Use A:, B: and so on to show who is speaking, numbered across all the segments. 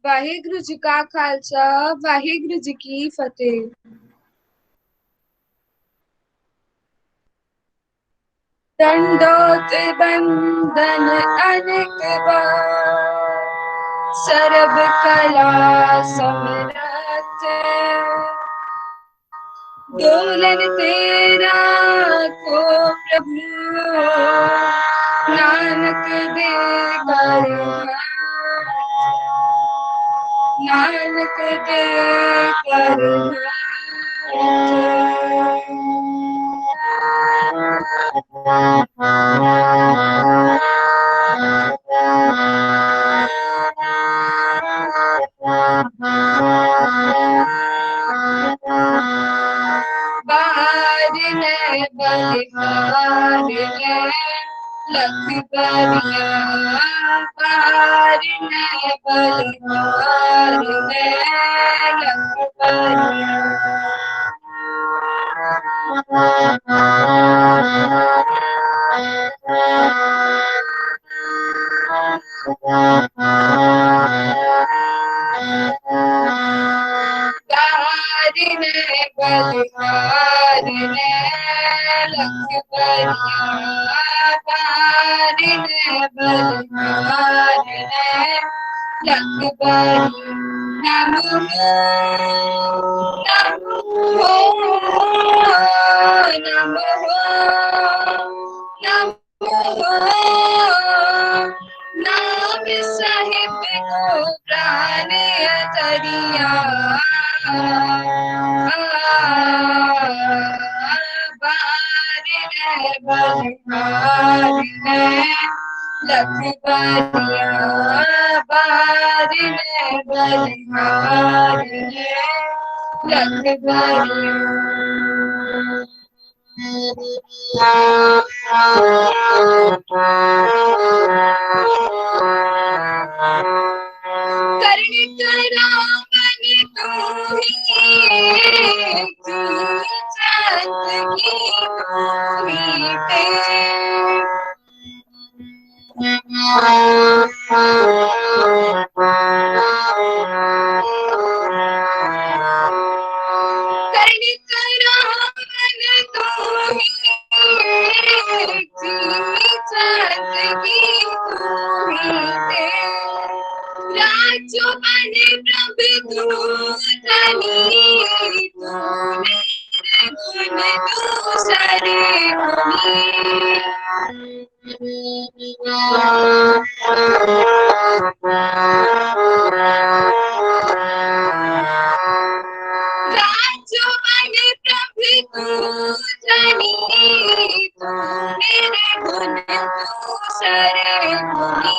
A: वाहिगुरु जी का खालसा वाहिगुरु जी की फतेह। दंडोत बंदन अनेक बार, सरब कला समरथ। दोलन तेरा को प्रभु, नानक दे कर नानक दे कर बारिने बलिहारिने लख बलिया, बारिने बलिहारिने लख बलिया। बारिने बलिहारिने लख बलिया, बारिने बलिहारिने लख बलिया। नमो नमो नमो नमो, नाम साहिब को प्राण तरिया। बारिने बलिहारिने लख बलिया, बारिने बलिहारिने लख बलिया। कर्ण करावन तू ही, तू संत की मीटे। कर्ण करावन तू ही, तू संत की मीटे। राजो बने प्रभु तू धनी, तू निर्गुण तू सरे मुनि। राजो बने प्रभु तू धनी, तू निर्गुण तू सरे मुनि।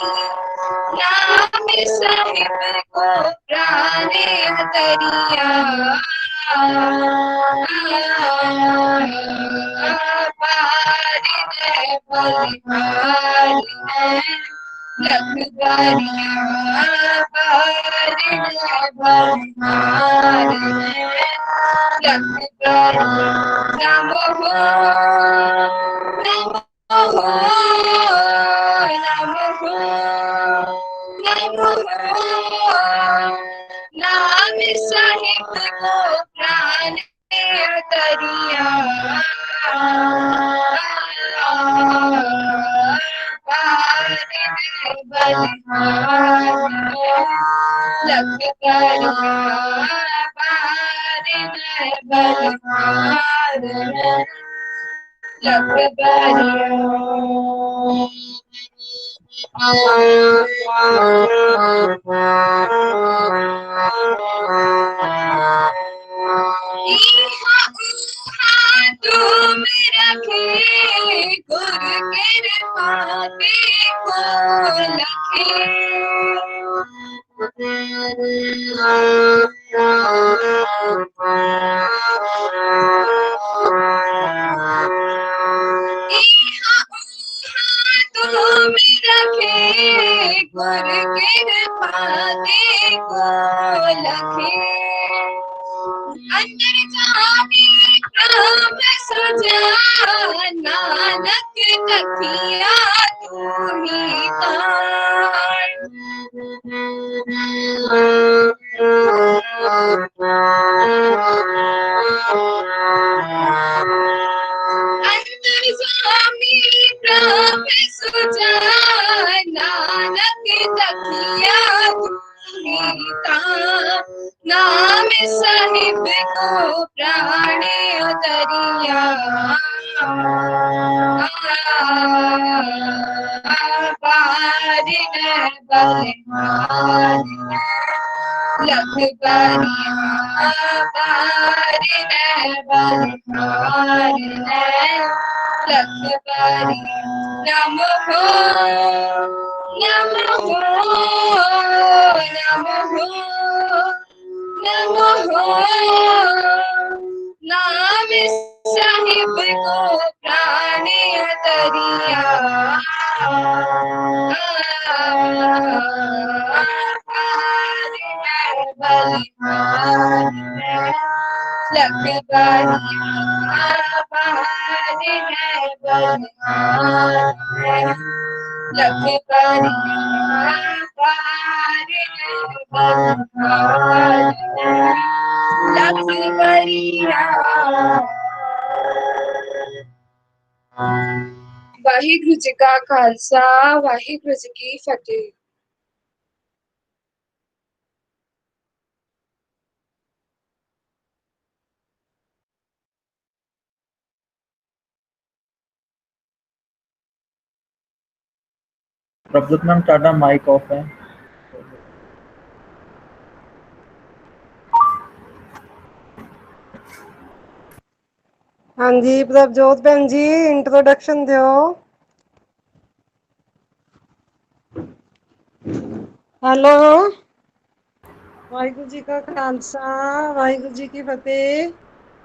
A: नाम साहिब को प्राण तरिया। बारिने बलिहारिने लख बलिया, बारिने बलिहारिने लख बलिया। नमो नमो नमो नाम साहिब को प्राण तरिया। बारिने बलिहारिने लख बलिया, बारिने बलिहारिने लख बलिया। तुम रखे गुर कृपा के को लखे। तुम रखे गुर कृपा के को लखे। अंदर जाने काम सजा, नानक तकिया तू ही तार। अंतर्यामी प्रभु सुजान, नानक तकिया गीता, नाम साहिब को प्राणे उतरिया। बारिन बलिहारी लख बरिया, बारिन बलिहारी लख बरिया। नमो नमो नमो नमो, नाम साहिब को प्राणे उतरिया। लख बरिया, बारिन बलिहारी लख बरिया, बारिन बलिहारी लख बरिया। वाहिगुरु जी का खालसा, वाहिगुरु जी की फतेह।
B: प्रभुजोत मैम टाटा माइक ऑफ है।
C: हाँ जी प्रभजोत भैन जी इंट्रोडक्शन दियो। हेलो, वाहिगुरु जी का खालसा, वाहिगुरु जी की फतेह।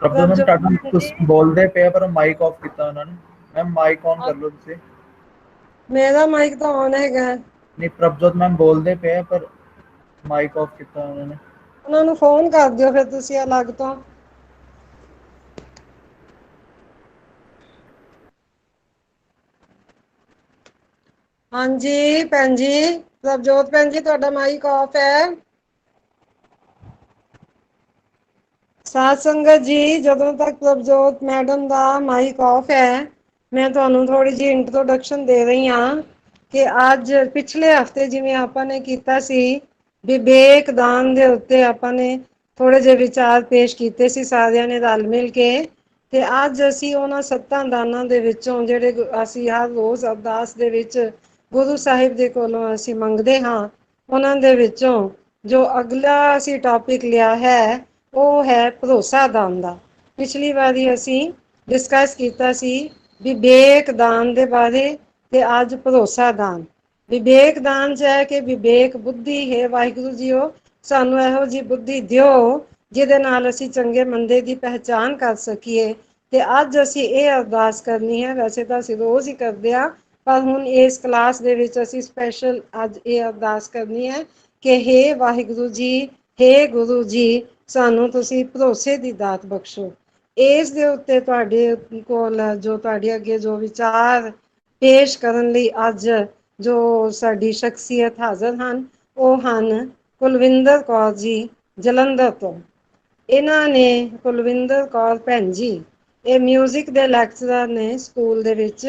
B: प्रभुजोत मैम टाटा कुछ बोलते पे पर माइक ऑफ किया उन्होंने। मैम माइक ऑन कर लो तुसी।
C: मेरा माइक तो ऑन हैगा।
B: नहीं प्रभुजोत मैम बोलते पे पर माइक ऑफ किया उन्होंने।
C: ਉਹਨਾਂ ਨੂੰ ਫੋਨ ਕਰ ਦਿਓ ਫਿਰ ਤੁਸੀਂ ਅਲੱਗ ਤੋਂ। ਹਾਂਜੀ ਭੈਣ ਜੀ, ਪ੍ਰਭਜੋਤ ਭੈਣ ਜੀ ਤੁਹਾਡਾ ਮਾਈਕ ਆਫ ਹੈ। ਸਾਧ ਸੰਗਤ ਜੀ, ਜਦੋਂ ਤੱਕ ਪ੍ਰਭਜੋਤ ਮੈਡਮ ਦਾ ਮਾਈਕ ਆਫ ਹੈ, ਮੈਂ ਤੁਹਾਨੂੰ ਥੋੜੀ ਜਿਹੀ ਇੰਟਰੋਡਕਸ਼ਨ ਦੇ ਰਹੀ ਹਾਂ ਕਿ ਅੱਜ ਪਿਛਲੇ ਹਫਤੇ ਜਿਵੇਂ ਆਪਾਂ ਨੇ ਕੀਤਾ ਸੀ ਵਿਵੇਕ ਦਾਨ ਦੇ ਉੱਤੇ ਆਪਾਂ ਨੇ ਥੋੜੇ ਜਿਹੇ ਵਿਚਾਰ ਪੇਸ਼ ਕੀਤੇ ਸੀ ਸਾਰਿਆਂ ਨੇ ਰਲ ਮਿਲ ਕੇ। ਤੇ ਅੱਜ ਅਸੀਂ ਉਹਨਾਂ 7 ਦਾਨਾਂ ਦੇ ਵਿੱਚੋਂ ਜਿਹੜੇ ਅਸੀਂ ਹਰ ਰੋਜ਼ ਅਰਦਾਸ ਦੇ ਵਿੱਚ ਗੁਰੂ ਸਾਹਿਬ ਦੇ ਕੋਲੋਂ ਅਸੀਂ ਮੰਗਦੇ ਹਾਂ, ਉਹਨਾਂ ਦੇ ਵਿੱਚੋਂ ਜੋ ਅਗਲਾ ਅਸੀਂ ਟੌਪਿਕ ਲਿਆ ਹੈ ਉਹ ਹੈ ਭਰੋਸਾ ਦਾਨ ਦਾ। ਪਿਛਲੀ ਵਾਰੀ ਅਸੀਂ ਡਿਸਕਸ ਕੀਤਾ ਸੀ ਵਿਵੇਕ ਦਾਨ ਦੇ ਬਾਰੇ ਤੇ ਅੱਜ ਭਰੋਸਾ ਦਾਨ। ਵਿਵੇਕ ਦਾਨ 'ਚ ਹੈ ਕਿ ਵਿਵੇਕ ਬੁੱਧੀ ਹੈ, ਵਾਹਿਗੁਰੂ ਜੀਓ ਸਾਨੂੰ ਇਹੋ ਜਿਹੀ ਬੁੱਧੀ ਦਿਓ ਜਿਹਦੇ ਨਾਲ ਅਸੀਂ ਚੰਗੇ ਮੰਦੇ ਦੀ ਪਹਿਚਾਣ ਕਰ ਸਕੀਏ। ਤੇ ਅੱਜ ਅਸੀਂ ਇਹ ਅਰਦਾਸ ਕਰਨੀ ਹੈ, ਵੈਸੇ ਤਾਂ ਅਸੀਂ ਰੋਜ਼ ਹੀ ਕਰਦੇ ਹਾਂ ਪਰ ਹੁਣ ਇਸ ਕਲਾਸ ਦੇ ਵਿੱਚ ਅਸੀਂ ਸਪੈਸ਼ਲ ਅੱਜ ਇਹ ਅਰਦਾਸ ਕਰਨੀ ਹੈ ਕਿ ਹੇ ਵਾਹਿਗੁਰੂ ਜੀ, ਹੇ ਗੁਰੂ ਜੀ, ਸਾਨੂੰ ਤੁਸੀਂ ਭਰੋਸੇ ਦੀ ਦਾਤ ਬਖਸ਼ੋ। ਇਸ ਦੇ ਉੱਤੇ ਤੁਹਾਡੇ ਕੋਲ ਜੋ ਤੁਹਾਡੇ ਅੱਗੇ ਜੋ ਵਿਚਾਰ ਪੇਸ਼ ਕਰਨ ਲਈ ਅੱਜ ਜੋ ਸਾਡੀ ਸ਼ਖਸੀਅਤ ਹਾਜ਼ਰ ਹਨ ਉਹ ਹਨ ਕੁਲਵਿੰਦਰ ਕੌਰ ਜੀ ਜਲੰਧਰ ਤੋਂ। ਇਹਨਾਂ ਨੇ ਕੁਲਵਿੰਦਰ ਕੌਰ ਭੈਣ ਜੀ ਇਹ ਮਿਊਜ਼ਿਕ ਦੇ ਲੈਕਚਰਰ ਨੇ ਸਕੂਲ ਦੇ ਵਿੱਚ,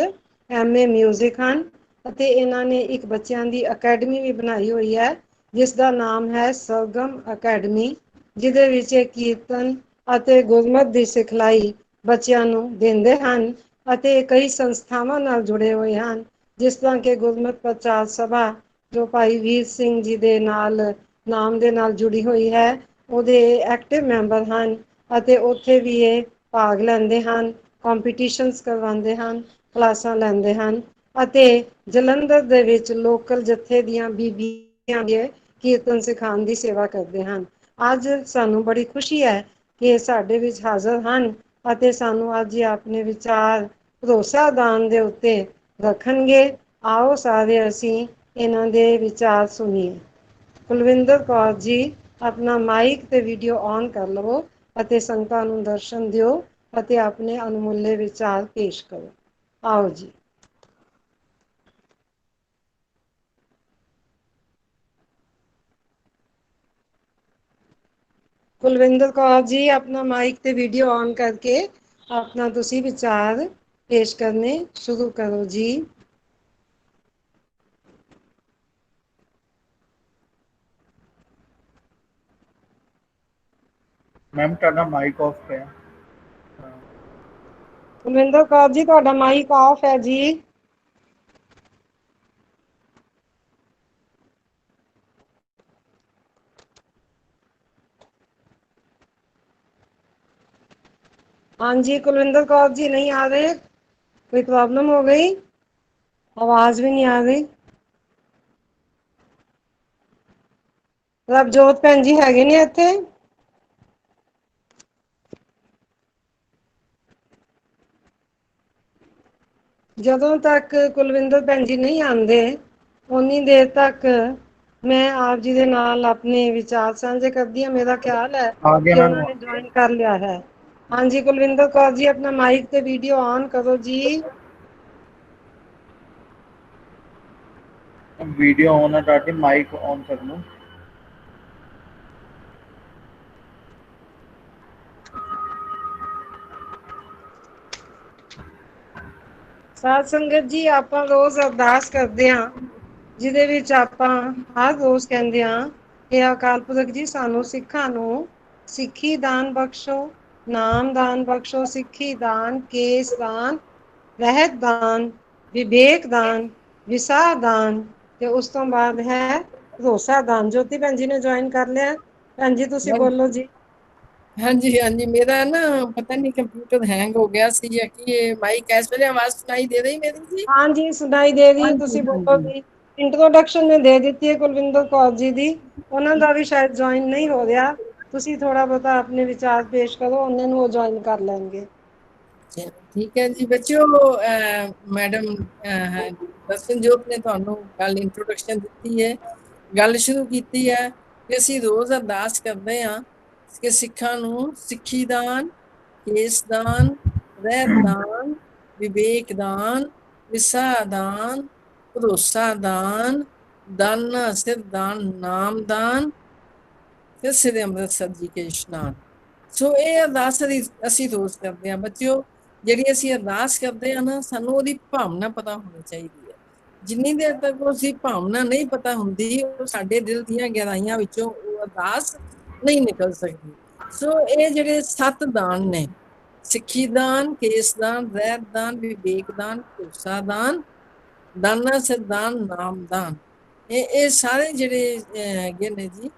C: MA ਮਿਊਜ਼ਿਕ ਹਨ ਅਤੇ ਇਹਨਾਂ ਨੇ ਇੱਕ ਬੱਚਿਆਂ ਦੀ ਅਕੈਡਮੀ ਵੀ ਬਣਾਈ ਹੋਈ ਹੈ ਜਿਸ ਦਾ ਨਾਮ ਹੈ ਸਰਗਮ ਅਕੈਡਮੀ, ਜਿਹਦੇ ਵਿੱਚ ਇਹ ਕੀਰਤਨ ਅਤੇ ਗੁਰਮਤਿ ਦੀ ਸਿਖਲਾਈ ਬੱਚਿਆਂ ਨੂੰ ਦਿੰਦੇ ਹਨ ਅਤੇ ਕਈ ਸੰਸਥਾਵਾਂ ਨਾਲ ਜੁੜੇ ਹੋਏ ਹਨ, ਜਿਸ ਤਰ੍ਹਾਂ ਕਿ ਗੁਰਮਤਿ ਪ੍ਰਚਾਰ ਸਭਾ ਜੋ ਭਾਈ ਵੀਰ ਸਿੰਘ ਜੀ ਦੇ ਨਾਲ ਨਾਮ ਦੇ ਨਾਲ ਜੁੜੀ ਹੋਈ ਹੈ, ਉਹਦੇ ਐਕਟਿਵ ਮੈਂਬਰ ਹਨ ਅਤੇ ਉੱਥੇ ਵੀ ਇਹ ਭਾਗ ਲੈਂਦੇ ਹਨ, ਕੰਪੀਟੀਸ਼ਨਸ ਕਰਵਾਉਂਦੇ ਹਨ, ਕਲਾਸਾਂ ਲੈਂਦੇ ਹਨ ਅਤੇ ਜਲੰਧਰ ਦੇ ਵਿੱਚ ਲੋਕਲ ਜੱਥੇ ਦੀਆਂ ਬੀਬੀਆਂ ਦੇ ਕੀਰਤਨ ਸਿਖਾਉਣ ਦੀ ਸੇਵਾ ਕਰਦੇ ਹਨ। ਅੱਜ ਸਾਨੂੰ ਬੜੀ ਖੁਸ਼ੀ ਹੈ ਕਿ ਸਾਡੇ ਵਿੱਚ ਹਾਜ਼ਰ ਹਨ ਅਤੇ ਸਾਨੂੰ ਅੱਜ ਇਹ ਆਪਣੇ ਵਿਚਾਰ ਭਰੋਸਾ ਦਾਨ ਦੇ ਉੱਤੇ ਰੱਖਣਗੇ। ਆਓ ਸਾਰੇ ਅਸੀਂ ਇਹਨਾਂ ਦੇ ਵਿਚਾਰ ਸੁਣੀਏ। ਕੁਲਵਿੰਦਰ ਕੌਰ ਜੀ ਆਪਣਾ ਮਾਈਕ ਤੇ ਵੀਡੀਓ ਔਨ ਕਰ ਲਵੋ ਅਤੇ ਸੰਗਤਾਂ ਨੂੰ ਦਰਸ਼ਨ ਦਿਓ ਅਤੇ ਆਪਣੇ ਅਨਮੁੱਲੇ ਵਿਚਾਰ ਪੇਸ਼ ਕਰੋ। ਆਓ ਜੀ। ਕੁਲਵਿੰਦਰ ਕੌਰ ਜੀ ਆਪਣਾ ਮਾਈਕ ਤੇ ਵੀਡੀਓ ਔਨ ਕਰਕੇ ਆਪਣਾ ਤੁਸੀਂ ਵਿਚਾਰ ਪੇਸ਼ ਕਰਨੇ ਸ਼ੁਰੂ ਕਰੋ ਜੀ।
B: ਮੈਮ ਤੁਹਾਡਾ ਮਾਈਕ ਆਫ ਹੈ।
C: ਕੁਲਵਿੰਦਰ ਕੌਰ ਜੀ ਤੁਹਾਡਾ ਮਾਈਕ ਆਫ ਹੈ ਜੀ। हाँ जी कुलविंदर कौर जी नहीं आ रहे, कोई प्रॉब्लम हो गई, आवाज भी नहीं आ रही। रबजोत भैन जी हैगे ने इत्थे? ਜਦੋਂ ਤੱਕ ਕੁਲਵਿੰਦਰ ਭੈਣ ਜੀ ਨਹੀਂ ਆਉਂਦੇ ਉਨੀ ਦੇਰ ਤੱਕ ਮੈਂ ਆਪ ਜੀ ਦੇ ਨਾਲ ਆਪਣੇ ਵਿਚਾਰ ਸਾਂਝੇ ਕਰਦੀ ਹਾਂ। ਮੇਰਾ ਖਿਆਲ ਹੈ
B: ਆਗੇ
C: ਕਿ
B: ਮੈਮ
C: ਉਹਨਾਂ ਨੇ ਜੁਆਇਨ ਕਰ ਲਿਆ ਹੈ। ਹਾਂਜੀ ਕੁਲਵਿੰਦਰ ਕੌਰ ਜੀ ਆਪਣਾ ਮਾਈਕ ਤੇ ਵੀਡੀਓ ਔਨ ਕਰੋ ਜੀ।
B: ਵੀਡੀਓ ਔਨ ਹੈ ਤੁਹਾਡੀ, ਮਾਈਕ ਔਨ ਕਰ ਲਓ।
C: ਸਾਧ ਸੰਗਤ ਜੀ ਆਪਾਂ ਰੋਜ਼ ਅਰਦਾਸ ਕਰਦੇ ਹਾਂ ਜਿਹਦੇ ਵਿੱਚ ਆਪਾਂ ਹਰ ਰੋਜ਼ ਕਹਿੰਦੇ ਹਾਂ ਕਿ ਅਕਾਲ ਪੁਰਖ ਜੀ ਸਾਨੂੰ ਸਿੱਖਾਂ ਨੂੰ ਸਿੱਖੀ ਦਾਨ ਬਖਸ਼ੋ, ਨਾਮ ਦਾਨ ਬਖਸ਼ੋ, ਸਿੱਖੀ ਦਾਨ, ਕੇਸ ਦਾਨ, ਰਹਿਤ ਦਾਨ, ਵਿਵੇਕ ਦਾਨ, ਵਿਸਾਹ ਦਾਨ ਤੇ ਉਸ ਤੋਂ ਬਾਅਦ ਹੈ ਭਰੋਸਾ ਦਾਨ। ਜੋਤੀ ਭੈਣ ਜੀ ਨੇ ਜੁਆਇਨ ਕਰ ਲਿਆ। ਭੈਣ ਜੀ ਤੁਸੀਂ ਬੋਲੋ ਜੀ।
D: ਹਾਂਜੀ ਹਾਂਜੀ ਮੇਰਾ ਨਾ ਪਤਾ ਨਹੀਂ ਕੰਪਿਊਟਰ हैंग हो गया सी या कि माइक इस ਵੇਲੇ आवाज सुनाई दे रही मेरी जी?
C: ਹਾਂਜੀ ਸੁਣਾਈ ਦੇ ਰਹੀ ਹੈ, ਤੁਸੀਂ ਬੋਲੋ ਜੀ। ਇੰਟਰੋਡਕਸ਼ਨ ਮੈਂ ਦੇ ਦਿੱਤੀ ਹੈ ਕੁਲਵਿੰਦਰ ਕੌਰ ਜੀ ਦੀ, ਉਹਨਾਂ ਦਾ ਵੀ ਸ਼ਾਇਦ ਜੁਆਇਨ ਨਹੀਂ ਹੋ ਰਿਹਾ। ਤੁਸੀਂ ਥੋੜਾ ਬਹੁਤਾ ਆਪਣੇ ਵਿਚਾਰ ਪੇਸ਼ ਕਰੋ, ਉਹਨਾਂ ਨੂੰ ਉਹ ਜੁਆਇਨ ਕਰ ਲੈਣਗੇ।
D: ठीक है जी बच्चों, मैडम ਦਰਸ਼ਨਜੋਤ ਨੇ ਤੁਹਾਨੂੰ ਗੱਲ ਇੰਟਰੋਡਕਸ਼ਨ ਦਿੱਤੀ ਹੈ, ਗੱਲ ਸ਼ੁਰੂ ਕੀਤੀ ਹੈ ਕਿ ਅਸੀਂ ਰੋਜ਼ ਅਰਦਾਸ ਕਰਦੇ ਹਾਂ ਕਿ ਸਿੱਖਾਂ ਨੂੰ ਸਿੱਖੀ ਦਾਨ, ਕੇਸ ਦਾਨ, ਰਹਿਤ ਦਾਨ, ਵਿਵੇਕ ਦਾਨ, ਵਿਸਾਹ ਦਾਨ, ਭਰੋਸਾ ਦਾਨ, ਦਾਨਾ ਸਿਰ ਦਾਨ, ਨਾਮ ਦਾਨ, ਫਿਰ ਸ੍ਰੀ ਅੰਮ੍ਰਿਤਸਰ ਜੀ ਕੇ ਇਸ਼ਨਾਨ। ਸੋ ਇਹ ਅਰਦਾਸ ਅਸੀਂ ਰੋਜ਼ ਕਰਦੇ ਹਾਂ ਬੱਚਿਓ। ਜਿਹੜੀ ਅਸੀਂ ਅਰਦਾਸ ਕਰਦੇ ਹਾਂ ਨਾ, ਸਾਨੂੰ ਉਹਦੀ ਭਾਵਨਾ ਪਤਾ ਹੋਣੀ ਚਾਹੀਦੀ ਹੈ। ਜਿੰਨੀ ਦੇਰ ਤੱਕ ਉਸਦੀ ਭਾਵਨਾ ਨਹੀਂ ਪਤਾ ਹੁੰਦੀ, ਉਹ ਸਾਡੇ ਦਿਲ ਦੀਆਂ ਗਹਿਰਾਈਆਂ ਵਿੱਚੋਂ ਉਹ ਅਰਦਾਸ ਨਹੀਂ ਨਿਕਲ ਸਕਦੀ। ਸੋ ਇਹ ਜਿਹੜੇ 7 ਦਾਨ ਨੇ, ਸਿੱਖੀ ਦਾਨ, ਕੇਸ ਦਾਨ, ਰਹਿਤ ਦਾਨ, ਵਿਵੇਕ ਦਾਨ, ਭਰੋਸਾ ਦਾਨ, ਦਾਨਾ ਸਿਰ ਦਾਨ, ਨਾਮ ਦਾਨ, ਇਹ ਸਾਰੇ ਜਿਹੜੇ ਹੈਗੇ ਨੇ ਜੀ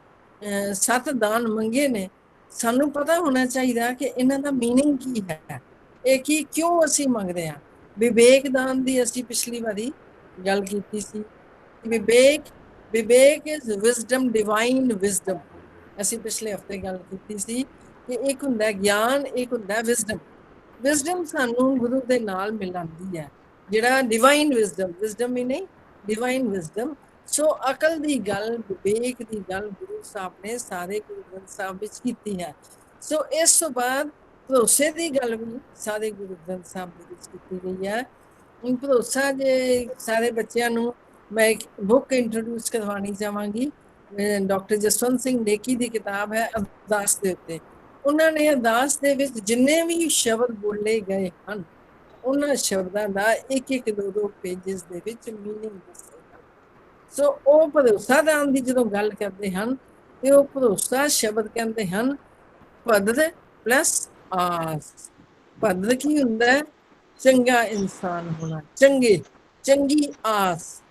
D: 7 ਦਾਨ ਮੰਗੇ ਨੇ। ਸਾਨੂੰ ਪਤਾ ਹੋਣਾ ਚਾਹੀਦਾ ਕਿ ਇਹਨਾਂ ਦਾ ਮੀਨਿੰਗ ਕੀ ਹੈ, ਇਹ ਕੀ ਕਿਉਂ ਅਸੀਂ ਮੰਗਦੇ ਹਾਂ। ਵਿਵੇਕ ਦਾਨ ਦੀ ਅਸੀਂ ਪਿਛਲੀ ਵਾਰੀ ਗੱਲ ਕੀਤੀ ਸੀ। ਵਿਵੇਕ ਇਜ਼ ਵਿਜ਼ਡਮ, ਡਿਵਾਈਨ ਵਿਜ਼ਡਮ। ਅਸੀਂ ਪਿਛਲੇ ਹਫਤੇ ਗੱਲ ਕੀਤੀ ਸੀ ਕਿ ਇੱਕ ਹੁੰਦਾ ਗਿਆਨ, ਇੱਕ ਹੁੰਦਾ ਵਿਜ਼ਡਮ। ਵਿਜ਼ਡਮ ਸਾਨੂੰ ਗੁਰੂ ਦੇ ਨਾਲ ਮਿਲਾਉਂਦੀ ਹੈ, ਜਿਹੜਾ ਡਿਵਾਈਨ ਵਿਜ਼ਡਮ, ਵਿਜ਼ਡਮ ਹੀ ਨਹੀਂ ਡਿਵਾਈਨ ਵਿਜ਼ਡਮ। ਸੋ ਅਕਲ ਦੀ ਗੱਲ, ਵਿਵੇਕ ਦੀ ਗੱਲ ਗੁਰੂ ਸਾਹਿਬ ਨੇ ਸਾਰੇ ਗੁਰੂ ਗ੍ਰੰਥ ਸਾਹਿਬ ਵਿੱਚ ਕੀਤੀ ਹੈ। ਸੋ ਇਸ ਤੋਂ ਬਾਅਦ ਭਰੋਸੇ ਦੀ ਗੱਲ ਵੀ ਸਾਰੇ ਗੁਰੂ ਗ੍ਰੰਥ ਸਾਹਿਬ ਦੇ ਵਿੱਚ ਕੀਤੀ ਗਈ ਹੈ। ਭਰੋਸਾ ਜੇ ਸਾਰੇ ਬੱਚਿਆਂ ਨੂੰ ਮੈਂ ਇੱਕ ਬੁੱਕ ਇੰਟਰੋਡਿਊਸ ਕਰਵਾਉਣੀ ਚਾਹਾਂਗੀ, ਡਾਕਟਰ ਜਸਵੰਤ ਸਿੰਘ ਨੇਕੀ ਦੀ ਕਿਤਾਬ ਹੈ ਅਰਦਾਸ ਦੇ ਉੱਤੇ। ਉਹਨਾਂ ਨੇ ਅਰਦਾਸ ਦੇ ਵਿੱਚ ਜਿੰਨੇ ਵੀ ਸ਼ਬਦ ਬੋਲੇ ਗਏ ਹਨ, ਉਹਨਾਂ ਸ਼ਬਦਾਂ ਦਾ ਇੱਕ ਇੱਕ ਦੋ ਪੇਜਸ ਦੇ ਵਿੱਚ ਮੀਨਿੰਗ ਦੱਸੇ ਹਨ। ਸੋ ਉਹ ਭਰੋਸਾ ਦਾਨ ਦੀ ਜਦੋਂ ਗੱਲ ਕਰਦੇ ਹਨ ਤੇ ਉਹ ਭਰੋਸਾ ਸ਼ਬਦ ਕਹਿੰਦੇ ਹਨ ਭਦਰ ਪਲੱਸ ਆਸ। ਭਦਰ ਕੀ ਹੁੰਦਾ ਹੈ? ਚੰਗਾ ਇਨਸਾਨ ਹੋਣਾ, ਚੰਗੀ ਆਸ,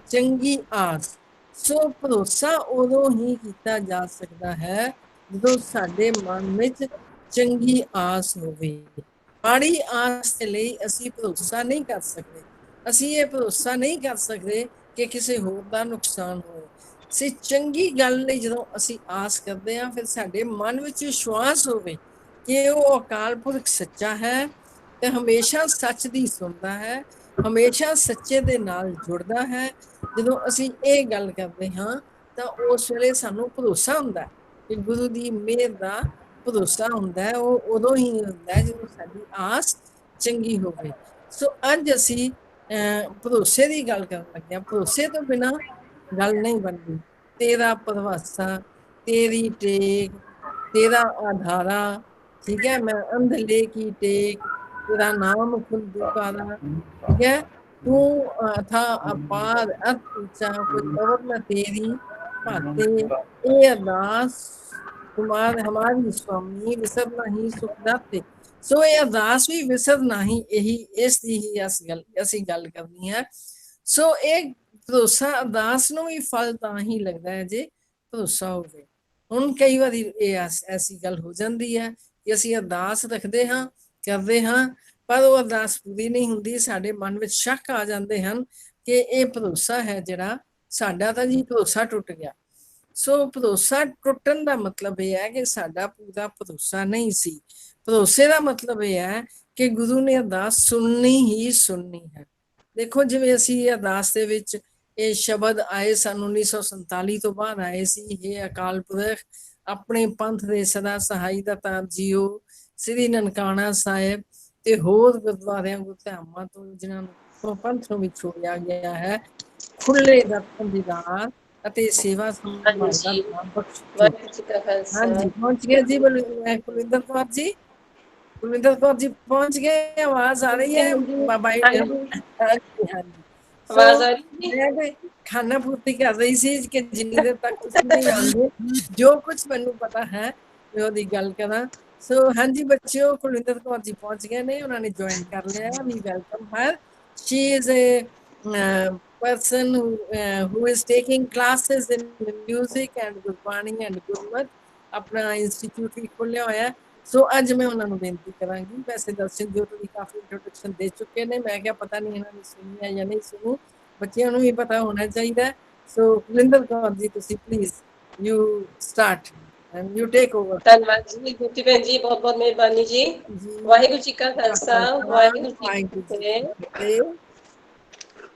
D: ਚੰਗੀ ਆਸ। ਸੋ ਭਰੋਸਾ ਉਦੋਂ ਹੀ ਕੀਤਾ ਜਾ ਸਕਦਾ ਹੈ ਜਦੋਂ ਸਾਡੇ ਮਨ ਵਿੱਚ ਚੰਗੀ ਆਸ ਹੋਵੇ। ਮਾੜੀ ਆਸ ਦੇ ਲਈ ਅਸੀਂ ਭਰੋਸਾ ਨਹੀਂ ਕਰ ਸਕਦੇ। ਅਸੀਂ ਇਹ ਭਰੋਸਾ ਨਹੀਂ ਕਰ ਸਕਦੇ ਕਿ ਕਿਸੇ ਹੋਰ ਦਾ ਨੁਕਸਾਨ ਹੋਵੇ। ਅਸੀਂ ਚੰਗੀ ਗੱਲ ਲਈ ਜਦੋਂ ਅਸੀਂ ਆਸ ਕਰਦੇ ਹਾਂ, ਫਿਰ ਸਾਡੇ ਮਨ ਵਿੱਚ ਵਿਸ਼ਵਾਸ ਹੋਵੇ ਕਿ ਉਹ ਅਕਾਲ ਪੁਰਖ ਸੱਚਾ ਹੈ ਤੇ ਹਮੇਸ਼ਾ ਸੱਚ ਦੀ ਸੁਣਦਾ ਹੈ, ਹਮੇਸ਼ਾ ਸੱਚੇ ਦੇ ਨਾਲ ਜੁੜਦਾ ਹੈ। ਜਦੋਂ ਅਸੀਂ ਇਹ ਗੱਲ ਕਰਦੇ ਹਾਂ ਤਾਂ ਉਸ ਵੇਲੇ ਸਾਨੂੰ ਭਰੋਸਾ ਹੁੰਦਾ ਕਿ ਗੁਰੂ ਦੀ ਮਿਹਰ ਦਾ ਭਰੋਸਾ ਹੁੰਦਾ ਹੈ। ਉਹ ਉਦੋਂ ਹੀ ਹੁੰਦਾ ਹੈ ਜਦੋਂ ਸਾਡੀ ਆਸ ਚੰਗੀ ਹੋਵੇ। ਸੋ ਅੱਜ ਅਸੀਂ ਭਰੋਸੇ ਦੀ ਗੱਲ ਕਰਨ ਲੱਗੇ ਹਾਂ। ਭਰੋਸੇ ਤੋਂ ਬਿਨਾਂ ਗੱਲ ਨਹੀਂ ਬਣਦੀ। ਤੇਰਾ ਭਰਵਾਸਾ, ਤੇਰੀ ਟੇਕ, तेरा आधारा, ठीक है, मैं अंधले की टेक, तेरा नाम खुद पुकारा, ठीक है, तू था अपार अत ऊंचा, कोई और न तेरी भाते, ए अरदास तुम्हार हमारी स्वामी, विसर नहीं सुख दाते। सो ਇਹ ਅਰਦਾਸ ਵੀ ਵਿਸਰ ਨਹੀਂ, ਇਹੀ ਇਸ ਦੀ ਹੀ ਅਸੀਂ ਗੱਲ ਕਰਨੀ ਹੈ। ਸੋ ਇਹ ਭਰੋਸਾ ਅਰਦਾਸ ਨੂੰ ਵੀ ਫਲ ਤਾਂ ਹੀ ਲੱਗਦਾ ਹੈ ਜੇ ਭਰੋਸਾ ਹੋਵੇ। ਹੁਣ ਕਈ ਵਾਰੀ ਇਹ ਐਸੀ ਗੱਲ ਹੋ ਜਾਂਦੀ ਹੈ ਕਿ ਅਸੀਂ ਅਰਦਾਸ ਰੱਖਦੇ ਹਾਂ, ਕਰਦੇ ਹਾਂ, ਪਰ ਉਹ ਅਰਦਾਸ ਪੂਰੀ ਨਹੀਂ ਹੁੰਦੀ, ਸਾਡੇ ਮਨ ਵਿੱਚ ਸ਼ੱਕ ਆ ਜਾਂਦੇ ਹਨ ਕਿ ਇਹ ਭਰੋਸਾ ਹੈ ਜਿਹੜਾ ਸਾਡਾ, ਤਾਂ ਜੀ ਭਰੋਸਾ ਟੁੱਟ ਗਿਆ। ਸੋ ਭਰੋਸਾ ਟੁੱਟਣ ਦਾ ਮਤਲਬ ਇਹ ਹੈ ਕਿ ਸਾਡਾ ਪੂਰਾ ਭਰੋਸਾ ਨਹੀਂ ਸੀ। ਭਰੋਸੇ ਦਾ ਮਤਲਬ ਇਹ ਹੈ ਕਿ ਗੁਰੂ ਨੇ ਅਰਦਾਸ ਸੁਣਨੀ ਹੀ ਸੁਣਨੀ ਹੈ। ਦੇਖੋ ਜਿਵੇਂ ਅਸੀਂ ਅਰਦਾਸ ਦੇ ਵਿੱਚ ਇਹ ਸ਼ਬਦ ਆਏ ਸਨ 1947 ਤੋਂ ਬਾਅਦ ਆਏ ਸੀ, ਇਹ ਅਕਾਲ ਪੁਰਖ ਆਪਣੇ ਪੰਥ ਦੇ ਸਦਾ ਸਹਾਈ ਦਾ ਤਾਰ ਜੀਓ ਸ੍ਰੀ ਨਨਕਾਣਾ ਸਾਹਿਬ ਤੇ ਹੋਰ ਗੁਰਦੁਆਰਿਆਂ ਗੁਰਧਾਮਾਂ ਤੋਂ ਜਿਨ੍ਹਾਂ ਨੂੰ ਪੰਥ ਨੂੰ ਵਿਛੋੜਿਆ ਗਿਆ ਹੈ, ਖੁੱਲੇ ਦਰਸ਼ਨ ਦੀਦਾਰ ਅਤੇ ਸੇਵਾ ਸੰਭਾਲ ਦਾ ਨਾਮ ਬਖਸ਼ੋ। ਹਾਂਜੀ ਪਹੁੰਚ ਗਏ ਜੀ ਕੁਲਵਿੰਦਰ ਕੌਰ ਜੀ, ਕੁਲਵਿੰਦਰ ਕੌਰ ਜੀ ਪਹੁੰਚ ਗਏ, ਆਵਾਜ਼ ਆ ਰਹੀ ਹੈ ਬਾਬਾ? ਹਾਂਜੀ
E: ਆਵਾਜ਼ ਆ ਰਹੀ ਹੈ?
D: ਮੈਂ ਖਾਣਾ ਪੂਰਤੀ ਕਰ ਰਹੀ ਸੀ ਕਿ ਜਿੰਨੀ ਦੇਰ ਤੱਕ ਤੁਸੀਂ ਨਹੀਂ ਆਉਂਦੇ ਜੋ ਕੁਝ ਮੈਨੂੰ ਪਤਾ ਹੈ ਮੈਂ ਉਹਦੀ ਗੱਲ ਕਰਾਂ। ਸੋ ਹਾਂਜੀ ਬੱਚਿਓ, ਕੁਲਵਿੰਦਰ ਕੌਰ ਜੀ ਪਹੁੰਚ ਗਏ ਨੇ, ਉਹਨਾਂ ਨੇ ਜੁਆਇਨ ਕਰ ਲਿਆ। We welcome her. She is a person who is taking classes in music and Gurbani and Gurmat, ਆਪਣਾ ਇੰਸਟੀਚਿਊਟ ਵੀ ਖੋਲਿਆ ਹੋਇਆ। ਸੋ ਅੱਜ ਮੈਂ ਉਹਨਾਂ ਨੂੰ ਬੇਨਤੀ ਕਰਾਂਗੀ, ਵੈਸੇ ਦਰਸ਼ਨ ਜੋਤ ਦੀ ਕਾਫੀ ਇੰਟਰੋਡਕਸ਼ਨ ਦੇ ਚੁੱਕੇ ਨੇ, ਮੈਂ ਕਿਹਾ ਪਤਾ ਨਹੀਂ ਇਹਨਾਂ ਨੇ ਸੁਣੀ ਹੈ ਜਾਂ ਨਹੀਂ ਸੁਣੀ, ਬੱਚਿਆਂ ਨੂੰ ਵੀ ਪਤਾ ਹੋਣਾ ਚਾਹੀਦਾ। ਸੋ ਕੁਲਵਿੰਦਰ ਕੌਰ ਜੀ ਤੁਸੀਂ please you start and you take over.
E: ਧੰਨਵਾਦ ਜੀ ਗੁੱਤੀ ਭੈਣ ਜੀ, ਬਹੁਤ ਬਹੁਤ ਮਿਹਰਬਾਨੀ ਜੀ। ਵਾਹਿਗੁਰੂ ਜੀ ਕਾ ਖਾਲਸਾ, ਵਾਹਿਗੁਰੂ ਜੀ ਕੀ ਫਤਿਹ।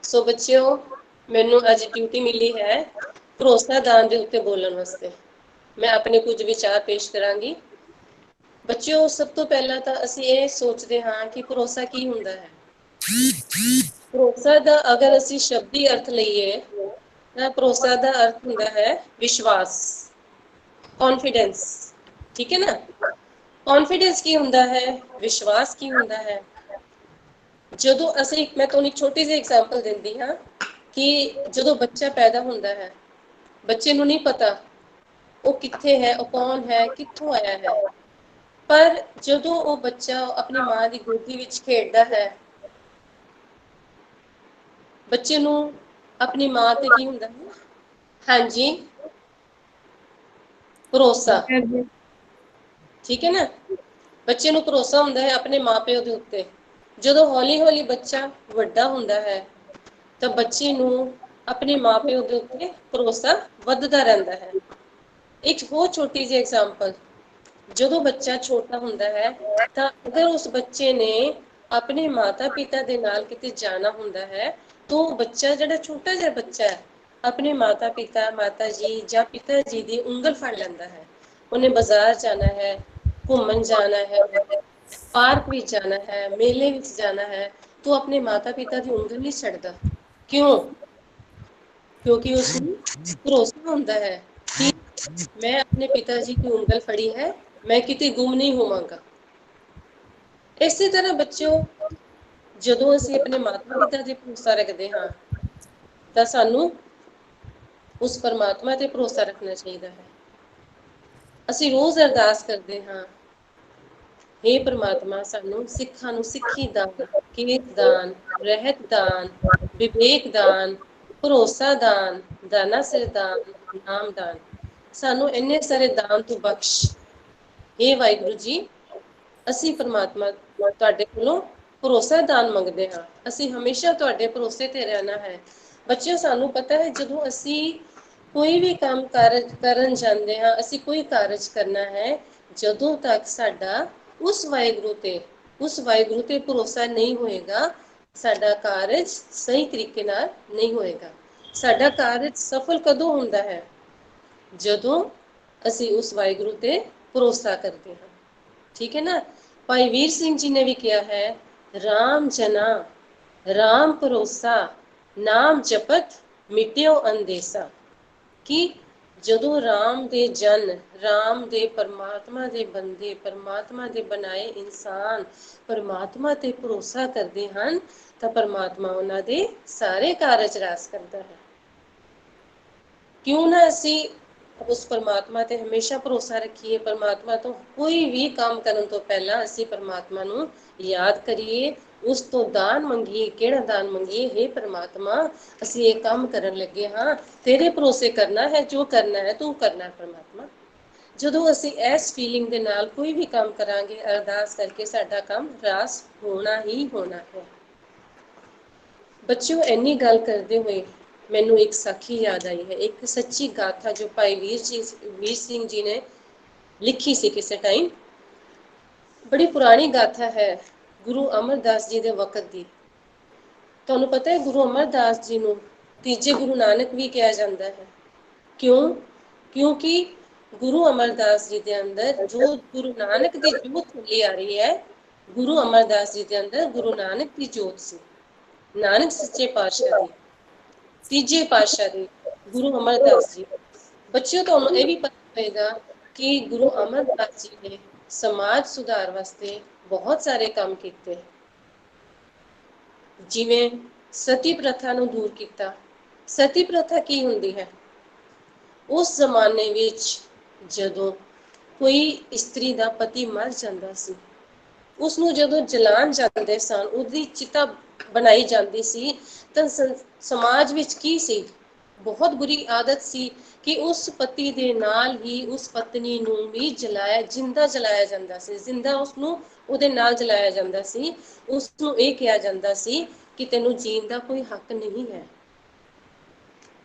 E: ਸੋ ਬੱਚਿਓ, ਮੈਨੂੰ ਅੱਜ ਡਿਊਟੀ ਮਿਲੀ ਹੈ ਭਰੋਸਾ ਦਾਨ ਦੇ ਉੱਤੇ ਬੋਲਣ ਵਾਸਤੇ। ਮੈਂ ਆਪਣੇ ਕੁਝ ਵਿਚਾਰ ਪੇਸ਼ ਕਰਾਂਗੀ। ਬੱਚਿਓ, ਸਭ ਤੋਂ ਪਹਿਲਾਂ ਤਾਂ ਅਸੀਂ ਇਹ ਸੋਚਦੇ ਹਾਂ ਕਿ ਭਰੋਸਾ ਕੀ ਹੁੰਦਾ ਹੈ। ਭਰੋਸਾ ਦਾ ਅਗਰ ਅਸੀਂ ਸ਼ਬਦੀ ਅਰਥ ਲਈਏ ਤਾਂ ਭਰੋਸਾ ਦਾ ਅਰਥ ਹੁੰਦਾ ਹੈ ਵਿਸ਼ਵਾਸ, ਕੌਨਫੀਡੈਂਸ, ਠੀਕ ਹੈ ਨਾ। ਕੌਨਫੀਡੈਂਸ ਕੀ ਹੁੰਦਾ ਹੈ, ਵਿਸ਼ਵਾਸ ਕੀ ਹੁੰਦਾ ਹੈ। ਜਦੋਂ ਅਸੀਂ, ਮੈਂ ਤੁਹਾਨੂੰ ਇੱਕ ਛੋਟੀ ਜਿਹੀ ਐਗਜ਼ਾਮਪਲ ਦਿੰਦੀ ਹਾਂ ਕਿ ਜਦੋਂ ਬੱਚਾ ਪੈਦਾ ਹੁੰਦਾ ਹੈ, ਬੱਚੇ ਨੂੰ ਨਹੀਂ ਪਤਾ ਉਹ ਕਿੱਥੇ ਹੈ, ਉਹ ਕੌਣ ਹੈ, ਕਿੱਥੋਂ ਆਇਆ ਹੈ, ਪਰ ਜਦੋਂ ਉਹ ਬੱਚਾ ਆਪਣੀ ਮਾਂ ਦੀ ਗੋਦੀ ਵਿੱਚ ਖੇਡਦਾ ਹੈ, ਬੱਚੇ ਨੂੰ ਆਪਣੀ ਮਾਂ ਤੇ ਕੀ ਹੁੰਦਾ ਹੈ, ਹਾਂਜੀ, ਭਰੋਸਾ, ਠੀਕ ਹੈ ਨਾ। ਬੱਚੇ ਨੂੰ ਭਰੋਸਾ ਹੁੰਦਾ ਹੈ ਆਪਣੇ ਮਾਪਿਓ ਦੇ ਉੱਤੇ। ਜਦੋਂ ਹੌਲੀ ਹੌਲੀ ਬੱਚਾ ਵੱਡਾ ਹੁੰਦਾ ਹੈ ਤਾਂ ਬੱਚੇ ਨੂੰ ਆਪਣੇ ਮਾਪਿਓ ਦੇ ਉੱਤੇ ਭਰੋਸਾ ਵੱਧਦਾ ਰਹਿੰਦਾ ਹੈ। ਇੱਕ ਹੋਰ ਛੋਟੀ ਜਿਹੀ ਐਗਜ਼ਾਮਪਲ, ਜਦੋਂ ਬੱਚਾ ਛੋਟਾ ਹੁੰਦਾ ਹੈ ਤਾਂ ਅਗਰ ਉਸ ਬੱਚੇ ਨੇ ਆਪਣੇ ਮਾਤਾ ਪਿਤਾ ਦੇ ਨਾਲ ਕਿਤੇ ਜਾਣਾ ਹੁੰਦਾ ਹੈ ਤਾਂ ਉਹ ਬੱਚਾ, ਜਿਹੜਾ ਛੋਟਾ ਜਿਹਾ ਬੱਚਾ ਹੈ, ਆਪਣੇ ਮਾਤਾ ਪਿਤਾ, ਮਾਤਾ ਜੀ ਜਾਂ ਪਿਤਾ ਜੀ ਦੀ ਉਂਗਲ ਫੜ ਲੈਂਦਾ ਹੈ। ਉਹਨੇ ਬਾਜ਼ਾਰ ਜਾਣਾ ਹੈ, ਘੁੰਮਣ ਜਾਣਾ ਹੈ, ਪਾਰਕ ਵਿੱਚ ਜਾਣਾ ਹੈ, ਮੇਲੇ ਵਿੱਚ ਜਾਣਾ ਹੈ, ਤੂੰ ਆਪਣੇ ਮਾਤਾ ਪਿਤਾ ਦੀ ਉਂਗਲ ਨਹੀਂ ਛੱਡਦਾ। ਕਿਉਂ? ਕਿਉਂਕਿ ਉਸਨੂੰ ਭਰੋਸਾ ਹੁੰਦਾ ਹੈ ਕਿ ਮੈਂ ਆਪਣੇ ਪਿਤਾ ਜੀ ਦੀ ਉਂਗਲ ਫੜੀ ਹੈ, ਮੈਂ ਕਿਤੇ ਗੁੰਮ ਨਹੀਂ ਹੋਵਾਂਗਾ। ਇਸੇ ਤਰ੍ਹਾਂ ਬੱਚਿਓ, ਜਦੋਂ ਅਸੀਂ ਆਪਣੇ ਮਾਤਾ ਪਿਤਾ ਤੇ ਭਰੋਸਾ ਰੱਖਦੇ ਹਾਂ ਤਾਂ ਸਾਨੂੰ ਉਸ ਪਰਮਾਤਮਾ ਤੇ ਭਰੋਸਾ ਰੱਖਣਾ ਚਾਹੀਦਾ ਹੈ। ਅਸੀਂ ਰੋਜ਼ ਅਰਦਾਸ ਕਰਦੇ ਹਾਂ, हे ਪ੍ਰਮਾਤਮਾ ਸਾਨੂੰ ਸਿੱਖਾਂ ਨੂੰ ਸਿੱਖੀ ਦਾਨ, ਕੀਰਤ ਦਾਨ, ਰਹਿਤ ਦਾਨ, ਵਿਵੇਕ ਦਾਨ, ਭਰੋਸਾ ਦਾਨ, ਦਾਨਾ ਸਿਰ ਦਾਨ, ਨਾਮ ਦਾਨ, ਸਾਨੂੰ ਇੰਨੇ ਸਾਰੇ ਦਾਨ ਤੂੰ ਬਖਸ਼। हे ਵਾਹਿਗੁਰੂ ਜੀ, ਅਸੀਂ ਪ੍ਰਮਾਤਮਾ ਤੁਹਾਡੇ ਕੋਲੋਂ ਭਰੋਸਾ ਦਾਨ ਮੰਗਦੇ ਹਾਂ। ਅਸੀਂ ਹਮੇਸ਼ਾ ਤੁਹਾਡੇ ਭਰੋਸੇ ਤੇ ਰਹਿਣਾ ਹੈ। ਬੱਚਿਓ, ਸਾਨੂੰ ਪਤਾ ਹੈ ਜਦੋਂ ਅਸੀਂ ਕੋਈ ਵੀ ਕੰਮ ਕਰਨ ਜਾਂਦੇ ਹਾਂ, ਅਸੀਂ ਕੋਈ ਕਾਰਜ ਕਰਨਾ ਹੈ, ਜਦੋਂ ਤੱਕ ਸਾਡਾ ਉਸ ਵਾਹਿਗੁਰੂ ਤੇ ਭਰੋਸਾ ਨਹੀਂ ਹੋਏਗਾ, ਸਾਡਾ ਕਾਰਜ ਸਹੀ ਤਰੀਕੇ ਨਾਲ ਨਹੀਂ ਹੋਏਗਾ। ਸਾਡਾ ਕਾਰਜ ਸਫਲ ਕਦੋਂ ਹੁੰਦਾ ਹੈ? ਜਦੋਂ ਅਸੀਂ ਉਸ ਵਾਹਿਗੁਰੂ ਤੇ ਭਰੋਸਾ ਕਰਦੇ ਹਾਂ, ਠੀਕ ਹੈ ਨਾ। ਭਾਈ ਵੀਰ ਸਿੰਘ ਜੀ ਨੇ ਵੀ ਕਿਹਾ ਹੈ, ਰਾਮ ਜਨਾ ਰਾਮ ਭਰੋਸਾ, ਨਾਮ ਜਪਤ ਮਿਟਿਓ ਅੰਦੇਸਾ, ਕਿ ਜਦੋਂ ਰਾਮ ਦੇ ਜਨ, ਰਾਮ ਦੇ ਪਰਮਾਤਮਾ ਦੇ ਬੰਦੇ, ਪਰਮਾਤਮਾ ਦੇ ਬਣਾਏ ਇਨਸਾਨ ਪਰਮਾਤਮਾ ਤੇ ਭਰੋਸਾ ਕਰਦੇ ਹਨ ਤਾਂ ਪਰਮਾਤਮਾ ਉਹਨਾਂ ਦੇ ਸਾਰੇ ਕਾਰਜ ਰਾਸ ਕਰਦਾ ਹੈ। ਕਿਉਂ ਨਾ ਅਸੀਂ ਉਸ ਪਰਮਾਤਮਾ ਤੇ ਹਮੇਸ਼ਾ ਭਰੋਸਾ ਰੱਖੀਏ। ਪਰਮਾਤਮਾ ਤੋਂ ਕੋਈ ਵੀ ਕੰਮ ਕਰਨ ਤੋਂ ਪਹਿਲਾਂ ਅਸੀਂ ਪਰਮਾਤਮਾ ਨੂੰ ਯਾਦ ਕਰੀਏ, ਉਸ ਤੋਂ ਦਾਨ ਮੰਗੀਏ। ਕਿਹੜਾ ਦਾਨ ਮੰਗੀਏ? हे ਪਰਮਾਤਮਾ, ਅਸੀਂ ਇਹ ਕੰਮ ਕਰਨ ਲੱਗੇ ਹਾਂ, ਤੇਰੇ ਭਰੋਸੇ ਕਰਨਾ ਹੈ, ਜੋ ਕਰਨਾ ਹੈ ਤੂੰ ਕਰਨਾ ਹੈ ਪਰਮਾਤਮਾ। ਜਦੋਂ ਅਸੀਂ ਇਸ ਫੀਲਿੰਗ ਦੇ ਨਾਲ ਕੋਈ ਵੀ ਕੰਮ ਕਰਾਂਗੇ, ਅਰਦਾਸ ਕਰਕੇ, ਸਾਡਾ ਕੰਮ ਰਾਸ ਹੋਣਾ ਹੀ ਹੋਣਾ ਹੈ। ਬੱਚਿਓ, ਇੰਨੀ ਗੱਲ ਕਰਦੇ ਹੋਏ ਮੈਨੂੰ ਇੱਕ ਸਾਖੀ ਯਾਦ ਆਈ ਹੈ, ਇੱਕ ਸੱਚੀ ਗਾਥਾ ਜੋ ਭਾਈ ਵੀਰ ਸਿੰਘ ਜੀ ਨੇ ਲਿਖੀ ਸੀ ਕਿਸੇ ਟਾਈਮ। ਬੜੀ ਪੁਰਾਣੀ ਗਾਥਾ ਹੈ, ਗੁਰੂ ਅਮਰਦਾਸ ਜੀ ਦੇ ਵਕਤ ਦੀ। ਤੁਹਾਨੂੰ ਪਤਾ ਹੈ, ਗੁਰੂ ਅਮਰਦਾਸ ਜੀ ਨੂੰ ਤੀਜੇ ਗੁਰੂ ਨਾਨਕ ਵੀ ਕਿਹਾ ਜਾਂਦਾ ਹੈ। ਕਿਉਂ? ਕਿਉਂਕਿ ਗੁਰੂ ਅਮਰਦਾਸ ਜੀ ਦੇ ਅੰਦਰ ਜੋ ਗੁਰੂ ਨਾਨਕ ਦੀ ਜੋਤ ਚੱਲੀ ਆ ਰਹੀ ਹੈ, ਗੁਰੂ ਅਮਰਦਾਸ ਜੀ ਦੇ ਅੰਦਰ ਗੁਰੂ ਨਾਨਕ ਦੀ ਜੋਤ ਸੀ। ਨਾਨਕ ਸੱਚੇ ਪਾਤਸ਼ਾਹ ਦੀ, ਤੀਜੇ ਪਾਤਸ਼ਾਹ ਦੀ, ਗੁਰੂ ਅਮਰਦਾਸ ਜੀ। ਬੱਚਿਓ, ਤੁਹਾਨੂੰ ਇਹ ਵੀ ਪਤਾ ਹੋਏਗਾ ਕਿ ਗੁਰੂ ਅਮਰਦਾਸ ਜੀ ਨੇ ਸਮਾਜ ਸੁਧਾਰ ਵਾਸਤੇ ਬਹੁਤ ਸਾਰੇ ਕੰਮ ਕੀਤੇ। ਜਿਵੇਂ ਸਤੀ ਪ੍ਰਥਾ ਨੂੰ ਦੂਰ ਕੀਤਾ। ਸਤੀ ਪ੍ਰਥਾ ਕੀ ਹੁੰਦੀ ਹੈ? ਉਸ ਜ਼ਮਾਨੇ ਵਿੱਚ ਜਦੋਂ ਕੋਈ ਇਸਤਰੀ ਦਾ ਪਤੀ ਮਰ ਜਾਂਦਾ ਸੀ, ਉਸ ਨੂੰ ਜਦੋਂ ਜਲਾਉਣ ਜਾਂਦੇ ਸਨ, ਉਹਦੀ ਚਿਤਾ ਬਣਾਈ ਜਾਂਦੀ ਸੀ, ਤਾਂ ਸਮਾਜ ਵਿੱਚ ਕੀ ਸੀ? ਬਹੁਤ ਬੁਰੀ ਆਦਤ ਸੀ ਕਿ ਉਸ ਪਤੀ ਦੇ ਨਾਲ ਹੀ ਉਸ ਪਤਨੀ ਨੂੰ ਵੀ ਜਿੰਦਾ ਜਲਾਇਆ ਜਾਂਦਾ ਸੀ। ਜਿੰਦਾ ਉਸਨੂੰ ਉਹਦੇ ਨਾਲ ਜਲਾਇਆ ਜਾਂਦਾ ਸੀ। ਉਸ ਨੂੰ ਇਹ ਕਿਹਾ ਜਾਂਦਾ ਸੀ ਕਿ ਤੈਨੂੰ ਜੀਣ ਦਾ ਕੋਈ ਹੱਕ ਨਹੀਂ ਹੈ।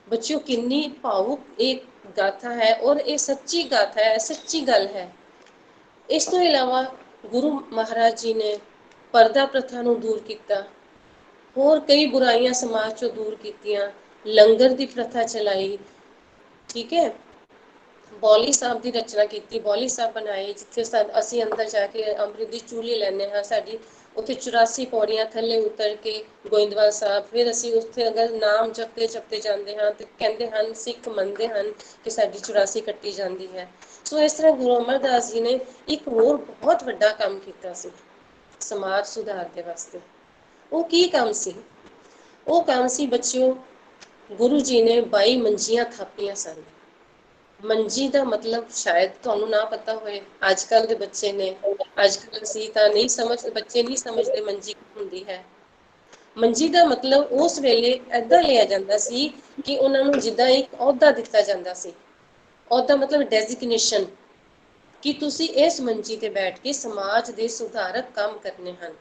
E: ਬੱਚਿਓ, ਕਿੰਨੀ ਭਾਵੁਕ ਇਹ ਗਾਥਾ ਹੈ ਔਰ ਇਹ ਸੱਚੀ ਗਾਥਾ ਹੈ, ਸੱਚੀ ਗੱਲ ਹੈ। ਇਸ ਤੋਂ ਇਲਾਵਾ ਗੁਰੂ ਮਹਾਰਾਜ ਜੀ ਨੇ ਪਰਦਾ ਪ੍ਰਥਾ ਨੂੰ ਦੂਰ ਕੀਤਾ, ਹੋਰ ਕਈ ਬੁਰਾਈਆਂ ਸਮਾਜ ਚੋਂ ਦੂਰ ਕੀਤੀਆਂ, ਲੰਗਰ ਦੀ ਪ੍ਰਥਾ ਚਲਾਈ, ਠੀਕ ਹੈ। ਬੌਲੀ ਸਾਹਿਬ ਦੀ ਰਚਨਾ ਕੀਤੀ, ਬੌਲੀ ਸਾਹਿਬ ਬਣਾਏ, ਜਿੱਥੇ ਅਸੀਂ ਅੰਦਰ ਜਾ ਕੇ ਅੰਮ੍ਰਿਤ ਦੀ ਚੂਲੀ ਲੈਂਦੇ ਹਾਂ। ਸਾਡੀ ਉੱਥੇ 84 ਪੌੜੀਆਂ ਥੱਲੇ ਉਤਰ ਕੇ ਗੋਇੰਦਵਾਲ ਸਾਹਿਬ, ਫਿਰ ਅਸੀਂ ਉੱਥੇ ਅਗਰ ਨਾਮ ਜਪਤੇ ਜਾਂਦੇ ਹਾਂ ਤੇ ਕਹਿੰਦੇ ਹਨ, ਸਿੱਖ ਮੰਨਦੇ ਹਨ ਕਿ ਸਾਡੀ 84 ਕੱਟੀ ਜਾਂਦੀ ਹੈ। ਸੋ ਇਸ ਤਰ੍ਹਾਂ ਗੁਰੂ ਅਮਰਦਾਸ ਜੀ ਨੇ ਇੱਕ ਹੋਰ ਬਹੁਤ ਵੱਡਾ ਕੰਮ ਕੀਤਾ ਸੀ ਸਮਾਜ ਸੁਧਾਰ ਦੇ ਵਾਸਤੇ। ਉਹ ਕੀ ਕੰਮ ਸੀ? ਉਹ ਕੰਮ ਸੀ ਬੱਚਿਓ, ਗੁਰੂ ਜੀ ਨੇ 22 ਮੰਜੀਆਂ ਥਾਪੀਆਂ ਸਨ। ਮੰਜੀ ਦਾ ਮਤਲਬ ਸ਼ਾਇਦ ਤੁਹਾਨੂੰ ਨਾ ਪਤਾ ਹੋਏ। ਅੱਜ ਕੱਲ ਦੇ ਬੱਚੇ ਨੇ, ਅੱਜ ਕੱਲ ਅਸੀਂ ਤਾਂ ਨਹੀਂ ਸਮਝਦੇ, ਬੱਚੇ ਨਹੀਂ ਸਮਝਦੇ ਮੰਜੀ ਕੀ ਹੁੰਦੀ ਹੈ। ਮੰਜੀ ਦਾ ਮਤਲਬ ਉਸ ਵੇਲੇ ਏਦਾਂ ਲਿਆ ਜਾਂਦਾ ਸੀ ਕਿ ਉਹਨਾਂ ਨੂੰ ਜਿੱਦਾਂ ਇੱਕ ਅਹੁਦਾ ਦਿੱਤਾ ਜਾਂਦਾ ਸੀ। ਅਹੁਦਾ ਮਤਲਬ ਡੈਜ਼ਿਗਨੇਸ਼ਨ, ਕਿ ਤੁਸੀਂ ਇਸ ਮੰਜੀ ਤੇ ਬੈਠ ਕੇ ਸਮਾਜ ਦੇ ਸੁਧਾਰਕ ਕੰਮ ਕਰਨੇ ਹਨ।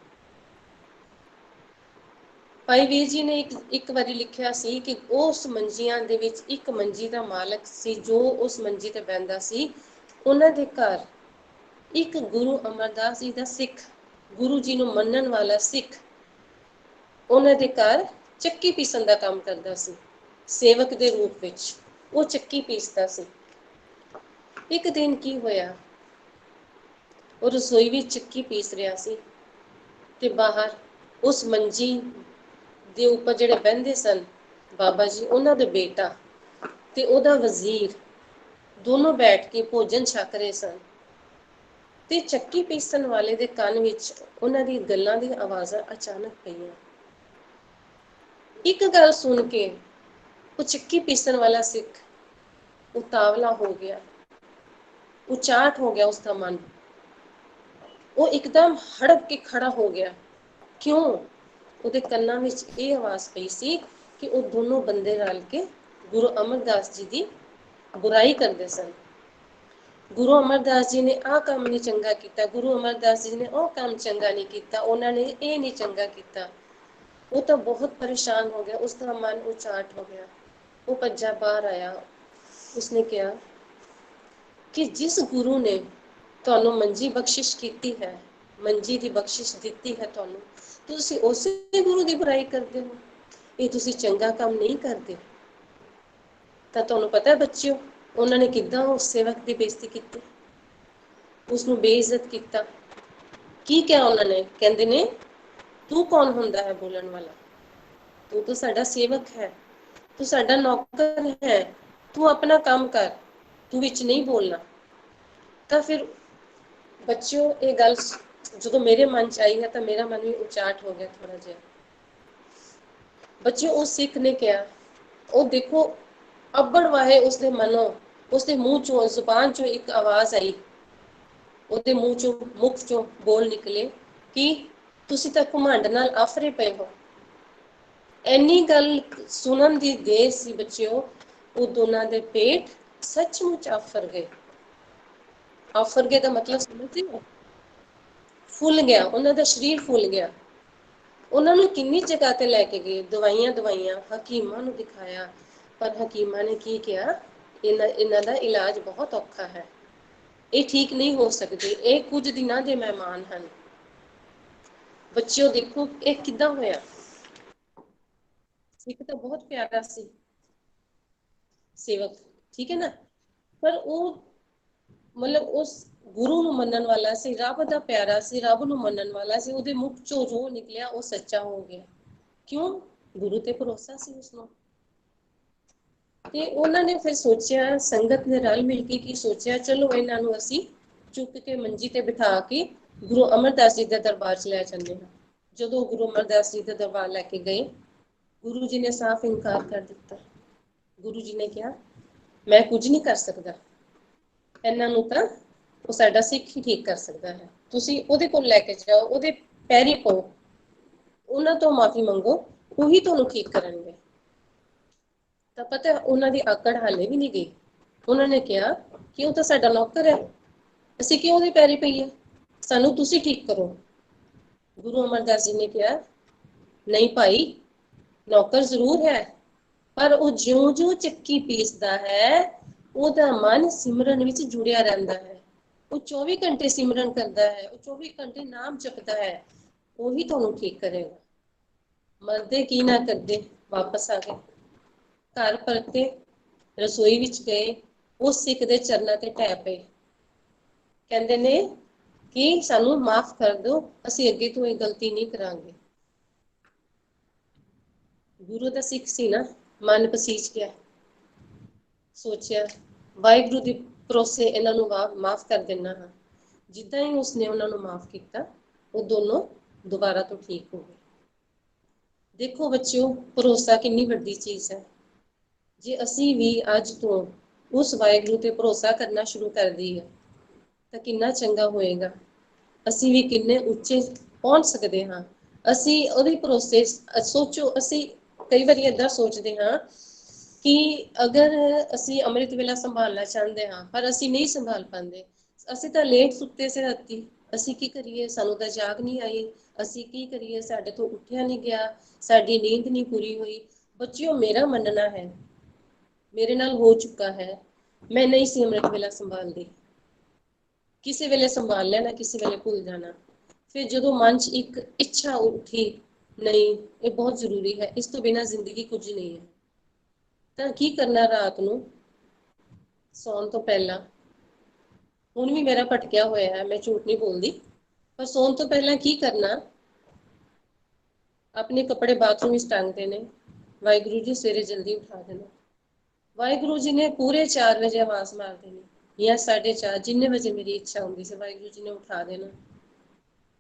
E: ਭਾਈ ਵੀਰ ਜੀ ਨੇ ਇੱਕ ਵਾਰੀ ਲਿਖਿਆ ਸੀ ਕਿ ਉਸ ਮੰਜੀਆਂ ਦੇ ਵਿੱਚ ਇੱਕ ਮੰਜੀ ਦਾ ਮਾਲਕ ਸੀ, ਜੋ ਉਸ ਮੰਜੀ ਤੇ ਬਹਿੰਦਾ ਸੀ। ਉਹਨਾਂ ਦੇ ਘਰ ਇੱਕ ਗੁਰੂ ਅਮਰਦਾਸ ਜੀ ਦਾ ਸਿੱਖ, ਗੁਰੂ ਜੀ ਨੂੰ ਮੰਨਣ ਵਾਲਾ ਸਿੱਖ, ਉਹਨਾਂ ਦੇ ਘਰ ਚੱਕੀ ਪੀਸਣ ਦਾ ਕੰਮ ਕਰਦਾ ਸੀ, ਸੇਵਕ ਦੇ ਰੂਪ ਵਿੱਚ। ਉਹ ਚੱਕੀ ਪੀਸਦਾ ਸੀ। ਇੱਕ ਦਿਨ ਕੀ ਹੋਇਆ, ਉਹ ਰਸੋਈ ਵਿੱਚ ਚੱਕੀ ਪੀਸ ਰਿਹਾ ਸੀ ਤੇ ਬਾਹਰ ਉਸ ਮੰਜੀ ਦੇ ਉੱਪਰ ਜਿਹੜੇ ਬਹਿੰਦੇ ਸਨ ਬਾਬਾ ਜੀ, ਉਹਨਾਂ ਦਾ ਬੇਟਾ ਤੇ ਉਹਦਾ ਵਜ਼ੀਰ ਦੋਨੋਂ ਬੈਠ ਕੇ ਭੋਜਨ ਛਕ ਰਹੇ ਸਨ। ਤੇ ਚੱਕੀ ਪੀਸਣ ਵਾਲੇ ਦੇ ਕੰਨ ਵਿੱਚ ਉਹਨਾਂ ਦੀ ਗੱਲਾਂ ਦੀਆਂ ਆਵਾਜ਼ਾਂ ਅਚਾਨਕ ਪਈਆਂ। ਇੱਕ ਗੱਲ ਸੁਣ ਕੇ ਉਹ ਚੱਕੀ ਪੀਸਣ ਵਾਲਾ ਸਿੱਖ ਉਤਾਵਲਾ ਹੋ ਗਿਆ, ਉਚਾਟ ਹੋ ਗਿਆ ਉਸਦਾ ਮਨ। ਉਹ ਇੱਕਦਮ ਹੜਪ ਕੇ ਖੜਾ ਹੋ ਗਿਆ। ਕਿਉਂ? ਉਹਦੇ ਕੰਨਾਂ ਵਿੱਚ ਇਹ ਆਵਾਜ਼ ਪਈ ਸੀ ਕਿ ਉਹ ਦੋਨੋਂ ਬੰਦੇ ਰਲ ਕੇ ਗੁਰੂ ਅਮਰਦਾਸ ਜੀ ਦੀ ਬੁਰਾਈ ਕਰਦੇ ਸਨ। ਗੁਰੂ ਅਮਰਦਾਸ ਜੀ ਨੇ ਆਹ ਕੰਮ ਨਹੀਂ ਚੰਗਾ ਕੀਤਾ, ਗੁਰੂ ਅਮਰਦਾਸ ਜੀ ਨੇ ਉਹ ਕੰਮ ਚੰਗਾ ਨਹੀਂ ਕੀਤਾ, ਉਹਨਾਂ ਨੇ ਇਹ ਨਹੀਂ ਚੰਗਾ ਕੀਤਾ। ਉਹ ਤਾਂ ਬਹੁਤ ਪਰੇਸ਼ਾਨ ਹੋ ਗਿਆ, ਉਸਦਾ ਮਨ ਉਚਾਟ ਹੋ ਗਿਆ। ਉਹ ਭੱਜਾ ਬਾਹਰ ਆਇਆ। ਉਸਨੇ ਕਿਹਾ ਕਿ ਜਿਸ ਗੁਰੂ ਨੇ ਤੁਹਾਨੂੰ ਮੰਜੀ ਬਖਸ਼ਿਸ਼ ਕੀਤੀ ਹੈ, ਮੰਜੀ ਦੀ ਬਖਸ਼ਿਸ਼ ਦਿੱਤੀ ਹੈ ਤੁਹਾਨੂੰ, ਤੁਸੀਂ ਉਸੇ ਗੁਰੂ ਦੀ ਬੁਰਾਈ ਕਰਦੇ ਹੋ। ਇਹ ਤੁਸੀਂ ਚੰਗਾ ਕੰਮ ਨਹੀਂ ਕਰਦੇ। ਤਾਂ ਤੁਹਾਨੂੰ ਪਤਾ ਹੈ ਬੱਚਿਓ, ਉਹਨਾਂ ਨੇ ਕਿੱਦਾਂ ਉਸ ਸੇਵਕ ਦੀ ਬੇਇੱਜ਼ਤੀ ਕੀਤੀ, ਉਸਨੂੰ ਬੇਇੱਜ਼ਤ ਕੀਤਾ। ਕੀ ਕਿਹਾ ਉਹਨਾਂ ਨੇ? ਕਹਿੰਦੇ ਨੇ, ਤੂੰ ਕੌਣ ਹੁੰਦਾ ਹੈ ਬੋਲਣ ਵਾਲਾ? ਤੂੰ ਤਾਂ ਸਾਡਾ ਸੇਵਕ ਹੈ, ਤੂੰ ਸਾਡਾ ਨੌਕਰ ਹੈ, ਤੂੰ ਆਪਣਾ ਕੰਮ ਕਰ, ਤੂੰ ਵਿੱਚ ਨਹੀਂ ਬੋਲਣਾ। ਤਾਂ ਫਿਰ ਬੱਚਿਓ ਇਹ ਗੱਲ ਜਦੋਂ ਮੇਰੇ ਮਨ ਚ ਆਈ ਹੈ ਤਾਂ ਮੇਰਾ ਮਨ ਵੀ ਉਚਾਟ ਹੋ ਗਿਆ ਥੋੜਾ ਜਿਹਾ। ਬੱਚਿਓ ਉਸ ਸਿੱਖ ਨੇ ਕਿਹਾ, ਉਹ ਦੇਖੋ ਅੱਬੜ ਵਾਹੇ ਉਸਦੇ ਮਨੋਂ, ਉਸਦੇ ਮੂੰਹ ਚੋਂ, ਜ਼ੁਬਾਨ ਚੋਂ ਇੱਕ ਆਵਾਜ਼ ਆਈ, ਉਹਦੇ ਮੂੰਹ ਚੋਂ, ਮੁਖ ਚੋਂ ਬੋਲ ਨਿਕਲੇ ਕਿ ਤੁਸੀਂ ਤਾਂ ਘਮੰਡ ਨਾਲ ਆਫਰੇ ਪਏ ਹੋ। ਇੰਨੀ ਗੱਲ ਸੁਣਨ ਦੀ ਦੇਰ ਸੀ ਬੱਚਿਓ, ਉਹ ਦੋਨਾਂ ਦੇ ਪੇਟ ਸੱਚਮੁੱਚ ਆਫਰ ਗਏ। ਆਫਰ ਗਏ ਦਾ ਮਤਲਬ ਸਮਝਦੇ ਹੋ? ਫੁੱਲ ਗਿਆ, ਉਹਨਾਂ ਦਾ ਸਰੀਰ ਫੁੱਲ ਗਿਆ। ਉਹਨਾਂ ਨੂੰ ਕਿੰਨੀ ਜਗ੍ਹਾ ਤੇ ਲੈ ਕੇ ਗਏ, ਦਵਾਈਆਂ ਹਕੀਮਾਂ ਨੂੰ ਦਿਖਾਇਆ, ਪਰ ਹਕੀਮਾਂ ਨੇ ਕੀ ਕਿਹਾ, ਇਹਨਾਂ ਦਾ ਇਲਾਜ ਬਹੁਤ ਔਖਾ ਹੈ, ਇਹ ਠੀਕ ਨਹੀਂ ਹੋ ਸਕਦੇ, ਇਹ ਕੁਝ ਦਿਨਾਂ ਦੇ ਮਹਿਮਾਨ ਹਨ। ਬੱਚਿਓ ਦੇਖੋ ਇਹ ਕਿੱਦਾਂ ਹੋਇਆ। ਸਿੱਖ ਤਾਂ ਬਹੁਤ ਪਿਆਰਾ ਸੀ ਸੇਵਕ, ਠੀਕ ਹੈ ਨਾ, ਪਰ ਉਹ ਮਤਲਬ ਉਸ ਗੁਰੂ ਨੂੰ ਮੰਨਣ ਵਾਲਾ ਸੀ, ਰੱਬ ਦਾ ਪਿਆਰਾ ਸੀ, ਰੱਬ ਨੂੰ ਮੰਨਣ ਵਾਲਾ ਸੀ, ਉਹਦੇ ਮੁਖ ਚੋਂ ਜੋ ਨਿਕਲਿਆ ਉਹ ਸੱਚਾ ਹੋ ਗਿਆ। ਕਿਉਂ? ਗੁਰੂ ਤੇ ਭਰੋਸਾ ਸੀ ਉਸਨੂੰ। ਤੇ ਉਹਨਾਂ ਨੇ ਫਿਰ ਸੋਚਿਆ, ਸੰਗਤ ਨੇ ਰਲ ਮਿਲ ਕੇ ਕੀ ਸੋਚਿਆ, ਚਲੋ ਇਹਨਾਂ ਨੂੰ ਅਸੀਂ ਚੁੱਕ ਕੇ ਮੰਜੀ ਤੇ ਬਿਠਾ ਕੇ ਗੁਰੂ ਅਮਰਦਾਸ ਜੀ ਦੇ ਦਰਬਾਰ 'ਚ ਲੈ ਜਾਂਦੇ ਹਾਂ। ਜਦੋਂ ਗੁਰੂ ਅਮਰਦਾਸ ਜੀ ਦੇ ਦਰਬਾਰ ਲੈ ਕੇ ਗਏ, ਗੁਰੂ ਜੀ ਨੇ ਸਾਫ਼ ਇਨਕਾਰ ਕਰ ਦਿੱਤਾ। ਗੁਰੂ ਜੀ ਨੇ ਕਿਹਾ, ਮੈਂ ਕੁਝ ਨਹੀਂ ਕਰ ਸਕਦਾ, ਇਹਨਾਂ ਨੂੰ ਤਾਂ ਉਹ ਸਾਡਾ ਸਿੱਖ ਹੀ ਠੀਕ ਕਰ ਸਕਦਾ ਹੈ, ਤੁਸੀਂ ਉਹਦੇ ਕੋਲ ਲੈ ਕੇ ਜਾਓ, ਉਹਦੇ ਪੈਰੀ ਪਾਓ, ਉਹਨਾਂ ਤੋਂ ਮਾਫੀ ਮੰਗੋ, ਉਹੀ ਤੁਹਾਨੂੰ ਠੀਕ ਕਰਨਗੇ। ਤਾਂ ਪਤਾ ਉਹਨਾਂ ਦੀ ਆਕੜ ਹਾਲੇ ਵੀ ਨਹੀਂ ਗਈ। ਉਹਨਾਂ ਨੇ ਕਿਹਾ ਕਿ ਉਹ ਤਾਂ ਸਾਡਾ ਨੌਕਰ ਹੈ, ਅਸੀਂ ਕਿਉਂ ਉਹਦੇ ਪੈਰੀ ਪਈਏ, ਸਾਨੂੰ ਤੁਸੀਂ ਠੀਕ ਕਰੋ। ਗੁਰੂ ਅਮਰਦਾਸ ਜੀ ਨੇ ਕਿਹਾ, ਨਹੀਂ ਭਾਈ, ਨੌਕਰ ਜ਼ਰੂਰ ਹੈ, ਪਰ ਉਹ ਜਿਉਂ-ਜਿਉਂ ਚੱਕੀ ਪੀਸਦਾ ਹੈ, ਉਹਦਾ ਮਨ ਸਿਮਰਨ ਵਿੱਚ ਜੁੜਿਆ ਰਹਿੰਦਾ ਹੈ। ਉਹ 24 ਘੰਟੇ ਸਿਮਰਨ ਕਰਦਾ ਹੈ, ਉਹ 24 ਘੰਟੇ ਨਾਮ ਜਪਦਾ ਹੈ, ਉਹੀ ਤੁਹਾਨੂੰ ਠੀਕ ਕਰੇਗਾ। ਮਰਦੇ ਕੀ ਨਾ ਕਰਦੇ, ਵਾਪਸ ਆ ਗਏ, ਘਰ ਪਰਤੇ, ਰਸੋਈ ਵਿੱਚ ਗਏ, ਉਸ ਸਿੱਖ ਦੇ ਚਰਨਾਂ ਤੇ ਢਹਿ ਪਏ, ਕਹਿੰਦੇ ਨੇ ਕਿ ਸਾਨੂੰ ਮਾਫ ਕਰ ਦਿਓ, ਅਸੀਂ ਅੱਗੇ ਤੋਂ ਇਹ ਗਲਤੀ ਨਹੀਂ ਕਰਾਂਗੇ। ਗੁਰੂ ਦਾ ਸਿੱਖ ਸੀ ਨਾ, ਮਨ ਪਸੀਜ ਗਿਆ, ਸੋਚਿਆ ਵਾਹਿਗੁਰੂ ਦੇ ਭਰੋਸੇ ਇਹਨਾਂ ਨੂੰ ਮਾਫ ਕਰ ਦੇਣਾ ਹਾਂ। ਜਿੱਦਾਂ ਹੀ ਉਸਨੇ ਉਹਨਾਂ ਨੂੰ ਮਾਫ ਕੀਤਾ, ਉਹ ਦੋਨੋਂ ਦੁਬਾਰਾ ਤੋਂ ਠੀਕ ਹੋ ਗਏ। ਦੇਖੋ ਬੱਚਿਓ, ਭਰੋਸਾ ਕਿੰਨੀ ਵੱਡੀ ਚੀਜ਼ ਹੈ। ਜੇ ਅਸੀਂ ਵੀ ਅੱਜ ਤੋਂ ਉਸ ਵਾਹਿਗੁਰੂ ਤੇ ਭਰੋਸਾ ਕਰਨਾ ਸ਼ੁਰੂ ਕਰ ਦਈਏ ਤਾਂ ਕਿੰਨਾ ਚੰਗਾ ਹੋਏਗਾ। ਅਸੀਂ ਵੀ ਕਿੰਨੇ ਉੱਚੇ ਪਹੁੰਚ ਸਕਦੇ ਹਾਂ। ਅਸੀਂ ਉਹਦੇ ਭਰੋਸੇ ਸੋਚੋ, ਅਸੀਂ ਕਈ ਵਾਰੀ ਏਦਾਂ ਸੋਚਦੇ ਹਾਂ ਕਿ ਅਗਰ ਅਸੀਂ ਅੰਮ੍ਰਿਤ ਵੇਲਾ ਸੰਭਾਲਣਾ ਚਾਹੁੰਦੇ ਹਾਂ, ਪਰ ਅਸੀਂ ਨਹੀਂ ਸੰਭਾਲ ਪਾਉਂਦੇ, ਅਸੀਂ ਤਾਂ ਲੇਟ ਸੁੱਤੇ ਸੀ ਰਾਤੀ, ਅਸੀਂ ਕੀ ਕਰੀਏ, ਸਾਨੂੰ ਤਾਂ ਜਾਗ ਨਹੀਂ ਆਈ, ਅਸੀਂ ਕੀ ਕਰੀਏ, ਸਾਡੇ ਤੋਂ ਉੱਠਿਆ ਨਹੀਂ ਗਿਆ, ਸਾਡੀ ਨੀਂਦ ਨਹੀਂ ਪੂਰੀ ਹੋਈ। ਬੱਚਿਓ ਮੇਰਾ ਮੰਨਣਾ ਹੈ, ਮੇਰੇ ਨਾਲ ਹੋ ਚੁੱਕਾ ਹੈ, ਮੈਂ ਨਹੀਂ ਸੀ ਅੰਮ੍ਰਿਤ ਵੇਲਾ ਸੰਭਾਲਦੀ, ਕਿਸੇ ਵੇਲੇ ਸੰਭਾਲ ਲੈਣਾ, ਕਿਸੇ ਵੇਲੇ ਭੁੱਲ ਜਾਣਾ। ਫਿਰ ਜਦੋਂ ਮਨ 'ਚ ਇੱਕ ਇੱਛਾ ਉੱਠੀ, ਨਹੀਂ ਇਹ ਬਹੁਤ ਜ਼ਰੂਰੀ ਹੈ, ਇਸ ਤੋਂ ਬਿਨਾਂ ਜ਼ਿੰਦਗੀ ਕੁਝ ਨਹੀਂ ਹੈ, ਤਾਂ ਕੀ ਕਰਨਾ, ਰਾਤ ਨੂੰ ਸੌਣ ਤੋਂ ਪਹਿਲਾਂ, ਹੁਣ ਵੀ ਮੇਰਾ ਭਟਕਿਆ ਹੋਇਆ ਹੈ, ਮੈਂ ਝੂਠ ਨਹੀਂ ਬੋਲਦੀ, ਪਰ ਸੌਣ ਤੋਂ ਪਹਿਲਾਂ ਕੀ ਕਰਨਾ, ਆਪਣੇ ਕੱਪੜੇ ਬਾਥਰੂਮ ਵਿੱਚ ਟੰਗ ਦੇਣੇ, ਵਾਹਿਗੁਰੂ ਜੀ ਸਵੇਰੇ ਜਲਦੀ ਉਠਾ ਦੇਣਾ। ਵਾਹਿਗੁਰੂ ਜੀ ਨੇ ਪੂਰੇ 4 ਵਜੇ ਆਵਾਜ਼ ਮਾਰ ਦੇਣੀ, ਜਾਂ 4:30, ਜਿੰਨੇ ਵਜੇ ਮੇਰੀ ਇੱਛਾ ਹੁੰਦੀ ਸੀ, ਵਾਹਿਗੁਰੂ ਜੀ ਨੇ ਉਠਾ ਦੇਣਾ।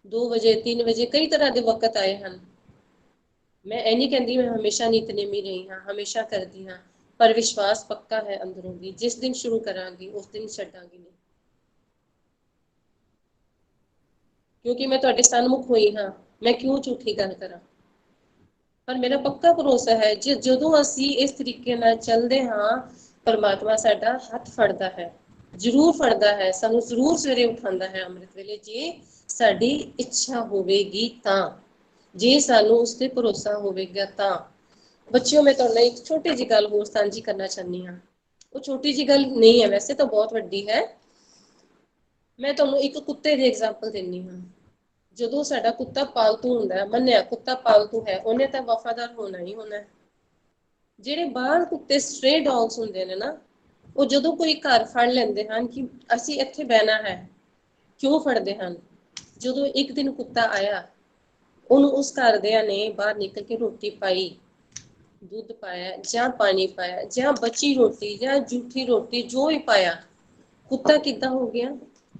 E: 2 ਵਜੇ, 3 ਵਜੇ, ਕਈ ਤਰ੍ਹਾਂ ਦੇ ਵਕਤ ਆਏ ਹਨ। ਮੈਂ ਇਹ ਨਹੀਂ ਕਹਿੰਦੀ ਮੈਂ ਹਮੇਸ਼ਾ ਨਿਤਨੇਮੀ ਰਹੀ ਹਾਂ, ਹਮੇਸ਼ਾ ਕਰਦੀ ਹਾਂ, ਪਰ ਵਿਸ਼ਵਾਸ ਪੱਕਾ ਹੈ ਅੰਦਰੋਂ ਦੀ, ਜਿਸ ਦਿਨ ਸ਼ੁਰੂ ਕਰਾਂਗੀ ਉਸ ਦਿਨ ਛੱਡਾਂਗੀ ਨਹੀਂ, ਕਿਉਂਕਿ ਮੈਂ ਤੁਹਾਡੇ ਸਨਮੁਖ ਹੋਈ ਹਾਂ, ਮੈਂ ਕਿਉਂ ਝੂਠੀ ਗੱਲ ਕਰਾਂ। ਪਰ ਮੇਰਾ ਪੱਕਾ ਭਰੋਸਾ ਹੈ, ਜਦੋਂ ਅਸੀਂ ਇਸ ਤਰੀਕੇ ਨਾਲ ਚੱਲਦੇ ਹਾਂ, ਪਰਮਾਤਮਾ ਸਾਡਾ ਹੱਥ ਫੜਦਾ ਹੈ, ਜ਼ਰੂਰ ਫੜਦਾ ਹੈ, ਸਾਨੂੰ ਜ਼ਰੂਰ ਸਵੇਰੇ ਉਠਾਉਂਦਾ ਹੈ ਅੰਮ੍ਰਿਤ ਵੇਲੇ, ਜੇ ਸਾਡੀ ਇੱਛਾ ਹੋਵੇਗੀ ਤਾਂ, ਜੇ ਸਾਨੂੰ ਉਸ ਤੇ ਭਰੋਸਾ ਹੋਵੇਗਾ ਤਾਂ। ਬੱਚਿਓ ਮੈਂ ਤੁਹਾਨੂੰ ਇੱਕ ਛੋਟੀ ਜਿਹੀ ਗੱਲ ਹੋਰ ਸਾਂਝੀ ਕਰਨਾ ਚਾਹੁੰਦੀ ਹਾਂ। ਉਹ ਛੋਟੀ ਜਿਹੀ ਗੱਲ ਨਹੀਂ ਹੈ, ਵੈਸੇ ਤਾਂ ਬਹੁਤ ਵੱਡੀ ਹੈ। ਮੈਂ ਤੁਹਾਨੂੰ ਇੱਕ ਕੁੱਤੇ ਦੀ ਐਗਜ਼ਾਮਪਲ ਦਿੰਦੀ ਹਾਂ। ਜਦੋਂ ਸਾਡਾ ਕੁੱਤਾ ਪਾਲਤੂ ਹੁੰਦਾ ਹੈ, ਮੰਨਿਆ ਕੁੱਤਾ ਪਾਲਤੂ ਹੈ, ਉਹਨੇ ਤਾਂ ਵਫ਼ਾਦਾਰ ਹੋਣਾ ਹੀ ਹੋਣਾ। ਜਿਹੜੇ ਬਾਹਰ ਕੁੱਤੇ ਸਟ੍ਰੇ ਡੌਗਸ ਹੁੰਦੇ ਨੇ ਨਾ, ਉਹ ਜਦੋਂ ਕੋਈ ਘਰ ਫੜ ਲੈਂਦੇ ਹਨ ਕਿ ਅਸੀਂ ਇੱਥੇ ਬਹਿਣਾ ਹੈ, ਕਿਉਂ ਫੜਦੇ ਹਨ? ਜਦੋਂ ਇੱਕ ਦਿਨ ਕੁੱਤਾ ਆਇਆ, ਉਹਨੂੰ ਉਸ ਘਰਦਿਆਂ ਨੇ ਬਾਹਰ ਨਿਕਲ ਕੇ ਰੋਟੀ ਪਾਈ, ਦੁੱਧ ਪਾਇਆ ਜਾਂ ਪਾਣੀ ਪਾਇਆ ਜਾਂ ਬਚੀ ਰੋਟੀ ਜਾਂ ਜੂਠੀ ਰੋਟੀ ਜੋ ਵੀ ਪਾਇਆ, ਕੁੱਤਾ ਕਿੱਦਾਂ ਹੋ ਗਿਆ?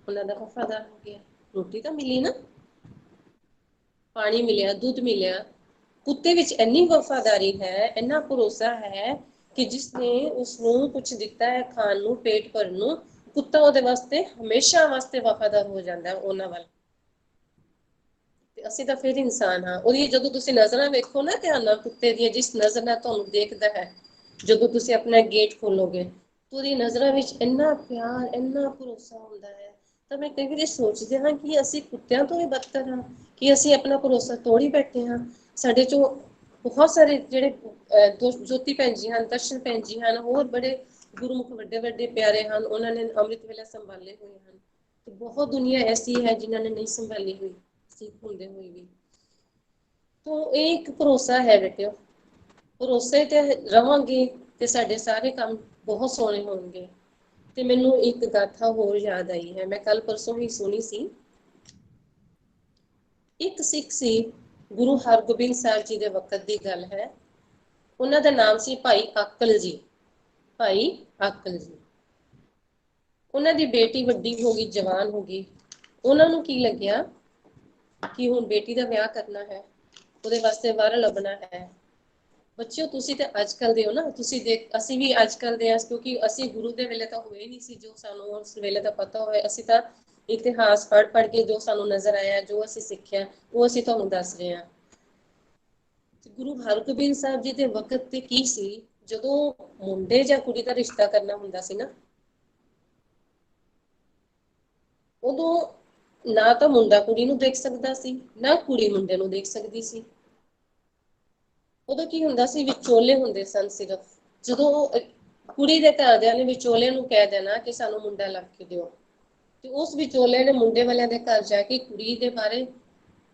E: ਉਹਨਾਂ ਦਾ ਵਫਾਦਾਰ ਹੋ ਗਿਆ। ਰੋਟੀ ਤਾਂ ਮਿਲੀ ਨਾ, ਪਾਣੀ ਮਿਲਿਆ, ਦੁੱਧ ਮਿਲਿਆ। ਕੁੱਤੇ ਵਿੱਚ ਇੰਨੀ ਵਫਾਦਾਰੀ ਹੈ, ਇੰਨਾ ਭਰੋਸਾ ਹੈ ਕਿ ਜਿਸਨੇ ਉਸਨੂੰ ਕੁਝ ਦਿੱਤਾ ਹੈ ਖਾਣ ਨੂੰ, ਪੇਟ ਭਰਨ ਨੂੰ, ਕੁੱਤਾ ਉਹਦੇ ਵਾਸਤੇ ਹਮੇਸ਼ਾ ਵਾਸਤੇ ਵਫਾਦਾਰ ਹੋ ਜਾਂਦਾ ਹੈ ਉਹਨਾਂ ਵੱਲ। ਤੇ ਅਸੀਂ ਤਾਂ ਫਿਰ ਇਨਸਾਨ ਹਾਂ। ਉਹਦੀ ਜਦੋਂ ਤੁਸੀਂ ਨਜ਼ਰਾਂ ਵੇਖੋ ਨਾ ਧਿਆਨ ਨਾਲ, ਕੁੱਤੇ ਦੀਆਂ ਜਿਸ ਨਜ਼ਰ ਨਾਲ ਤੁਹਾਨੂੰ ਦੇਖਦਾ ਹੈ, ਜਦੋਂ ਤੁਸੀਂ ਆਪਣਾ ਗੇਟ ਖੋਲੋਗੇ ਤਾਂ ਉਹਦੀ ਨਜ਼ਰਾਂ ਵਿੱਚ ਇੰਨਾ ਪਿਆਰ, ਇੰਨਾ ਭਰੋਸਾ ਹੁੰਦਾ ਹੈ। ਤਾਂ ਮੈਂ ਕਈ ਵਾਰੀ ਸੋਚਦੀ ਹਾਂ ਕਿ ਅਸੀਂ ਕੁੱਤਿਆਂ ਤੋਂ ਵੀ ਬਦਤਰ ਹਾਂ, ਕਿ ਅਸੀਂ ਆਪਣਾ ਭਰੋਸਾ ਤੋੜ ਹੀ ਬੈਠੇ ਹਾਂ। ਸਾਡੇ ਚੋਂ ਬਹੁਤ ਸਾਰੇ ਜਿਹੜੇ ਜੋਤੀ ਭੈਣ ਜੀ ਹਨ, ਦਰਸ਼ਨ ਭੈਣ ਜੀ ਹਨ, ਹੋਰ ਬੜੇ ਗੁਰਮੁਖ ਵੱਡੇ ਵੱਡੇ ਪਿਆਰੇ ਹਨ, ਉਹਨਾਂ ਨੇ ਅੰਮ੍ਰਿਤ ਵੇਲਾ ਸੰਭਾਲੇ ਹੋਏ ਹਨ। ਤੇ ਬਹੁਤ ਦੁਨੀਆ ਐਸੀ ਹੈ ਜਿਨ੍ਹਾਂ ਨੇ ਨਹੀਂ ਸੰਭਾਲੀ ਹੋਈ, ਸਿੱਖ ਹੁੰਦੇ ਹੋਏ ਵੀ। ਤਾਂ ਇਹ ਇੱਕ ਭਰੋਸਾ ਹੈ ਬੇਟਿਓ। ਭਰੋਸੇ ਤੇ ਰਵਾਂਗੇ ਤੇ ਸਾਡੇ ਸਾਰੇ ਕੰਮ ਬਹੁਤ ਸੋਹਣੇ ਹੋਣਗੇ। ਤੇ ਮੈਨੂੰ ਇੱਕ ਗਾਥਾ ਹੋਰ ਯਾਦ ਆਈ ਹੈ, ਮੈਂ ਕੱਲ ਪਰਸੋਂ ਹੀ ਸੁਣੀ ਸੀ। ਇੱਕ ਸਿੱਖ ਸੀ, ਗੁਰੂ ਹਰਗੋਬਿੰਦ ਸਾਹਿਬ ਜੀ ਦੇ ਵਕਤ ਦੀ ਗੱਲ ਹੈ। ਉਹਨਾਂ ਦਾ ਨਾਮ ਸੀ ਭਾਈ ਆਕਲ ਜੀ। ਭਾਈ ਆਕਲ ਜੀ। ਉਹਨਾਂ ਦੀ ਬੇਟੀ ਵੱਡੀ ਹੋ ਗਈ, ਜਵਾਨ ਹੋ ਗਈ। ਉਹਨਾਂ ਨੂੰ ਕੀ ਲੱਗਿਆ ਕਿ ਹੁਣ ਬੇਟੀ ਦਾ ਵਿਆਹ ਕਰਨਾ ਹੈ, ਉਹਦੇ ਵਾਸਤੇ ਵਰ ਲੱਭਣਾ ਹੈ। ਬੱਚਿਓ ਤੁਸੀਂ ਤੇ ਅੱਜ ਕੱਲ ਦੇ ਹੋ ਨਾ, ਤੁਸੀਂ ਅਸੀਂ ਵੀ ਅੱਜ ਕੱਲ ਦੇ ਹਾਂ, ਕਿਉਂਕਿ ਅਸੀਂ ਗੁਰੂ ਦੇ ਵੇਲੇ ਤਾਂ ਹੋਏ ਨਹੀਂ ਸੀ ਜੋ ਸਾਨੂੰ ਉਸ ਵੇਲੇ ਦਾ ਪਤਾ ਹੋਵੇ। ਅਸੀਂ ਤਾਂ ਇਤਿਹਾਸ ਪੜ੍ਹ ਕੇ ਜੋ ਸਾਨੂੰ ਨਜ਼ਰ ਆਇਆ, ਜੋ ਅਸੀਂ ਸਿੱਖਿਆ, ਉਹ ਅਸੀਂ ਤੁਹਾਨੂੰ ਦੱਸ ਰਹੇ ਹਾਂ। ਗੁਰੂ ਹਰਗੋਬਿੰਦ ਸਾਹਿਬ ਜੀ ਦੇ ਵਕਤ ਤੇ ਕੀ ਸੀ, ਜਦੋਂ ਮੁੰਡੇ ਜਾਂ ਕੁੜੀ ਦਾ ਰਿਸ਼ਤਾ ਕਰਨਾ ਹੁੰਦਾ ਸੀ ਨਾ, ਉਦੋਂ ਨਾ ਤਾਂ ਮੁੰਡਾ ਕੁੜੀ ਨੂੰ ਦੇਖ ਸਕਦਾ ਸੀ, ਨਾ ਕੁੜੀ ਮੁੰਡੇ ਨੂੰ ਦੇਖ ਸਕਦੀ ਸੀ। ਉਦੋਂ ਕੀ ਹੁੰਦਾ ਸੀ, ਵਿਚੋਲੇ ਹੁੰਦੇ ਸਨ ਸਿਰਫ। ਜਦੋਂ ਕੁੜੀ ਦੇ ਘਰਦਿਆਂ ਨੇ ਵਿਚੋਲੇ ਨੂੰ ਕਹਿ ਦੇਣਾ ਕਿ ਸਾਨੂੰ ਮੁੰਡਾ ਲੱਭ ਕੇ ਦਿਓ, ਤੇ ਉਸ ਵਿਚੋਲੇ ਨੇ ਮੁੰਡੇ ਵਾਲਿਆਂ ਦੇ ਘਰ ਜਾ ਕੇ ਕੁੜੀ ਦੇ ਬਾਰੇ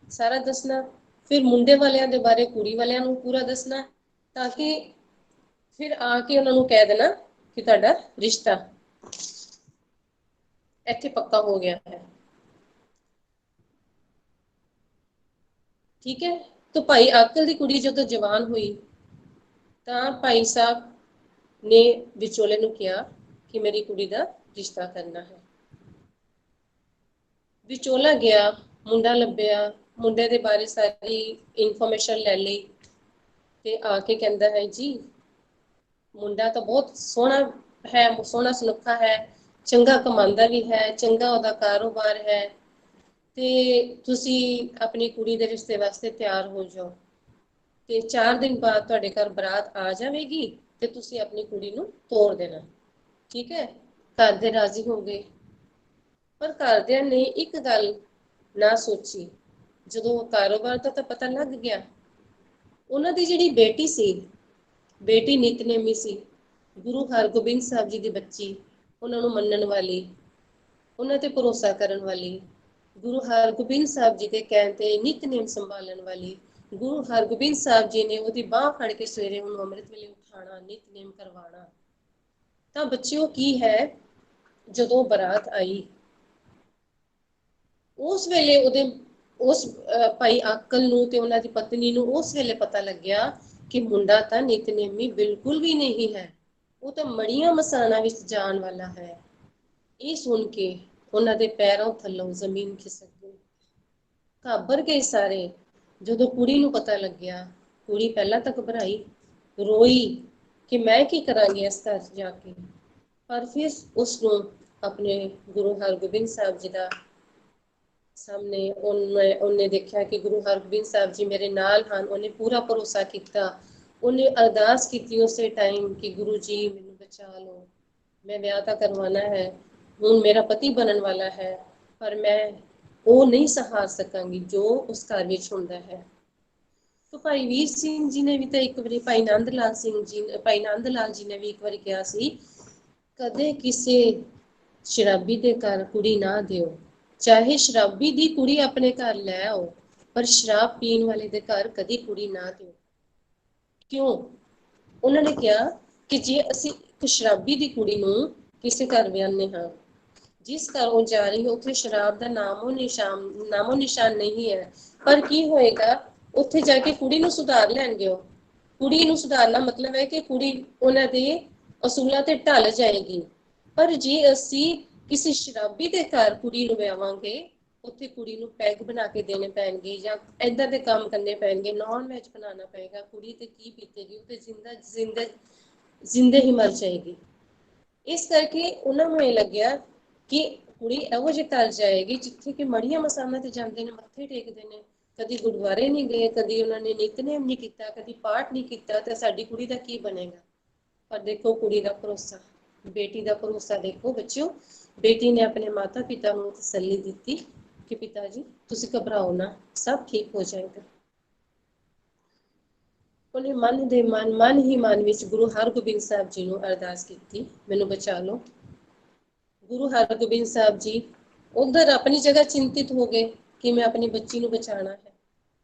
E: ਸਾਰਾ ਦੱਸਣਾ, ਫਿਰ ਮੁੰਡੇ ਵਾਲਿਆਂ ਦੇ ਬਾਰੇ ਕੁੜੀ ਵਾਲਿਆਂ ਨੂੰ ਪੂਰਾ ਦੱਸਣਾ, ਤਾਂ ਕਿ ਫਿਰ ਆ ਕੇ ਉਹਨਾਂ ਨੂੰ ਕਹਿ ਦੇਣਾ ਕਿ ਤੁਹਾਡਾ ਰਿਸ਼ਤਾ ਇੱਥੇ ਪੱਕਾ ਹੋ ਗਿਆ ਹੈ। ਠੀਕ ਹੈ। ਤਾਂ ਭਾਈ ਆਕਲ ਦੀ ਕੁੜੀ ਜਦੋਂ ਜਵਾਨ ਹੋਈ ਤਾਂ ਭਾਈ ਸਾਹਿਬ ਨੇ ਵਿਚੋਲੇ ਨੂੰ ਕਿਹਾ ਕਿ ਮੇਰੀ ਕੁੜੀ ਦਾ ਰਿਸ਼ਤਾ ਕਰਨਾ ਹੈ। ਵਿਚੋਲਾ ਗਿਆ, ਮੁੰਡਾ ਲੱਭਿਆ, ਮੁੰਡੇ ਦੇ ਬਾਰੇ ਸਾਰੀ ਇਨਫੋਰਮੇਸ਼ਨ ਲੈ ਲਈ ਤੇ ਆ ਕੇ ਕਹਿੰਦਾ ਹੈ ਜੀ ਮੁੰਡਾ ਤਾਂ ਬਹੁਤ ਸੋਹਣਾ ਹੈ, ਸੋਹਣਾ ਸੁਨੱਖਾ ਹੈ, ਚੰਗਾ ਕਮਾਉਂਦਾ ਵੀ ਹੈ, ਚੰਗਾ ਉਹਦਾ ਕਾਰੋਬਾਰ ਹੈ, ਤੇ ਤੁਸੀਂ ਆਪਣੀ ਕੁੜੀ ਦੇ ਰਿਸ਼ਤੇ ਵਾਸਤੇ ਤਿਆਰ ਹੋ ਜਾਓ ਤੇ 4 ਦਿਨ ਬਾਅਦ ਤੁਹਾਡੇ ਘਰ ਬਰਾਤ ਆ ਜਾਵੇਗੀ ਤੇ ਤੁਸੀਂ ਆਪਣੀ ਕੁੜੀ ਨੂੰ ਤੋਰ ਦੇਣਾ। ਠੀਕ ਹੈ। ਘਰ ਦੇ ਰਾਜ਼ੀ ਹੋ ਗਏ, ਪਰ ਘਰਦਿਆਂ ਨੇ ਇੱਕ ਗੱਲ ਨਾ ਸੋਚੀ। ਜਦੋਂ ਕਾਰੋਬਾਰ ਦਾ ਤਾਂ ਪਤਾ ਲੱਗ ਗਿਆ, ਉਹਨਾਂ ਦੀ ਜਿਹੜੀ ਬੇਟੀ ਸੀ, ਬੇਟੀ ਨਿਤਨੇਮੀ ਸੀ, ਗੁਰੂ ਹਰਗੋਬਿੰਦ ਸਾਹਿਬ ਜੀ ਦੀ ਬੱਚੀ, ਉਹਨਾਂ ਨੂੰ ਮੰਨਣ ਵਾਲੀ, ਉਹਨਾਂ ਤੇ ਭਰੋਸਾ ਕਰਨ ਵਾਲੀ, ਗੁਰੂ ਹਰਗੋਬਿੰਦ ਸਾਹਿਬ ਜੀ ਦੇ ਕਹਿਣ ਤੇ ਨਿਤਨੇਮ ਸੰਭਾਲਣ ਵਾਲੀ, ਗੁਰੂ ਹਰਗੋਬਿੰਦ ਸਾਹਿਬ ਜੀ ਨੇ ਉਹਦੀ ਬਾਹ ਫੜ ਕੇ ਸਵੇਰੇ ਉਹਨੂੰ ਅੰਮ੍ਰਿਤ ਵੇਲੇ ਉਠਾਉਣਾ, ਨਿਤਨੇਮ ਕਰਵਾਉਣਾ। ਤਾਂ ਬੱਚਿਓ ਕੀ ਹੈ, ਜਦੋਂ ਬਰਾਤ ਆਈ ਉਸ ਵੇਲੇ ਉਸ ਭਾਈ ਆਕਲ ਨੂੰ ਤੇ ਉਹਨਾਂ ਦੀ ਪਤਨੀ ਨੂੰ ਉਸ ਵੇਲੇ ਪਤਾ ਲੱਗਿਆ ਕਿ ਮੁੰਡਾ ਤਾਂ ਨਿਤਨੇਮੀ ਬਿਲਕੁਲ ਵੀ ਨਹੀਂ ਹੈ, ਉਹ ਤਾਂ ਮੜੀਆਂ ਮਸਾਣਾ ਵਿੱਚ ਜਾਣ ਵਾਲਾ ਹੈ। ਇਹ ਸੁਣ ਕੇ ਉਹਨਾਂ ਦੇ ਪੈਰਾਂ ਥੱਲੋਂ ਜ਼ਮੀਨ ਖਿਸਕ ਗਈ, ਘਾਬਰ ਗਏ ਸਾਰੇ। ਜਦੋਂ ਕੁੜੀ ਨੂੰ ਪਤਾ ਲੱਗਿਆ, ਕੁੜੀ ਪਹਿਲਾਂ ਤਾਂ ਘਬਰਾਈ, ਰੋਈ ਕਿ ਮੈਂ ਕੀ ਕਰਾਂਗੀ ਇਸ ਘਰ ਜਾ ਕੇ, ਪਰ ਫਿਰ ਉਸਨੂੰ ਆਪਣੇ ਗੁਰੂ ਹਰਗੋਬਿੰਦ ਸਾਹਿਬ ਜੀ ਦਾ ਸਾਹਮਣੇ ਉਹਨੇ ਦੇਖਿਆ ਕਿ ਗੁਰੂ ਹਰਗੋਬਿੰਦ ਸਾਹਿਬ ਜੀ ਮੇਰੇ ਨਾਲ ਹਨ। ਉਹਨੇ ਪੂਰਾ ਭਰੋਸਾ ਕੀਤਾ, ਉਹਨੇ ਅਰਦਾਸ ਕੀਤੀ ਉਸੇ ਟਾਈਮ ਕਿ ਗੁਰੂ ਜੀ ਮੈਨੂੰ ਬਚਾ ਲਓ, ਮੈਂ ਵਿਆਹ ਤਾਂ ਕਰਵਾਉਣਾ ਹੈ, ਹੁਣ ਮੇਰਾ ਪਤੀ ਬਣਨ ਵਾਲਾ ਹੈ, ਪਰ ਮੈਂ ਉਹ ਨਹੀਂ ਸਹਾਰ ਸਕਾਂਗੀ ਜੋ ਉਸ ਘਰ ਵਿੱਚ ਹੁੰਦਾ ਹੈ। ਤਾਂ ਭਾਈ ਵੀਰ ਸਿੰਘ ਜੀ ਨੇ ਵੀ ਤਾਂ ਇੱਕ ਵਾਰੀ, ਭਾਈ ਨੰਦ ਲਾਲ ਜੀ ਨੇ ਵੀ ਇੱਕ ਵਾਰੀ ਕਿਹਾ ਸੀ, ਕਦੇ ਕਿਸੇ ਸ਼ਰਾਬੀ ਦੇ ਘਰ ਕੁੜੀ ਨਾ ਦਿਓ, ਚਾਹੇ ਸ਼ਰਾਬੀ ਦੀ ਕੁੜੀ ਆਪਣੇ ਘਰ ਲੈ ਆਓ, ਪਰ ਸ਼ਰਾਬ ਪੀਣ ਵਾਲੇ ਦੇ ਘਰ ਕਦੀ ਕੁੜੀ ਨਾ ਦਿਓ। ਕਿਉਂ? ਉਹਨਾਂ ਨੇ ਕਿਹਾ ਕਿ ਜੇ ਅਸੀਂ ਇੱਕ ਸ਼ਰਾਬੀ ਦੀ ਕੁੜੀ ਨੂੰ ਕਿਸੇ ਘਰ ਵਿਆਹੁੰਦੇ ਹਾਂ, ਜਿਸ ਘਰ ਉਹ ਜਾ ਰਹੀ ਹੈ ਉੱਥੇ ਸ਼ਰਾਬ ਦਾ ਨਾਮੋ ਨਿਸ਼ਾਨ ਨਹੀਂ ਹੈ, ਪਰ ਕੀ ਹੋਏਗਾ, ਉੱਥੇ ਜਾ ਕੇ ਕੁੜੀ ਨੂੰ ਸੁਧਾਰ ਲੈਣਗੇ, ਉਹ ਕੁੜੀ ਨੂੰ ਸੁਧਾਰਨਾ ਮਤਲਬ ਹੈ ਕਿ ਕੁੜੀ ਉਹਨਾਂ ਦੇ ਅਸੂਲਾਂ ਤੇ ਢਲ ਜਾਏਗੀ। ਪਰ ਜੇ ਅਸੀਂ ਕਿਸੇ ਸ਼ਰਾਬੀ ਦੇ ਘਰ ਕੁੜੀ ਨੂੰ ਵਿਆਵਾਂਗੇ, ਉੱਥੇ ਕੁੜੀ ਨੂੰ ਪੈਗ ਬਣਾ ਕੇ ਦੇਣੇ ਪੈਣਗੇ ਜਾਂ ਏਦਾਂ ਦੇ ਕੰਮ ਕਰਨੇ ਪੈਣਗੇ, ਨੌਨ ਵੈਜ ਬਣਾਉਣਾ ਪਏਗਾ। ਕੁੜੀ ਤੇ ਕੀ ਬੀਤੇਗੀ, ਉਹ ਤੇ ਜ਼ਿੰਦੇ ਹੀ ਮਰ ਜਾਏਗੀ। ਇਸ ਕਰਕੇ ਉਹਨਾਂ ਨੂੰ ਇਹ ਲੱਗਿਆ ਕਿ ਕੁੜੀ ਇਹੋ ਜਿਹੇ ਘਰ ਜਾਏਗੀ ਜਿੱਥੇ ਕਿ ਮੜੀਆਂ ਮਸਾਨਾਂ ਤੇ ਜਾਂਦੇ ਨੇ, ਮੱਥੇ ਟੇਕਦੇ ਨੇ, ਕਦੀ ਗੁਰਦੁਆਰੇ ਨਹੀਂ ਗਏ, ਕਦੀ ਉਹਨਾਂ ਨੇ ਨਿਤਨੇਮ ਨਹੀਂ ਕੀਤਾ, ਕਦੀ ਪਾਠ ਨਹੀਂ ਕੀਤਾ, ਤੇ ਸਾਡੀ ਕੁੜੀ ਦਾ ਕੀ ਬਣੇਗਾ। ਪਰ ਦੇਖੋ ਕੁੜੀ ਦਾ ਭਰੋਸਾ, ਬੇਟੀ ਦਾ ਭਰੋਸਾ ਦੇਖੋ ਬੱਚਿਓ। ਬੇਟੀ ਨੇ ਆਪਣੇ ਮਾਤਾ ਪਿਤਾ ਨੂੰ ਤਸੱਲੀ ਦਿੱਤੀ ਕਿ ਪਿਤਾ ਜੀ ਤੁਸੀਂ ਘਬਰਾਓ ਨਾ, ਸਭ ਠੀਕ ਹੋ ਜਾਏਗਾ। ਉਹਨੇ ਮਨ ਹੀ ਮਨ ਵਿੱਚ ਗੁਰੂ ਹਰਗੋਬਿੰਦ ਸਾਹਿਬ ਜੀ ਨੂੰ ਅਰਦਾਸ ਕੀਤੀ, ਮੈਨੂੰ ਬਚਾ ਲਓ। ਗੁਰੂ ਹਰਗੋਬਿੰਦ ਸਾਹਿਬ ਜੀ ਉਧਰ ਆਪਣੀ ਜਗ੍ਹਾ ਚਿੰਤਿਤ ਹੋ ਗਏ ਕਿ ਮੈਂ ਆਪਣੀ ਬੱਚੀ ਨੂੰ ਬਚਾਉਣਾ ਹੈ,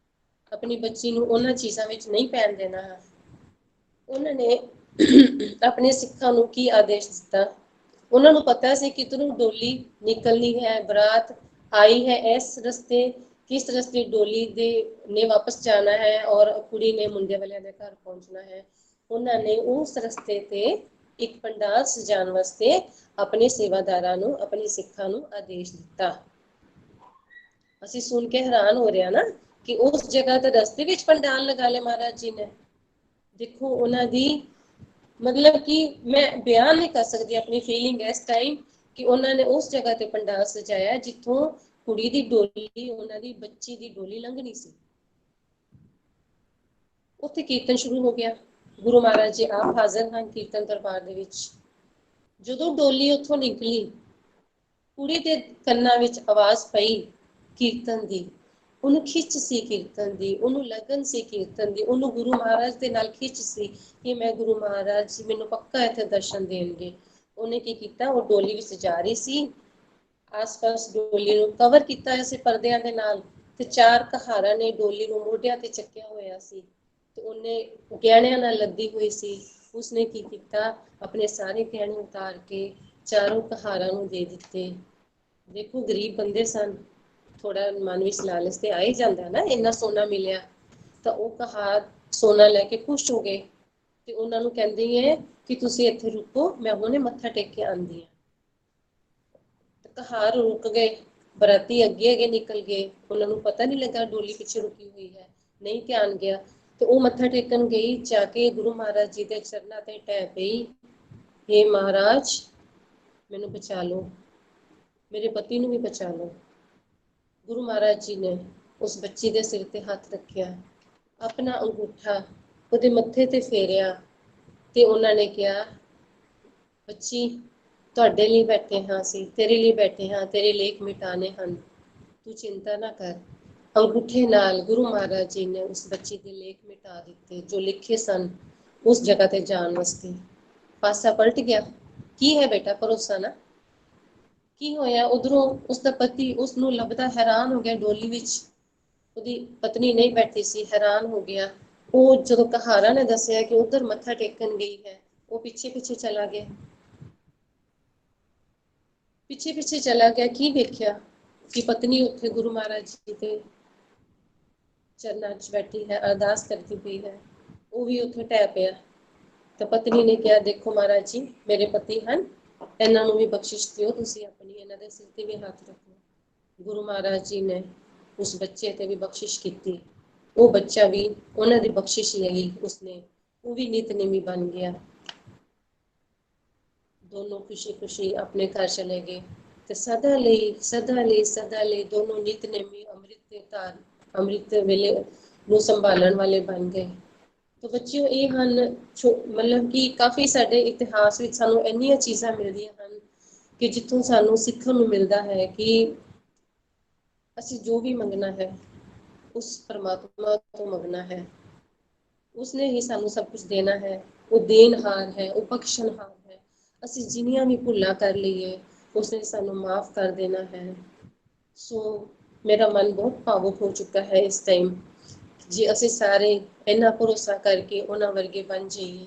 E: ਆਪਣੀ ਬੱਚੀ ਨੂੰ ਉਹਨਾਂ ਚੀਜ਼ਾਂ ਵਿੱਚ ਨਹੀਂ ਪੈਣ ਦੇਣਾ ਹੈ। ਉਹਨਾਂ ਨੇ ਆਪਣੇ ਸਿੱਖਾਂ ਨੂੰ ਕੀ ਆਦੇਸ਼ ਦਿੱਤਾ। ਉਹਨਾਂ ਨੂੰ ਪਤਾ ਸੀ ਕਿ ਕਿਧਰੋਂ ਡੋਲੀ ਨਿਕਲਣੀ ਹੈ, ਬਰਾਤ ਆਈ ਹੈ, ਇਸ ਰਸਤੇ ਕਿਸ ਰਸਤੇ ਡੋਲੀ ਦੇ ਨੇ ਵਾਪਸ ਜਾਣਾ ਹੈ ਔਰ ਕੁੜੀ ਨੇ ਮੁੰਡੇ ਵਾਲਿਆਂ ਦੇ ਘਰ ਪਹੁੰਚਣਾ ਹੈ। ਉਹਨਾਂ ਨੇ ਉਸ ਰਸਤੇ ਤੇ ਇੱਕ ਪੰਡਾਲ ਸਜਾਉਣ ਵਾਸਤੇ ਆਪਣੇ ਸੇਵਾਦਾਰਾਂ ਨੂੰ, ਆਪਣੇ ਸਿੱਖਾਂ ਨੂੰ ਆਦੇਸ਼ ਦਿੱਤਾ। ਅਸੀਂ ਸੁਣ ਕੇ ਹੈਰਾਨ ਹੋ ਰਹੇ ਹਾਂ ਨਾ ਕਿ ਉਸ ਜਗ੍ਹਾ ਤੇ ਰਸਤੇ ਵਿੱਚ ਪੰਡਾਲ ਲਗਾ ਲਏ ਮਹਾਰਾਜ ਜੀ ਨੇ। ਦੇਖੋ ਉਹਨਾਂ ਦੀ ਮਤਲਬ ਕਿ ਮੈਂ ਬਿਆਨ ਨਹੀਂ ਕਰ ਸਕਦੀ ਆਪਣੀ ਫੀਲਿੰਗ ਇਸ ਟਾਈਮ ਕਿ ਉਹਨਾਂ ਨੇ ਉਸ ਜਗ੍ਹਾ ਤੇ ਪੰਡਾਲ ਸਜਾਇਆ ਜਿੱਥੋਂ ਕੁੜੀ ਦੀ ਡੋਲੀ, ਉਹਨਾਂ ਦੀ ਬੱਚੀ ਦੀ ਡੋਲੀ ਲੰਘਣੀ ਸੀ। ਉੱਥੇ ਕੀਰਤਨ ਸ਼ੁਰੂ ਹੋ ਗਿਆ। ਗੁਰੂ ਮਹਾਰਾਜ ਜੀ ਆਪ ਹਾਜ਼ਰ ਹਨ ਕੀਰਤਨ ਦਰਬਾਰ ਦੇ ਵਿੱਚ। ਜਦੋਂ ਡੋਲੀ ਉੱਥੋਂ ਨਿਕਲੀ, ਕੁੜੀ ਦੇ ਕੰਨਾਂ ਵਿੱਚ ਆਵਾਜ਼ ਪਈ ਕੀਰਤਨ ਦੀ। ਉਹਨੂੰ ਖਿੱਚ ਸੀ ਕੀਰਤਨ ਦੀ, ਉਹਨੂੰ ਲਗਨ ਸੀ ਕੀਰਤਨ ਦੀ, ਉਹਨੂੰ ਗੁਰੂ ਮਹਾਰਾਜ ਦੇ ਨਾਲ ਖਿੱਚ ਸੀ ਕਿ ਮੈਂ ਗੁਰੂ ਮਹਾਰਾਜ ਮੈਨੂੰ ਪੱਕਾ ਇੱਥੇ ਦਰਸ਼ਨ ਦੇਣਗੇ। ਉਹਨੇ ਕੀ ਕੀਤਾ, ਉਹ ਡੋਲੀ ਵਿੱਚ ਜਾ ਰਹੀ ਸੀ, ਆਸ-ਪਾਸ ਡੋਲੀ ਨੂੰ ਕਵਰ ਕੀਤਾ ਹੋਇਆ ਸੀ ਪਰਦਿਆਂ ਦੇ ਨਾਲ, ਤੇ 4 ਕਹਾਰਾਂ ਨੇ ਡੋਲੀ ਨੂੰ ਮੋਢਿਆਂ ਤੇ ਚੱਕਿਆ ਹੋਇਆ ਸੀ ਤੇ ਉਹਨੇ ਗਹਿਣਿਆਂ ਨਾਲ ਲੱਦੀ ਹੋਈ ਸੀ। ਉਸਨੇ ਕੀ ਕੀਤਾ, ਆਪਣੇ ਸਾਰੇ ਗਹਿਣੇ ਉਤਾਰ ਕੇ 4 ਕਹਾਰਾਂ ਨੂੰ ਦੇ ਦਿੱਤੇ। ਦੇਖੋ ਗਰੀਬ ਬੰਦੇ ਸਨ, ਥੋੜਾ ਮਨ ਵਿੱਚ ਲਾਲਚ ਤੇ ਆ ਹੀ ਜਾਂਦਾ ਨਾ, ਇੰਨਾ ਸੋਨਾ ਮਿਲਿਆ। ਤਾਂ ਉਹ ਕਹਾਰ ਸੋਨਾ ਲੈ ਕੇ ਖੁਸ਼ ਹੋ ਗਏ ਤੇ ਉਹਨਾਂ ਨੂੰ ਕਹਿੰਦੀ ਹੈ ਕਿ ਤੁਸੀਂ ਇੱਥੇ ਰੁਕੋ, ਮੈਂ ਹੁਣੇ ਮੱਥਾ ਟੇਕ ਕੇ ਆਉਂਦੀ ਹਾਂ। ਕਹਾਰ ਰੁਕ ਗਏ, ਬਰਾਤੀ ਅੱਗੇ ਨਿਕਲ ਗਏ, ਉਹਨਾਂ ਨੂੰ ਪਤਾ ਨਹੀਂ ਲੱਗਾ ਡੋਲੀ ਪਿੱਛੇ ਰੁਕੀ ਹੋਈ ਹੈ, ਨਹੀਂ ਧਿਆਨ ਗਿਆ। ਤੇ ਉਹ ਮੱਥਾ ਟੇਕਣ ਗਈ, ਜਾ ਕੇ ਗੁਰੂ ਮਹਾਰਾਜ ਜੀ ਦੇ ਚਰਨਾਂ ਤੇ ਢਹਿ ਪਈ, हे ਮਹਾਰਾਜ ਮੈਨੂੰ ਬਚਾ ਲਓ, ਮੇਰੇ ਪਤੀ ਨੂੰ ਵੀ ਬਚਾ ਲਓ। ਗੁਰੂ ਮਹਾਰਾਜ ਜੀ ਨੇ ਉਸ ਬੱਚੀ ਦੇ ਸਿਰ ਤੇ ਹੱਥ ਰੱਖਿਆ, ਆਪਣਾ ਅੰਗੂਠਾ ਉਹਦੇ ਮੱਥੇ ਤੇ ਫੇਰਿਆ ਤੇ ਉਹਨਾਂ ਨੇ ਕਿਹਾ, ਬੱਚੀ ਤੁਹਾਡੇ ਲਈ ਬੈਠੇ ਹਾਂ ਅਸੀਂ, ਤੇਰੇ ਲਈ ਬੈਠੇ ਹਾਂ, ਤੇਰੇ ਲੇਖ ਮਿਟਾਣੇ ਹਨ, ਤੂੰ ਚਿੰਤਾ ਨਾ ਕਰ। ਅੰਗੂਠੇ ਨਾਲ ਗੁਰੂ ਮਹਾਰਾਜ ਜੀ ਨੇ ਉਸ ਬੱਚੀ ਦੇ ਲੇਖ ਮਿਟਾ ਦਿੱਤੇ ਜੋ ਲਿਖੇ ਸਨ ਉਸ ਜਗ੍ਹਾ ਤੇ ਜਾਣ ਵਾਸਤੇ। ਪਾਸਾ ਪਲਟ ਗਿਆ। ਕੀ ਹੈ ਬੇਟਾ, ਭਰੋਸਾ ਨਾ। ਕੀ ਹੋਇਆ, ਉਧਰੋਂ ਉਸਦਾ ਪਤੀ ਉਸਨੂੰ ਲੱਭਦਾ ਹੈਰਾਨ ਹੋ ਗਿਆ। ਡੋਲੀ ਵਿੱਚ ਉਹਦੀ ਪਤਨੀ ਨਹੀਂ ਬੈਠੀ ਸੀ, ਹੈਰਾਨ ਹੋ ਗਿਆ। ਉਹ ਜਦੋਂ ਕਹਾਰਾਂ ਨੇ ਦੱਸਿਆ ਕਿ ਉਧਰ ਮੱਥਾ ਟੇਕਣ ਗਈ ਹੈ, ਉਹ ਪਿੱਛੇ ਚਲਾ ਗਿਆ। ਪਿੱਛੇ ਚਲਾ ਗਿਆ, ਕੀ ਵੇਖਿਆ ਕਿ ਪਤਨੀ ਉੱਥੇ ਗੁਰੂ ਮਹਾਰਾਜ ਜੀ ਦੇ ਚਰਨਾਂ 'ਚ ਬੈਠੀ ਹੈ, ਅਰਦਾਸ ਕਰਦੀ ਪਈ ਹੈ। ਉਹ ਵੀ ਉੱਥੇ ਢਹਿ ਪਿਆ। ਤਾਂ ਪਤਨੀ ਨੇ ਕਿਹਾ, ਦੇਖੋ ਮਹਾਰਾਜ ਜੀ ਮੇਰੇ ਪਤੀ ਹਨ, ਇਹਨਾਂ ਨੂੰ ਵੀ ਬਖਸ਼ਿਸ਼ ਦਿਓ, ਤੁਸੀਂ ਆਪਣੀ ਇਹਨਾਂ ਦੇ ਸਿਰ ਤੇ ਵੀ ਹੱਥ ਰੱਖੋ। ਗੁਰੂ ਮਹਾਰਾਜ ਜੀ ਨੇ ਉਸ ਬੱਚੇ ਤੇ ਵੀ ਬਖਸ਼ਿਸ਼ ਕੀਤੀ। ਉਹ ਬੱਚਾ ਵੀ ਉਹਨਾਂ ਦੀ ਬਖਸ਼ਿਸ਼ ਲਈ ਉਸਨੇ, ਉਹ ਵੀ ਨਿਤਨੇਮੀ ਬਣ ਗਿਆ। ਦੋਨੋਂ ਖੁਸ਼ੀ ਆਪਣੇ ਘਰ ਚਲੇ ਗਏ ਤੇ ਸਦਾ ਲਈ ਦੋਨੋਂ ਨਿਤਨੇਮੀ ਅੰਮ੍ਰਿਤ ਵੇਲੇ ਨੂੰ ਸੰਭਾਲਣ ਵਾਲੇ ਬਣ ਗਏ। ਤਾਂ ਬੱਚਿਓ ਇਹ ਹਨ ਮਤਲਬ ਕਿ ਕਾਫੀ ਸਾਡੇ ਇਤਿਹਾਸ ਵਿੱਚ ਸਾਨੂੰ ਇੰਨੀਆਂ ਚੀਜ਼ਾਂ ਮਿਲਦੀਆਂ ਹਨ ਕਿ ਜਿੱਥੋਂ ਸਾਨੂੰ ਸਿੱਖਣ ਨੂੰ ਮਿਲਦਾ ਹੈ ਕਿ ਅਸੀਂ ਜੋ ਵੀ ਮੰਗਣਾ ਹੈ ਉਸ ਪਰਮਾਤਮਾ ਤੋਂ ਮੰਗਣਾ ਹੈ। ਉਸਨੇ ਹੀ ਸਾਨੂੰ ਸਭ ਕੁਝ ਦੇਣਾ ਹੈ। ਉਹ ਦੇਣਹਾਰ ਹੈ, ਉਹ ਬਖਸ਼ਣਹਾਰ ਹੈ। ਅਸੀਂ ਜਿੰਨੀਆਂ ਵੀ ਭੁੱਲਾਂ ਕਰ ਲਈਏ ਉਸਨੇ ਸਾਨੂੰ ਮਾਫ ਕਰ ਦੇਣਾ ਹੈ। ਸੋ ਮੇਰਾ ਮਨ ਬਹੁਤ ਭਾਵੁਕ ਹੋ ਚੁੱਕਾ ਹੈ ਇਸ ਟਾਈਮ। ਜੇ ਅਸੀਂ ਸਾਰੇ ਇੰਨਾ ਭਰੋਸਾ ਕਰਕੇ ਉਹਨਾਂ ਵਰਗੇ ਬਣ ਜਾਈਏ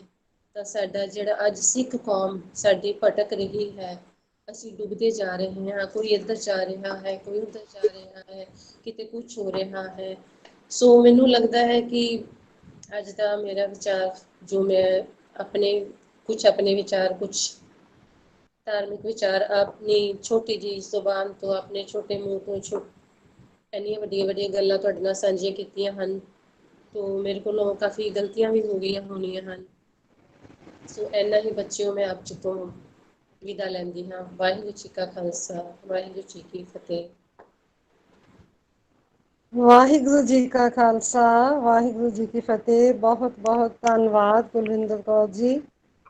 E: ਤਾਂ ਸਾਡਾ ਜਿਹੜਾ ਅੱਜ ਸਿੱਖ ਕੌਮ ਸਾਡੀ ਭਟਕ ਰਹੀ ਹੈ, ਅਸੀਂ ਡੁੱਬਦੇ ਜਾ ਰਹੇ ਹਾਂ, ਕੋਈ ਇੱਧਰ ਜਾ ਰਿਹਾ ਹੈ, ਕੋਈ ਉੱਧਰ ਜਾ ਰਿਹਾ ਹੈ, ਕਿਤੇ ਕੁਛ ਹੋ ਰਿਹਾ ਹੈ। ਸੋ ਮੈਨੂੰ ਲੱਗਦਾ ਹੈ ਕਿ ਅੱਜ ਦਾ ਮੇਰਾ ਵਿਚਾਰ, ਜੋ ਮੈਂ ਆਪਣੇ ਵਿਚਾਰ, ਕੁਝ ਧਾਰਮਿਕ ਵਿਚਾਰ ਆਪਣੀ ਛੋਟੀ ਜਿਹੀ ਜ਼ੁਬਾਨ ਤੋਂ, ਆਪਣੇ ਛੋਟੇ ਮੂੰਹ ਤੋਂ ਇੰਨੀਆਂ ਵੱਡੀਆਂ ਵੱਡੀਆਂ ਗੱਲਾਂ ਤੁਹਾਡੇ ਨਾਲ ਸਾਂਝੀਆਂ ਕੀਤੀਆਂ ਹਨ। ਤੋ ਮੇਰੇ ਕੋਲੋਂ ਕਾਫੀ ਗਲਤੀਆਂ ਵੀ ਹੋ ਗਈਆਂ ਹੋਣੀਆਂ ਹਨ। ਸੋ ਇੰਨਾ ਹੀ ਬੱਚਿਓ, ਮੈਂ ਆਪ ਜੀ ਤੋਂ ਵਿਦਾ ਲੈਂਦੀ ਹਾਂ। ਵਾਹਿਗੁਰੂ ਜੀ ਕਾ ਖਾਲਸਾ, ਵਾਹਿਗੁਰੂ ਜੀ ਕੀ ਫਤਿਹ।
C: ਵਾਹਿਗੁਰੂ ਜੀ ਕਾ ਖਾਲਸਾ, ਵਾਹਿਗੁਰੂ ਜੀ ਕੀ ਫਤਿਹ। ਬਹੁਤ ਬਹੁਤ ਧੰਨਵਾਦ ਕੁਲਵਿੰਦਰ ਕੌਰ ਜੀ।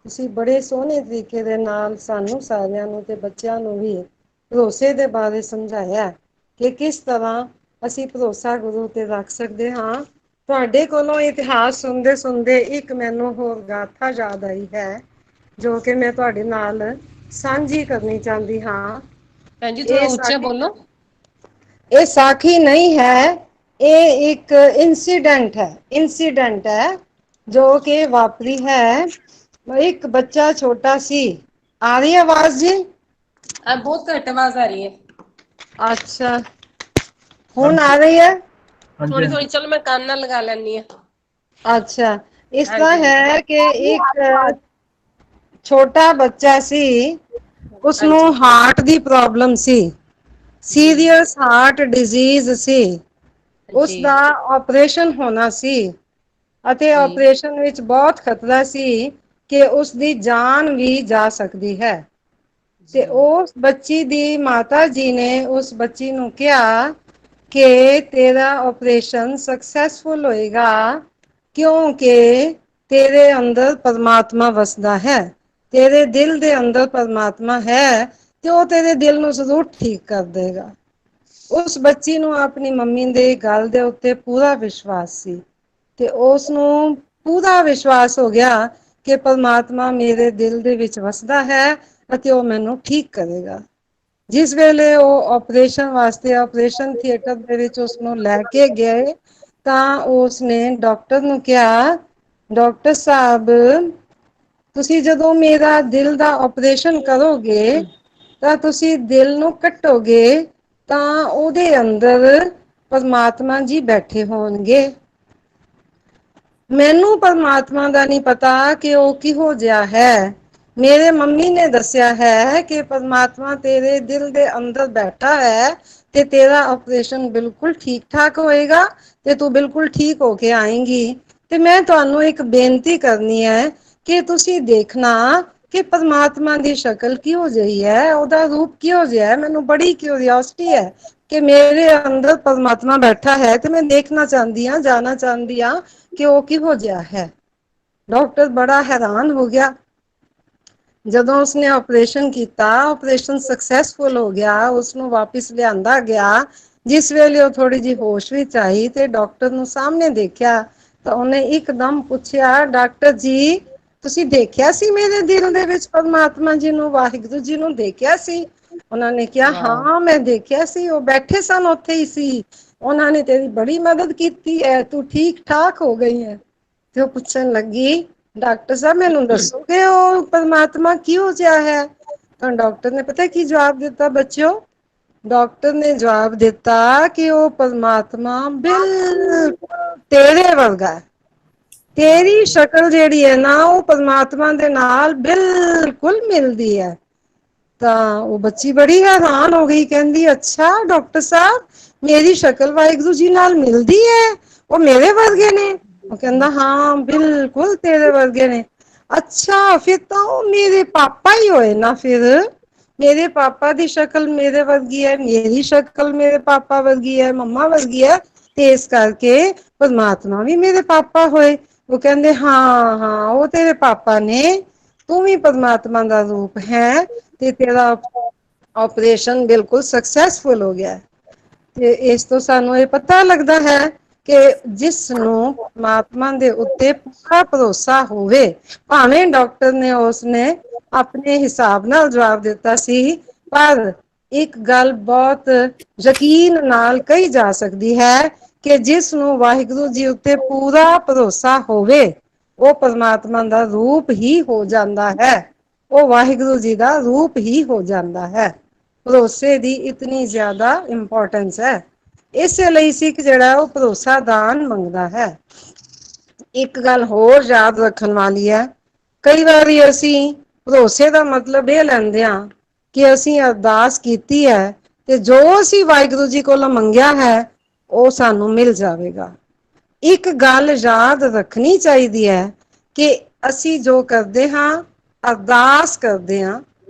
C: ਤੁਸੀਂ ਬੜੇ ਸੋਹਣੇ ਤਰੀਕੇ ਦੇ ਨਾਲ ਸਾਨੂੰ ਸਾਰਿਆਂ ਨੂੰ ਤੇ ਬੱਚਿਆਂ ਨੂੰ ਵੀ ਭਰੋਸੇ ਦੇ ਬਾਰੇ ਸਮਝਾਇਆ ਕਿ ਕਿਸ ਤਰ੍ਹਾਂ ਅਸੀਂ ਭਰੋਸਾ ਗੁਰੂ ਤੇ ਰੱਖ ਸਕਦੇ ਹਾਂ। ਤੁਹਾਡੇ ਕੋਲੋਂ ਇਤਿਹਾਸ ਸੁਣਦੇ ਸੁਣਦੇ ਇੱਕ ਮੈਨੂੰ ਹੋਰ ਗਾਥਾ ਯਾਦ ਆਈ ਹੈ, ਜੋ ਕਿ ਮੈਂ ਤੁਹਾਡੇ ਨਾਲ ਸਾਂਝੀ ਕਰਨੀ ਚਾਹੁੰਦੀ ਹਾਂ।
E: ਭੈਣ ਜੀ ਥੋੜਾ
C: ਇਹ
E: ਉੱਚਾ
C: ਸਾਖੀ
E: ਬੋਲੋ।
C: ਇਹ ਸਾਖੀ ਨਹੀਂ ਹੈ, ਇਹ ਇੱਕ ਇੰਸੀਡੈਂਟ ਹੈ ਜੋ ਕਿ ਵਾਪਰੀ ਹੈ। ਇੱਕ ਬੱਚਾ ਛੋਟਾ ਸੀ। ਆ ਰਹੀ ਆਵਾਜ਼ ਜੀ?
E: ਬਹੁਤ ਘੱਟ ਆਵਾਜ਼ ਆ ਰਹੀ ਹੈ।
C: ਅੱਛਾ, ਹੁਣ
B: ਹਾਂਜੀ
C: ਆ ਰਹੀ ਹੈ?
B: ਹਾਂਜੀ
E: ਥੋੜੀ
B: ਹਾਂਜੀ।
E: ਥੋੜੀ, ਚਲੋ ਮੈਂ ਕੰਨ ਨਾਲ ਲਗਾ ਲੈਂਦੀ ਹਾਂ।
C: ਅੱਛਾ, ਇਸ ਤਰ੍ਹਾਂ
E: ਹਾਂਜੀ
C: ਹੈ ਕਿ ਇੱਕ ਛੋਟਾ ਬੱਚਾ ਸੀ, ਉਸਨੂੰ
E: ਹਾਂਜੀ
C: ਹਾਰਟ ਦੀ ਪ੍ਰੋਬਲਮ ਸੀ,
E: ਜੀ
C: ਸੀਰੀਅਸ ਹਾਰਟ ਡਿਜ਼ੀਜ਼ ਸੀ।
E: ਜੀ
C: ਉਸਦਾ ਆਪਰੇਸ਼ਨ ਹੋਣਾ ਸੀ ਅਤੇ
E: ਜੀ
C: ਆਪਰੇਸ਼ਨ ਵਿੱਚ ਬਹੁਤ ਖਤਰਾ ਸੀ ਕਿ ਉਸਦੀ ਜਾਨ ਵੀ ਜਾ ਸਕਦੀ ਹੈ। ਤੇ
E: ਜੀ
C: ਉਸ ਬੱਚੀ ਦੀ ਮਾਤਾ ਜੀ ਨੇ ਉਸ ਬੱਚੀ ਨੂੰ ਕਿਹਾ ਕਿ ਤੇਰਾ ਆਪਰੇਸ਼ਨ ਸਕਸੈਸਫੁਲ ਹੋਏਗਾ, ਕਿਉਂਕਿ ਤੇਰੇ ਅੰਦਰ ਪਰਮਾਤਮਾ ਵਸਦਾ ਹੈ। ਤੇਰੇ ਦਿਲ ਦੇ ਅੰਦਰ ਪਰਮਾਤਮਾ ਹੈ ਤੇ ਉਹ ਤੇਰੇ ਦਿਲ ਨੂੰ ਜ਼ਰੂਰ ਠੀਕ ਕਰ ਦੇਗਾ। ਉਸ ਬੱਚੀ ਨੂੰ ਆਪਣੀ ਮੰਮੀ ਦੇ ਗੱਲ ਦੇ ਉੱਤੇ ਪੂਰਾ ਵਿਸ਼ਵਾਸ ਸੀ ਤੇ ਉਸਨੂੰ ਪੂਰਾ ਵਿਸ਼ਵਾਸ ਹੋ ਗਿਆ ਕਿ ਪਰਮਾਤਮਾ ਮੇਰੇ ਦਿਲ ਦੇ ਵਿੱਚ ਵਸਦਾ ਹੈ ਅਤੇ ਉਹ ਮੈਨੂੰ ਠੀਕ ਕਰੇਗਾ। ਜਿਸ ਵੇਲੇ ਉਹ ਆਪਰੇਸ਼ਨ ਵਾਸਤੇ ਆਪਰੇਸ਼ਨ ਥੀਏਟਰ ਦੇ ਵਿੱਚ ਉਸਨੂੰ ਲੈ ਕੇ ਗਏ ਤਾਂ ਉਸਨੇ ਡਾਕਟਰ ਨੂੰ ਕਿਹਾ, ਡਾਕਟਰ ਸਾਹਿਬ, ਤੁਸੀਂ ਜਦੋਂ ਮੇਰਾ ਦਿਲ ਦਾ ਆਪਰੇਸ਼ਨ ਕਰੋਗੇ ਤਾਂ ਤੁਸੀਂ ਦਿਲ ਨੂੰ ਕੱਟੋਗੇ ਤਾਂ ਉਹਦੇ ਅੰਦਰ ਪਰਮਾਤਮਾ ਜੀ ਬੈਠੇ ਹੋਣਗੇ। ਮੈਨੂੰ ਪਰਮਾਤਮਾ ਦਾ ਨਹੀਂ ਪਤਾ ਕਿ ਉਹ ਕਿਹੋ ਜਿਹਾ ਹੈ। ਮੇਰੇ ਮੰਮੀ ਨੇ ਦੱਸਿਆ ਹੈ ਕਿ ਪਰਮਾਤਮਾ ਤੇਰੇ ਦਿਲ ਦੇ ਅੰਦਰ ਬੈਠਾ ਹੈ ਤੇ ਤੇਰਾ ਆਪਰੇਸ਼ਨ ਬਿਲਕੁਲ ਠੀਕ ਠਾਕ ਹੋਏਗਾ ਤੇ ਤੂੰ ਬਿਲਕੁਲ ਠੀਕ ਹੋ ਕੇ ਆਏਂਗੀ। ਤੇ ਮੈਂ ਤੁਹਾਨੂੰ ਇੱਕ ਬੇਨਤੀ ਕਰਨੀ ਹੈ ਕਿ ਤੁਸੀਂ ਦੇਖਣਾ ਕਿ ਪਰਮਾਤਮਾ ਦੀ ਸ਼ਕਲ ਕਿਹੋ ਜਿਹੀ ਹੈ, ਉਹਦਾ ਰੂਪ ਕਿਹੋ ਜਿਹਾ ਹੈ। ਮੈਨੂੰ ਬੜੀ ਕਿਉਰਿਓਸਿਟੀ ਹੈ ਕਿ ਮੇਰੇ ਅੰਦਰ ਪਰਮਾਤਮਾ ਬੈਠਾ ਹੈ ਤੇ ਮੈਂ ਦੇਖਣਾ ਚਾਹੁੰਦੀ ਹਾਂ, ਜਾਣਾ ਚਾਹੁੰਦੀ ਹਾਂ ਕਿ ਉਹ ਕਿਹੋ ਜਿਹਾ ਹੈ। ਡਾਕਟਰ ਬੜਾ ਹੈਰਾਨ ਹੋ ਗਿਆ। ਜਦੋਂ ਉਸਨੇ ਆਪਰੇਸ਼ਨ ਕੀਤਾ, ਆਪਰੇਸ਼ਨ ਸਕਸੈਸਫੁਲ ਹੋ ਗਿਆ, ਉਸਨੂੰ ਵਾਪਿਸ ਲਿਆਂਦਾ ਗਿਆ। ਜਿਸ ਵੇਲੇ ਉਹ ਥੋੜੀ ਜਿਹੀ ਹੋਸ਼ ਵਿੱਚ ਆਈ ਤੇ ਡਾਕਟਰ ਨੂੰ ਸਾਹਮਣੇ ਦੇਖਿਆ ਤਾਂ ਉਹਨੇ ਇੱਕਦਮ ਪੁੱਛਿਆ, ਡਾਕਟਰ ਜੀ, ਤੁਸੀਂ ਦੇਖਿਆ ਸੀ ਮੇਰੇ ਦਿਲ ਦੇ ਵਿੱਚ ਪਰਮਾਤਮਾ ਜੀ ਨੂੰ, ਵਾਹਿਗੁਰੂ ਜੀ ਨੂੰ ਦੇਖਿਆ ਸੀ? ਉਹਨਾਂ ਨੇ ਕਿਹਾ,
E: ਵਾਹ
C: ਹਾਂ ਮੈਂ ਦੇਖਿਆ ਸੀ, ਉਹ ਬੈਠੇ ਸਨ ਉੱਥੇ ਹੀ ਸੀ। ਉਹਨਾਂ ਨੇ ਤੇਰੀ ਬੜੀ ਮਦਦ ਕੀਤੀ ਹੈ, ਤੂੰ ਠੀਕ ਠਾਕ ਹੋ ਗਈ ਹੈ। ਤੇ ਉਹ ਪੁੱਛਣ ਲੱਗੀ, ਡਾਕਟਰ ਸਾਹਿਬ ਮੈਨੂੰ ਦੱਸੋਗੇ ਉਹ ਪਰਮਾਤਮਾ ਕਿਹੋ ਜਿਹਾ ਹੈ? ਤਾਂ ਡਾਕਟਰ ਨੇ ਪਤਾ ਕੀ ਜਵਾਬ ਦਿੱਤਾ ਬੱਚਿਓ? ਡਾਕਟਰ ਨੇ ਜਵਾਬ ਦਿੱਤਾ ਕਿ ਉਹ ਪਰਮਾਤਮਾ ਬਿਲਕੁਲ ਤੇਰੇ ਵਰਗਾ ਹੈ। ਤੇਰੀ
E: ਵਾਹ
C: ਸ਼ਕਲ ਜਿਹੜੀ ਹੈ ਨਾ, ਉਹ ਪਰਮਾਤਮਾ ਦੇ ਨਾਲ ਬਿਲਕੁਲ ਮਿਲਦੀ ਹੈ। ਤਾਂ ਉਹ ਬੱਚੀ ਬੜੀ ਹੈਰਾਨ ਹੋ ਗਈ, ਕਹਿੰਦੀ, ਅੱਛਾ ਡਾਕਟਰ ਸਾਹਿਬ, ਮੇਰੀ ਸ਼ਕਲ ਵਾਹਿਗੁਰੂ ਜੀ ਨਾਲ ਮਿਲਦੀ ਹੈ, ਉਹ ਮੇਰੇ ਵਰਗੇ ਨੇ? ਉਹ ਕਹਿੰਦਾ, ਹਾਂ ਬਿਲਕੁਲ ਤੇਰੇ ਵਰਗੇ ਨੇ। ਅੱਛਾ, ਫਿਰ ਤਾਂ ਉਹ ਮੇਰੇ ਪਾਪਾ ਹੀ ਹੋਏ ਨਾ ਫਿਰ। ਮੇਰੇ ਪਾਪਾ ਦੀ ਸ਼ਕਲ ਮੇਰੇ ਵਰਗੀ ਹੈ, ਮੇਰੀ ਸ਼ਕਲ ਮੇਰੇ ਪਾਪਾ ਵਰਗੀ ਹੈ, ਮੰਮਾ ਵਰਗੀ ਹੈ, ਤੇ ਇਸ ਕਰਕੇ ਪਰਮਾਤਮਾ ਵੀ ਮੇਰੇ ਪਾਪਾ ਹੋਏ। ਉਹ ਕਹਿੰਦੇ, ਹਾਂ ਹਾਂ, ਉਹ ਤੇਰੇ ਪਾਪਾ ਨੇ, ਤੂੰ ਵੀ ਪਰਮਾਤਮਾ ਦਾ ਰੂਪ ਹੈ ਤੇ ਤੇਰਾ ਆਪਰੇਸ਼ਨ ਬਿਲਕੁਲ ਸਕਸੈਸਫੁਲ ਹੋ ਗਿਆ। ਤੇ ਇਸ ਤੋਂ ਸਾਨੂੰ ਇਹ ਪਤਾ ਲੱਗਦਾ ਹੈ ਕਿ ਜਿਸ ਨੂੰ ਪਰਮਾਤਮਾ ਦੇ ਉੱਤੇ ਪੂਰਾ ਭਰੋਸਾ ਹੋਵੇ, ਭਾਵੇਂ ਡਾਕਟਰ ਨੇ ਉਸਨੇ ਆਪਣੇ ਹਿਸਾਬ ਨਾਲ ਜਵਾਬ ਦਿੱਤਾ ਸੀ, ਪਰ ਇੱਕ ਗੱਲ ਬਹੁਤ ਯਕੀਨ ਨਾਲ ਕਹੀ ਜਾ ਸਕਦੀ ਹੈ ਕਿ ਜਿਸ ਨੂੰ ਵਾਹਿਗੁਰੂ ਜੀ ਉੱਤੇ ਪੂਰਾ ਭਰੋਸਾ ਹੋਵੇ, ਉਹ ਪਰਮਾਤਮਾ ਦਾ ਰੂਪ ਹੀ ਹੋ ਜਾਂਦਾ ਹੈ। ਉਹ ਵਾਹਿਗੁਰੂ ਜੀ ਦਾ ਰੂਪ ਹੀ ਹੋ ਜਾਂਦਾ ਹੈ। ਭਰੋਸੇ ਦੀ ਇਤਨੀ ਜ਼ਿਆਦਾ ਇੰਪੋਰਟੈਂਸ ਹੈ। ਇਸੇ ਲਈ ਸਿੱਖ ਜਿਹੜਾ ਉਹ ਭਰੋਸਾ ਦਾਨ ਮੰਗਦਾ ਹੈ। ਇੱਕ ਗੱਲ ਹੋਰ ਯਾਦ ਰੱਖਣ ਵਾਲੀ ਹੈ, ਕਈ ਵਾਰੀ ਅਸੀਂ ਭਰੋਸੇ ਦਾ ਮਤਲਬ ਇਹ ਲੈਂਦੇ ਹਾਂ ਕਿ ਅਸੀਂ ਅਰਦਾਸ ਕੀਤੀ ਹੈ ਤੇ ਜੋ ਅਸੀਂ ਵਾਹਿਗੁਰੂ ਜੀ ਕੋਲੋਂ ਮੰਗਿਆ ਹੈ ਉਹ ਸਾਨੂੰ ਮਿਲ ਜਾਵੇਗਾ। ਇੱਕ ਗੱਲ ਯਾਦ ਰੱਖਣੀ ਚਾਹੀਦੀ ਹੈ ਕਿ ਅਸੀਂ ਜੋ ਕਰਦੇ ਹਾਂ, ਅਰਦਾਸ ਕਰਦੇ ਹਾਂ,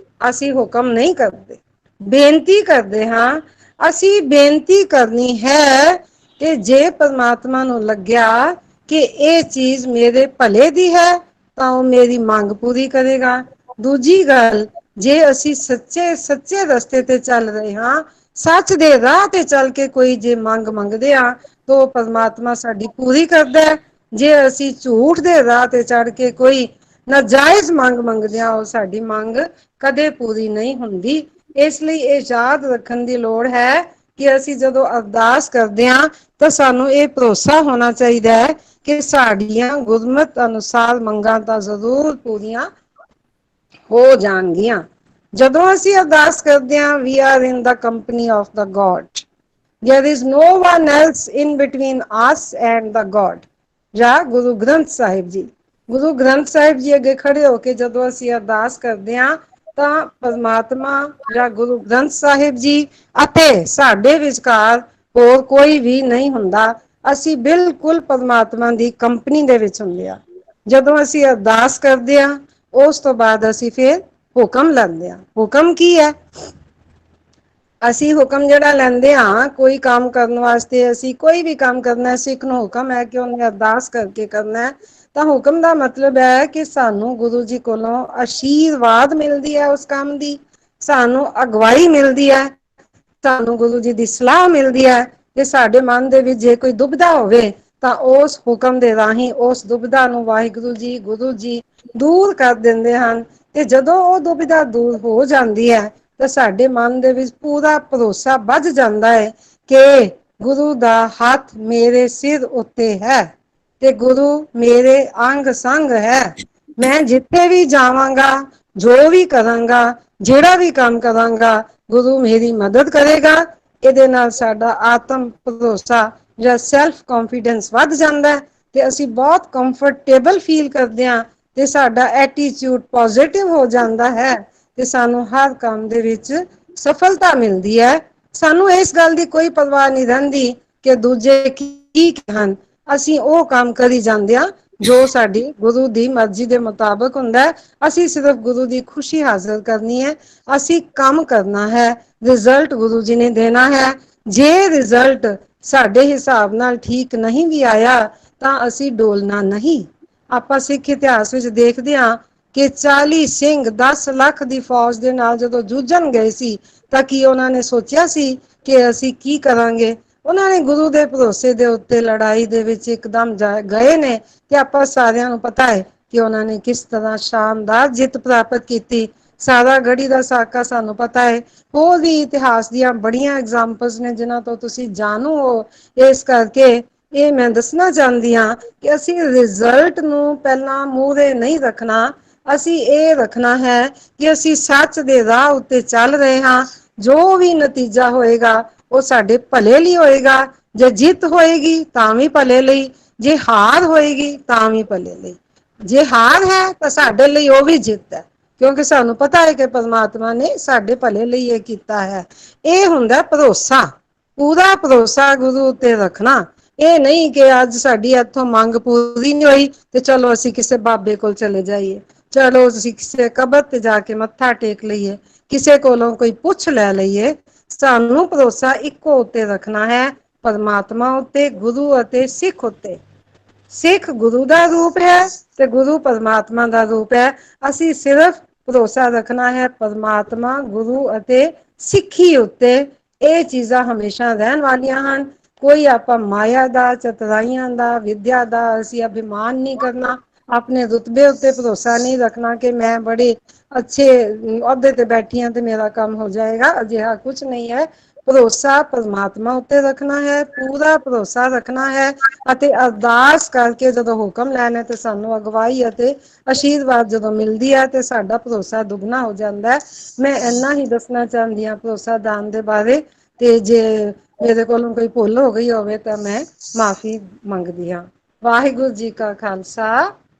C: ਅਸੀਂ ਹੁਕਮ ਨਹੀਂ ਕਰਦੇ, ਬੇਨਤੀ ਕਰਦੇ ਹਾਂ। ਅਸੀਂ ਬੇਨਤੀ ਕਰਨੀ ਹੈ ਕਿ ਜੇ ਪਰਮਾਤਮਾ ਨੂੰ ਲੱਗਿਆ ਕਿ ਇਹ ਚੀਜ਼ ਮੇਰੇ ਭਲੇ ਦੀ ਹੈ ਤਾਂ ਉਹ ਮੇਰੀ ਮੰਗ ਪੂਰੀ ਕਰੇਗਾ। ਦੂਜੀ ਗੱਲ, ਜੇ ਅਸੀਂ ਸੱਚੇ ਰਸਤੇ ਤੇ ਚੱਲ ਰਹੇ ਹਾਂ, ਸੱਚ ਦੇ ਰਾਹ ਤੇ ਚੱਲ ਕੇ ਕੋਈ ਜੇ ਮੰਗ ਮੰਗਦੇ ਆ ਤਾਂ ਉਹ ਪਰਮਾਤਮਾ ਸਾਡੀ ਪੂਰੀ ਕਰਦਾ ਹੈ। ਜੇ ਅਸੀਂ ਝੂਠ ਦੇ ਰਾਹ ਤੇ ਚੜ ਕੇ ਕੋਈ ਨਾਜਾਇਜ਼ ਮੰਗ ਮੰਗਦੇ ਆ, ਉਹ ਸਾਡੀ ਮੰਗ ਕਦੇ ਪੂਰੀ ਨਹੀਂ ਹੁੰਦੀ। ਇਸ ਲਈ ਇਹ ਯਾਦ ਰੱਖਣ ਦੀ ਲੋੜ ਹੈ ਕਿ ਅਸੀਂ ਜਦੋਂ ਅਰਦਾਸ ਕਰਦੇ ਹਾਂ ਤਾਂ ਸਾਨੂੰ ਇਹ ਭਰੋਸਾ ਹੋਣਾ ਚਾਹੀਦਾ ਹੈ ਕਿ ਸਾਡੀਆਂ ਗੁਰਮਤ ਅਨੁਸਾਰ ਮੰਗਾਂ ਤਾਂ ਜ਼ਰੂਰ ਪੂਰੀਆਂ ਹੋ ਜਾਣਗੀਆਂ। ਜਦੋਂ ਅਸੀਂ ਅਰਦਾਸ ਕਰਦੇ ਹਾਂ, we are in the company of the God. There is no one else in between us and the God. ਜਾਂ ਗੁਰੂ ਗ੍ਰੰਥ ਸਾਹਿਬ ਜੀ, ਗੁਰੂ ਗ੍ਰੰਥ ਸਾਹਿਬ ਜੀ ਅੱਗੇ ਖੜੇ ਹੋ ਕੇ ਜਦੋਂ ਅਸੀਂ ਅਰਦਾਸ ਕਰਦੇ ਹਾਂ ਤਾਂ ਪਰਮਾਤਮਾ ਜਾਂ ਗੁਰੂ ਗ੍ਰੰਥ ਸਾਹਿਬ ਜੀ ਅਤੇ ਸਾਡੇ ਵਿਚਕਾਰ ਹੋਰ ਕੋਈ ਵੀ ਨਹੀਂ ਹੁੰਦਾ। ਅਸੀਂ ਬਿਲਕੁਲ ਪਰਮਾਤਮਾ ਦੀ ਕੰਪਨੀ ਦੇ ਵਿੱਚ ਹੁੰਦੇ ਆ। ਜਦੋਂ ਅਸੀਂ ਅਰਦਾਸ ਕਰਦੇ ਹਾਂ ਉਸ ਤੋਂ ਬਾਅਦ ਅਸੀਂ ਫਿਰ ਹੁਕਮ ਲੈਂਦੇ ਹਾਂ। ਹੁਕਮ ਕੀ ਹੈ? ਅਸੀਂ ਹੁਕਮ ਜਿਹੜਾ ਲੈਂਦੇ ਹਾਂ ਕੋਈ ਕੰਮ ਕਰਨ ਵਾਸਤੇ, ਅਸੀਂ ਕੋਈ ਵੀ ਕੰਮ ਕਰਨਾ, ਸਿੱਖ ਨੂੰ ਹੁਕਮ ਹੈ ਕਿ ਉਹਨੇ ਅਰਦਾਸ ਕਰਕੇ ਕਰਨਾ, ਤਾਂ ਹੁਕਮ ਦਾ ਮਤਲਬ ਹੈ ਕਿ ਸਾਨੂੰ ਗੁਰੂ ਜੀ ਕੋਲੋਂ ਆਸ਼ੀਰਵਾਦ ਮਿਲਦੀ ਹੈ ਉਸ ਕੰਮ ਦੀ, ਸਾਨੂੰ ਅਗਵਾਈ ਮਿਲਦੀ ਹੈ, ਸਾਨੂੰ ਗੁਰੂ ਜੀ ਦੀ ਸਲਾਹ ਮਿਲਦੀ ਹੈ ਕਿ ਸਾਡੇ ਮਨ ਦੇ ਵਿੱਚ ਜੇ ਕੋਈ ਦੁਬਿਧਾ ਹੋਵੇ ਤਾਂ ਉਸ ਹੁਕਮ ਦੇ ਰਾਹੀਂ ਉਸ ਦੁਬਿਧਾ ਨੂੰ ਵਾਹਿਗੁਰੂ ਜੀ, ਗੁਰੂ ਜੀ ਦੂਰ ਕਰ ਦਿੰਦੇ ਹਨ। ਤੇ ਜਦੋਂ ਉਹ ਦੁਬਿਧਾ ਦੂਰ ਹੋ ਜਾਂਦੀ ਹੈ ਤਾਂ ਸਾਡੇ ਮਨ ਦੇ ਵਿੱਚ ਪੂਰਾ ਭਰੋਸਾ ਵੱਧ ਜਾਂਦਾ ਹੈ ਕਿ ਗੁਰੂ ਦਾ ਹੱਥ ਮੇਰੇ ਸਿਰ ਉੱਤੇ ਹੈ ਤੇ ਗੁਰੂ ਮੇਰੇ ਅੰਗ ਸੰਗ ਹੈ। ਮੈਂ ਜਿੱਥੇ ਵੀ ਜਾਵਾਂਗਾ, ਜੋ ਵੀ ਕਰਾਂਗਾ, ਜਿਹੜਾ ਵੀ ਕੰਮ ਕਰਾਂਗਾ, ਗੁਰੂ ਮੇਰੀ ਮਦਦ ਕਰੇਗਾ। ਇਹਦੇ ਨਾਲ ਸਾਡਾ ਆਤਮ ਭਰੋਸਾ ਜਾਂ ਸੈਲਫ ਕੌਨਫੀਡੈਂਸ ਵੱਧ ਜਾਂਦਾ ਤੇ ਅਸੀਂ ਬਹੁਤ ਕੰਫਰਟੇਬਲ ਫੀਲ ਕਰਦੇ ਹਾਂ ਤੇ ਸਾਡਾ ਐਟੀਟਿਊਡ ਪੋਜ਼ਿਟਿਵ ਹੋ ਜਾਂਦਾ ਹੈ ਤੇ ਸਾਨੂੰ ਹਰ ਕੰਮ ਦੇ ਵਿੱਚ ਸਫਲਤਾ ਮਿਲਦੀ ਹੈ। ਸਾਨੂੰ ਇਸ ਗੱਲ ਦੀ ਕੋਈ ਪਰਵਾਹ ਨਹੀਂ ਰਹਿੰਦੀ ਕਿ ਦੂਜੇ ਕੀ ਕਹਿਣ, ਅਸੀਂ ਉਹ ਕੰਮ ਕਰੀ ਜਾਂਦੇ ਹਾਂ ਜੋ ਸਾਡੀ ਗੁਰੂ ਦੀ ਮਰਜ਼ੀ ਦੇ ਮੁਤਾਬਕ ਹੁੰਦਾ ਹੈ। ਅਸੀਂ ਸਿਰਫ ਗੁਰੂ ਦੀ ਖੁਸ਼ੀ ਹਾਸਲ ਕਰਨੀ ਹੈ, ਅਸੀਂ ਕੰਮ ਕਰਨਾ ਹੈ, ਰਿਜ਼ਲਟ ਗੁਰੂ ਜੀ ਨੇ ਦੇਣਾ ਹੈ। ਜੇ ਰਿਜ਼ਲਟ ਸਾਡੇ ਹਿਸਾਬ ਨਾਲ ਠੀਕ ਨਹੀਂ ਵੀ ਆਇਆ ਤਾਂ ਅਸੀਂ ਡੋਲਣਾ ਨਹੀਂ। ਆਪਾਂ ਸਿੱਖ ਇਤਿਹਾਸ ਵਿੱਚ ਦੇਖਦੇ ਹਾਂ ਕਿ 40 ਸਿੰਘ 10 ਲੱਖ ਦੀ ਫੌਜ ਦੇ ਨਾਲ ਜਦੋਂ ਜੂਝਣ ਗਏ ਸੀ ਤਾਂ ਕੀ ਉਹਨਾਂ ਨੇ ਸੋਚਿਆ ਸੀ ਕਿ ਅਸੀਂ ਕੀ ਕਰਾਂਗੇ? ਉਹਨਾਂ ਨੇ ਗੁਰੂ ਦੇ ਭਰੋਸੇ ਦੇ ਉੱਤੇ ਲੜਾਈ ਦੇ ਵਿੱਚ ਇੱਕਦਮ ਗਏ ਨੇ ਤੇ ਆਪਾਂ ਸਾਰਿਆਂ ਨੂੰ ਪਤਾ ਹੈ ਕਿ ਉਹਨਾਂ ਨੇ ਕਿਸ ਤਰ੍ਹਾਂ ਸ਼ਾਨਦਾਰ ਜਿੱਤ ਪ੍ਰਾਪਤ ਕੀਤੀ। ਸਾਰਾ ਗੜੀ ਦਾ ਸਾਕਾ ਸਾਨੂੰ ਪਤਾ ਹੈ। ਹੋਰ ਵੀ ਇਤਿਹਾਸ ਦੀਆਂ ਬੜੀਆਂ ਐਗਜ਼ਾਮਪਲਸ ਨੇ ਜਿਨ੍ਹਾਂ ਤੋਂ ਤੁਸੀਂ ਜਾਣੂ ਹੋ। ਇਸ ਕਰਕੇ ਇਹ ਮੈਂ ਦੱਸਣਾ ਚਾਹੁੰਦੀ ਹਾਂ ਕਿ ਅਸੀਂ ਰਿਜ਼ਲਟ ਨੂੰ ਪਹਿਲਾਂ ਮੂਹਰੇ ਨਹੀਂ ਰੱਖਣਾ, ਅਸੀਂ ਇਹ ਰੱਖਣਾ ਹੈ ਕਿ ਅਸੀਂ ਸੱਚ ਦੇ ਰਾਹ ਉੱਤੇ ਚੱਲ ਰਹੇ ਹਾਂ। ਜੋ ਵੀ ਨਤੀਜਾ ਹੋਏਗਾ ਉਹ ਸਾਡੇ ਭਲੇ ਲਈ ਹੋਏਗਾ। ਜੇ ਜਿੱਤ ਹੋਏਗੀ ਤਾਂ ਵੀ ਭਲੇ ਲਈ, ਜੇ ਹਾਰ ਹੋਏਗੀ ਤਾਂ ਵੀ ਭਲੇ ਲਈ। ਜੇ ਹਾਰ ਹੈ ਤਾਂ ਸਾਡੇ ਲਈ ਉਹ ਵੀ ਜਿੱਤ ਹੈ, ਕਿਉਂਕਿ ਸਾਨੂੰ ਪਤਾ ਹੈ ਕਿ ਪਰਮਾਤਮਾ ਨੇ ਸਾਡੇ ਭਲੇ ਲਈ ਇਹ ਕੀਤਾ ਹੈ। ਇਹ ਹੁੰਦਾ ਭਰੋਸਾ, ਪੂਰਾ ਭਰੋਸਾ ਗੁਰੂ ਉੱਤੇ ਰੱਖਣਾ। ਇਹ ਨਹੀਂ ਕਿ ਅੱਜ ਸਾਡੀ ਇੱਥੋਂ ਮੰਗ ਪੂਰੀ ਨਹੀਂ ਹੋਈ ਤੇ ਚਲੋ ਅਸੀਂ ਕਿਸੇ ਬਾਬੇ ਕੋਲ ਚਲੇ ਜਾਈਏ, ਚਲੋ ਅਸੀਂ ਕਿਸੇ ਕਬਰ ਤੇ ਜਾ ਕੇ ਮੱਥਾ ਟੇਕ ਲਈਏ, ਕਿਸੇ ਕੋਲੋਂ ਕੋਈ ਪੁੱਛ ਲੈ ਲਈਏ। ਸਾਨੂੰ ਭਰੋਸਾ ਇੱਕੋ ਉੱਤੇ ਰੱਖਣਾ ਹੈ, ਪਰਮਾਤਮਾ ਉੱਤੇ, ਗੁਰੂ ਅਤੇ ਸਿੱਖ ਉੱਤੇ। ਸਿੱਖ ਗੁਰੂ ਦਾ ਰੂਪ ਹੈ ਤੇ ਗੁਰੂ ਪਰਮਾਤਮਾ ਦਾ ਰੂਪ ਹੈ। ਅਸੀਂ ਸਿਰਫ ਭਰੋਸਾ ਰੱਖਣਾ ਹੈ ਪਰਮਾਤਮਾ, ਗੁਰੂ ਅਤੇ ਸਿੱਖੀ ਉੱਤੇ। ਇਹ ਚੀਜ਼ਾਂ ਹਮੇਸ਼ਾ ਰਹਿਣ ਵਾਲੀਆਂ ਹਨ। ਕੋਈ ਆਪਾਂ ਮਾਇਆ ਦਾ, ਚਤੁਰਾਈਆਂ ਦਾ, ਵਿਦਿਆ ਦਾ ਅਸੀਂ ਅਭਿਮਾਨ ਨਹੀਂ ਕਰਨਾ। ਆਪਣੇ ਰੁਤਬੇ ਉੱਤੇ ਭਰੋਸਾ ਨਹੀਂ ਰੱਖਣਾ ਕਿ ਮੈਂ ਬੜੇ ਅੱਛੇ ਅਹੁਦੇ ਤੇ ਬੈਠੀ ਹਾਂ ਤੇ ਮੇਰਾ ਕੰਮ ਹੋ ਜਾਏਗਾ। ਅਜਿਹਾ ਕੁਝ ਨਹੀਂ ਹੈ। ਭਰੋਸਾ ਪਰਮਾਤਮਾ ਉੱਤੇ ਰੱਖਣਾ ਹੈ, ਪੂਰਾ ਭਰੋਸਾ ਰੱਖਣਾ ਹੈ ਅਤੇ ਅਰਦਾਸ ਕਰਕੇ ਜਦੋਂ ਹੁਕਮ ਲੈਣਾ ਤੇ ਸਾਨੂੰ ਅਗਵਾਈ ਅਤੇ ਆਸ਼ੀਰਵਾਦ ਜਦੋਂ ਮਿਲਦੀ ਹੈ ਤੇ ਸਾਡਾ ਭਰੋਸਾ ਦੁੱਗਣਾ ਹੋ ਜਾਂਦਾ ਹੈ। ਮੈਂ ਇੰਨਾ ਹੀ ਦੱਸਣਾ ਚਾਹੁੰਦੀ ਹਾਂ ਭਰੋਸਾ ਦਾਨ ਦੇ ਬਾਰੇ, ਤੇ ਜੇ ਮੇਰੇ ਕੋਲੋਂ ਕੋਈ ਭੁੱਲ ਹੋ ਗਈ ਹੋਵੇ ਤਾਂ ਮੈਂ ਮਾਫੀ ਮੰਗਦੀ ਹਾਂ। ਵਾਹਿਗੁਰੂ ਜੀ ਕਾ ਖਾਲਸਾ,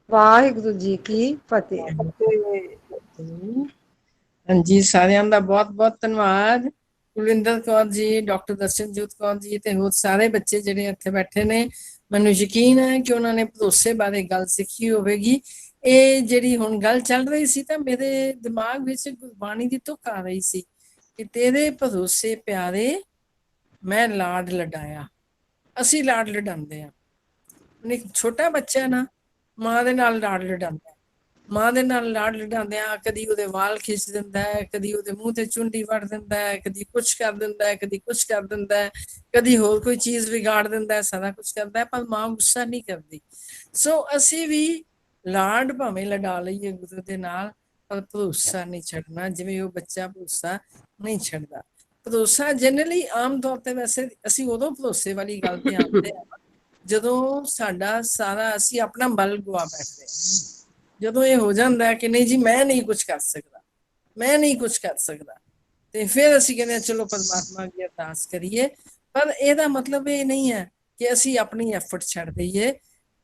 C: ਵਾਹਿਗੁਰੂ ਜੀ ਕੀ ਫਤਿਹ।
D: ਹਾਂਜੀ, ਸਾਰਿਆਂ ਦਾ ਬਹੁਤ ਬਹੁਤ ਧੰਨਵਾਦ। ਕੁਲਵਿੰਦਰ ਕੌਰ ਜੀ, ਡਾਕਟਰ ਦਰਸ਼ਨਜੋਤ ਕੌਰ ਜੀ ਤੇ ਹੋਰ ਸਾਰੇ ਬੱਚੇ ਜਿਹੜੇ ਇੱਥੇ ਬੈਠੇ ਨੇ, ਮੈਨੂੰ ਯਕੀਨ ਹੈ ਕਿ ਉਹਨਾਂ ਨੇ ਭਰੋਸੇ ਬਾਰੇ ਗੱਲ ਸਿੱਖੀ ਹੋਵੇਗੀ। ਇਹ ਜਿਹੜੀ ਹੁਣ ਗੱਲ ਚੱਲ ਰਹੀ ਸੀ ਤਾਂ ਮੇਰੇ ਦਿਮਾਗ ਵਿੱਚ ਗੁਰਬਾਣੀ ਦੀ ਤੁਕ ਆ ਰਹੀ ਸੀ ਕਿ ਤੇਰੇ ਭਰੋਸੇ ਪਿਆਰੇ ਮੈਂ ਲਾਡ ਲਡਾਇਆ। ਅਸੀਂ ਲਾਡ ਲਡਾਉਂਦੇ ਆ। ਇੱਕ ਛੋਟਾ ਬੱਚਾ ਨਾ ਮਾਂ ਦੇ ਨਾਲ ਲਾਡ ਲਡਾਉਂਦਾ, ਮਾਂ ਦੇ ਨਾਲ ਲਾਡ ਲਡਾਉਂਦੇ ਆ, ਕਦੀ ਉਹਦੇ ਵਾਲ ਖਿੱਚ ਦਿੰਦਾ ਹੈ, ਕਦੀ ਉਹਦੇ ਮੂੰਹ ਤੇ ਚੁੰਡੀ ਵੜ ਦਿੰਦਾ ਹੈ, ਕਦੀ ਕੁਛ ਕਰ ਦਿੰਦਾ ਹੈ, ਕਦੀ ਕੁਛ ਕਰ ਦਿੰਦਾ ਹੈ, ਕਦੀ ਹੋਰ ਕੋਈ ਚੀਜ਼ ਵਿਗਾੜ ਦਿੰਦਾ ਹੈ, ਸਾਰਾ ਕੁਛ ਕਰਦਾ ਹੈ, ਪਰ ਮਾਂ ਗੁੱਸਾ ਨਹੀਂ ਕਰਦੀ। ਸੋ ਅਸੀਂ ਵੀ ਲਾਡ ਭਾਵੇਂ ਲਡਾ ਲਈਏ ਗੁਰੂ ਦੇ ਨਾਲ, ਪਰ ਭਰੋਸਾ ਨਹੀਂ ਛੱਡਣਾ, ਜਿਵੇਂ ਉਹ ਬੱਚਾ ਭਰੋਸਾ ਨਹੀਂ ਛੱਡਦਾ। ਭਰੋਸਾ ਜਨਰਲੀ ਆਮ ਤੌਰ ਤੇ ਵੈਸੇ ਅਸੀਂ ਉਦੋਂ ਭਰੋਸੇ ਵਾਲੀ ਗੱਲ ਤੇ ਆਉਂਦੇ ਆ ਜਦੋਂ ਸਾਡਾ ਸਾਰਾ ਅਸੀਂ ਆਪਣਾ ਬਲ ਗਵਾ ਬੈਠਦੇ। ਜਦੋਂ ਇਹ ਹੋ ਜਾਂਦਾ ਕਿ ਨਹੀਂ ਜੀ ਮੈਂ ਨਹੀਂ ਕੁਝ ਕਰ ਸਕਦਾ, ਮੈਂ ਨਹੀਂ ਕੁਝ ਕਰ ਸਕਦਾ, ਤੇ ਫਿਰ ਅਸੀਂ ਕਹਿੰਦੇ ਚਲੋ ਪਰਮਾਤਮਾ ਅੱਗੇ ਅਰਦਾਸ ਕਰੀਏ। ਪਰ ਇਹਦਾ ਮਤਲਬ ਇਹ ਨਹੀਂ ਹੈ ਕਿ ਅਸੀਂ ਆਪਣੀ ਐਫਰਟ ਛੱਡ ਦਈਏ।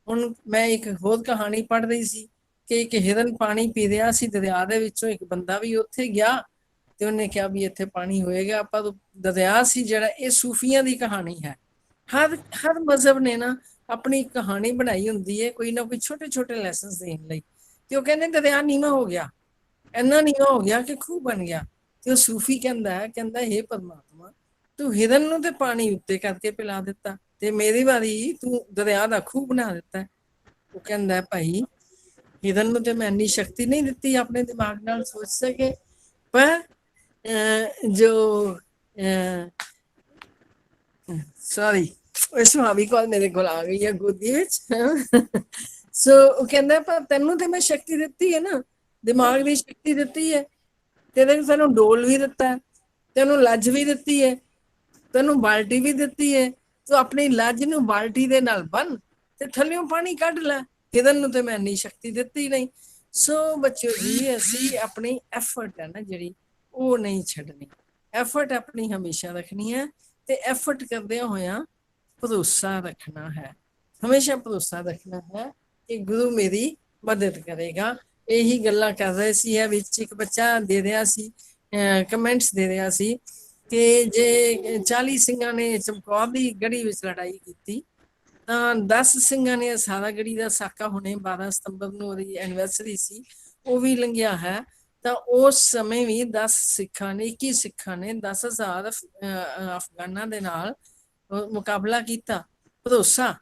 D: ਹੁਣ ਮੈਂ ਇੱਕ ਹੋਰ ਕਹਾਣੀ ਪੜ੍ਹ ਰਹੀ ਸੀ ਕਿ ਇੱਕ ਹਿਰਨ ਪਾਣੀ ਪੀ ਰਿਹਾ ਸੀ ਦਰਿਆ ਦੇ ਵਿੱਚੋਂ। ਇੱਕ ਬੰਦਾ ਵੀ ਉੱਥੇ ਗਿਆ ਤੇ ਉਹਨੇ ਕਿਹਾ ਵੀ ਇੱਥੇ ਪਾਣੀ ਹੋਏਗਾ, ਪਰ ਦਰਿਆ ਸੀ ਜਿਹੜਾ, ਇਹ ਸੂਫੀਆਂ ਦੀ ਕਹਾਣੀ ਹੈ। ਹਰ ਮਜ਼ਹਬ ਨੇ ਨਾ ਆਪਣੀ ਕਹਾਣੀ ਬਣਾਈ ਹੁੰਦੀ ਹੈ ਕੋਈ ਨਾ ਕੋਈ ਛੋਟੇ ਛੋਟੇ ਲੈਸਨਸ ਦੇਣ ਲਈ। ਤੇ ਉਹ ਕਹਿੰਦੇ ਦਰਿਆ ਨੀਵਾਂ ਹੋ ਗਿਆ, ਇੰਨਾ ਨੀਵਾਂ ਹੋ ਗਿਆ ਕਿ ਖੂਹ ਬਣ ਗਿਆ। ਤੇ ਉਹ ਸੂਫੀ ਕਹਿੰਦਾ ਹੇ ਪਰਮਾਤਮਾ, ਤੂੰ ਹਿਰਨ ਨੂੰ ਤੇ ਪਾਣੀ ਉੱਤੇ ਕਰਕੇ ਪਿਲਾ ਦਿੱਤਾ ਤੇ ਮੇਰੀ ਵਾਰੀ ਤੂੰ ਦਰਿਆ ਦਾ ਖੂਹ ਬਣਾ ਦਿੱਤਾ। ਉਹ ਕਹਿੰਦਾ ਭਾਈ ਹਿਰਨ ਨੂੰ ਤੇ ਮੈਂ ਇੰਨੀ ਸ਼ਕਤੀ ਨਹੀਂ ਦਿੱਤੀ ਆਪਣੇ ਦਿਮਾਗ ਨਾਲ ਸੋਚ ਸਕੇ, ਪਰ ਜੋ ਸੌਰੀ ਸੁਹਾਵੀ ਕੋਲ ਮੇਰੇ ਕੋਲ ਆ ਗਈ ਹੈ ਗੋਦੀ ਵਿੱਚ। ਸੋ ਉਹ ਕਹਿੰਦਾ ਪਰ ਤੈਨੂੰ ਤੇ ਮੈਂ ਸ਼ਕਤੀ ਦਿੱਤੀ ਹੈ ਨਾ, ਦਿਮਾਗ ਦੀ ਸ਼ਕਤੀ ਦਿੱਤੀ ਹੈ, ਤੈਨੂੰ ਡੋਲ ਵੀ ਦਿੱਤਾ, ਤੈਨੂੰ ਲੱਜ ਵੀ ਦਿੱਤੀ ਹੈ, ਤੈਨੂੰ ਬਾਲਟੀ ਵੀ ਦਿੱਤੀ ਹੈ। ਤੂੰ ਆਪਣੀ ਲੱਜ ਨੂੰ ਬਾਲਟੀ ਦੇ ਨਾਲ ਬੰਨ ਤੇ ਥੱਲਿਓਂ ਪਾਣੀ ਕੱਢ ਲੈ, ਹਿਰਨ ਨੂੰ ਤੇ ਮੈਂ ਇੰਨੀ ਸ਼ਕਤੀ ਦਿੱਤੀ ਨਹੀਂ। ਸੋ ਬੱਚਿਓ ਜੀ, ਅਸੀਂ ਆਪਣੀ ਐਫਰਟ ਹੈ ਨਾ ਜਿਹੜੀ, ਉਹ ਨਹੀਂ ਛੱਡਣੀ। ਐਫਰਟ ਆਪਣੀ ਹਮੇਸ਼ਾ ਰੱਖਣੀ ਹੈ ਤੇ ਐਫਰਟ ਕਰਦਿਆਂ ਹੋਇਆਂ ਭਰੋਸਾ ਰੱਖਣਾ ਹੈ, ਹਮੇਸ਼ਾ ਭਰੋਸਾ ਰੱਖਣਾ ਹੈ ਕਿ ਗੁਰੂ ਮੇਰੀ ਮਦਦ ਕਰੇਗਾ। ਇਹੀ ਗੱਲਾਂ ਕਰ ਰਹੇ ਸੀ। ਵਿੱਚ ਇੱਕ ਬੱਚਾ ਦੇ ਰਿਹਾ ਸੀ, ਕਮੈਂਟਸ ਦੇ ਰਿਹਾ ਸੀ ਕਿ ਜੇ 40 ਸਿੰਘਾਂ ਨੇ ਚਮਕੌਰ ਦੀ ਗੜੀ ਵਿੱਚ ਲੜਾਈ ਕੀਤੀ ਤਾਂ 10 ਸਿੰਘਾਂ ਨੇ ਸਾਰਾਗੜ੍ਹੀ ਦਾ ਸਾਕਾ ਹੁਣੇ 12 ਸਤੰਬਰ ਨੂੰ ਉਹਦੀ ਐਨੀਵਰਸਰੀ ਸੀ, ਉਹ ਵੀ ਲੰਘਿਆ ਹੈ। ਤਾਂ ਉਸ ਸਮੇਂ ਵੀ 10 ਸਿੱਖਾਂ ਨੇ 21 ਸਿੱਖਾਂ ਨੇ 10,000 ਅਫਗਾਨਾਂ ਦੇ ਨਾਲ ਮੁਕਾਬਲਾ ਕੀਤਾ। ਭਰੋਸਾ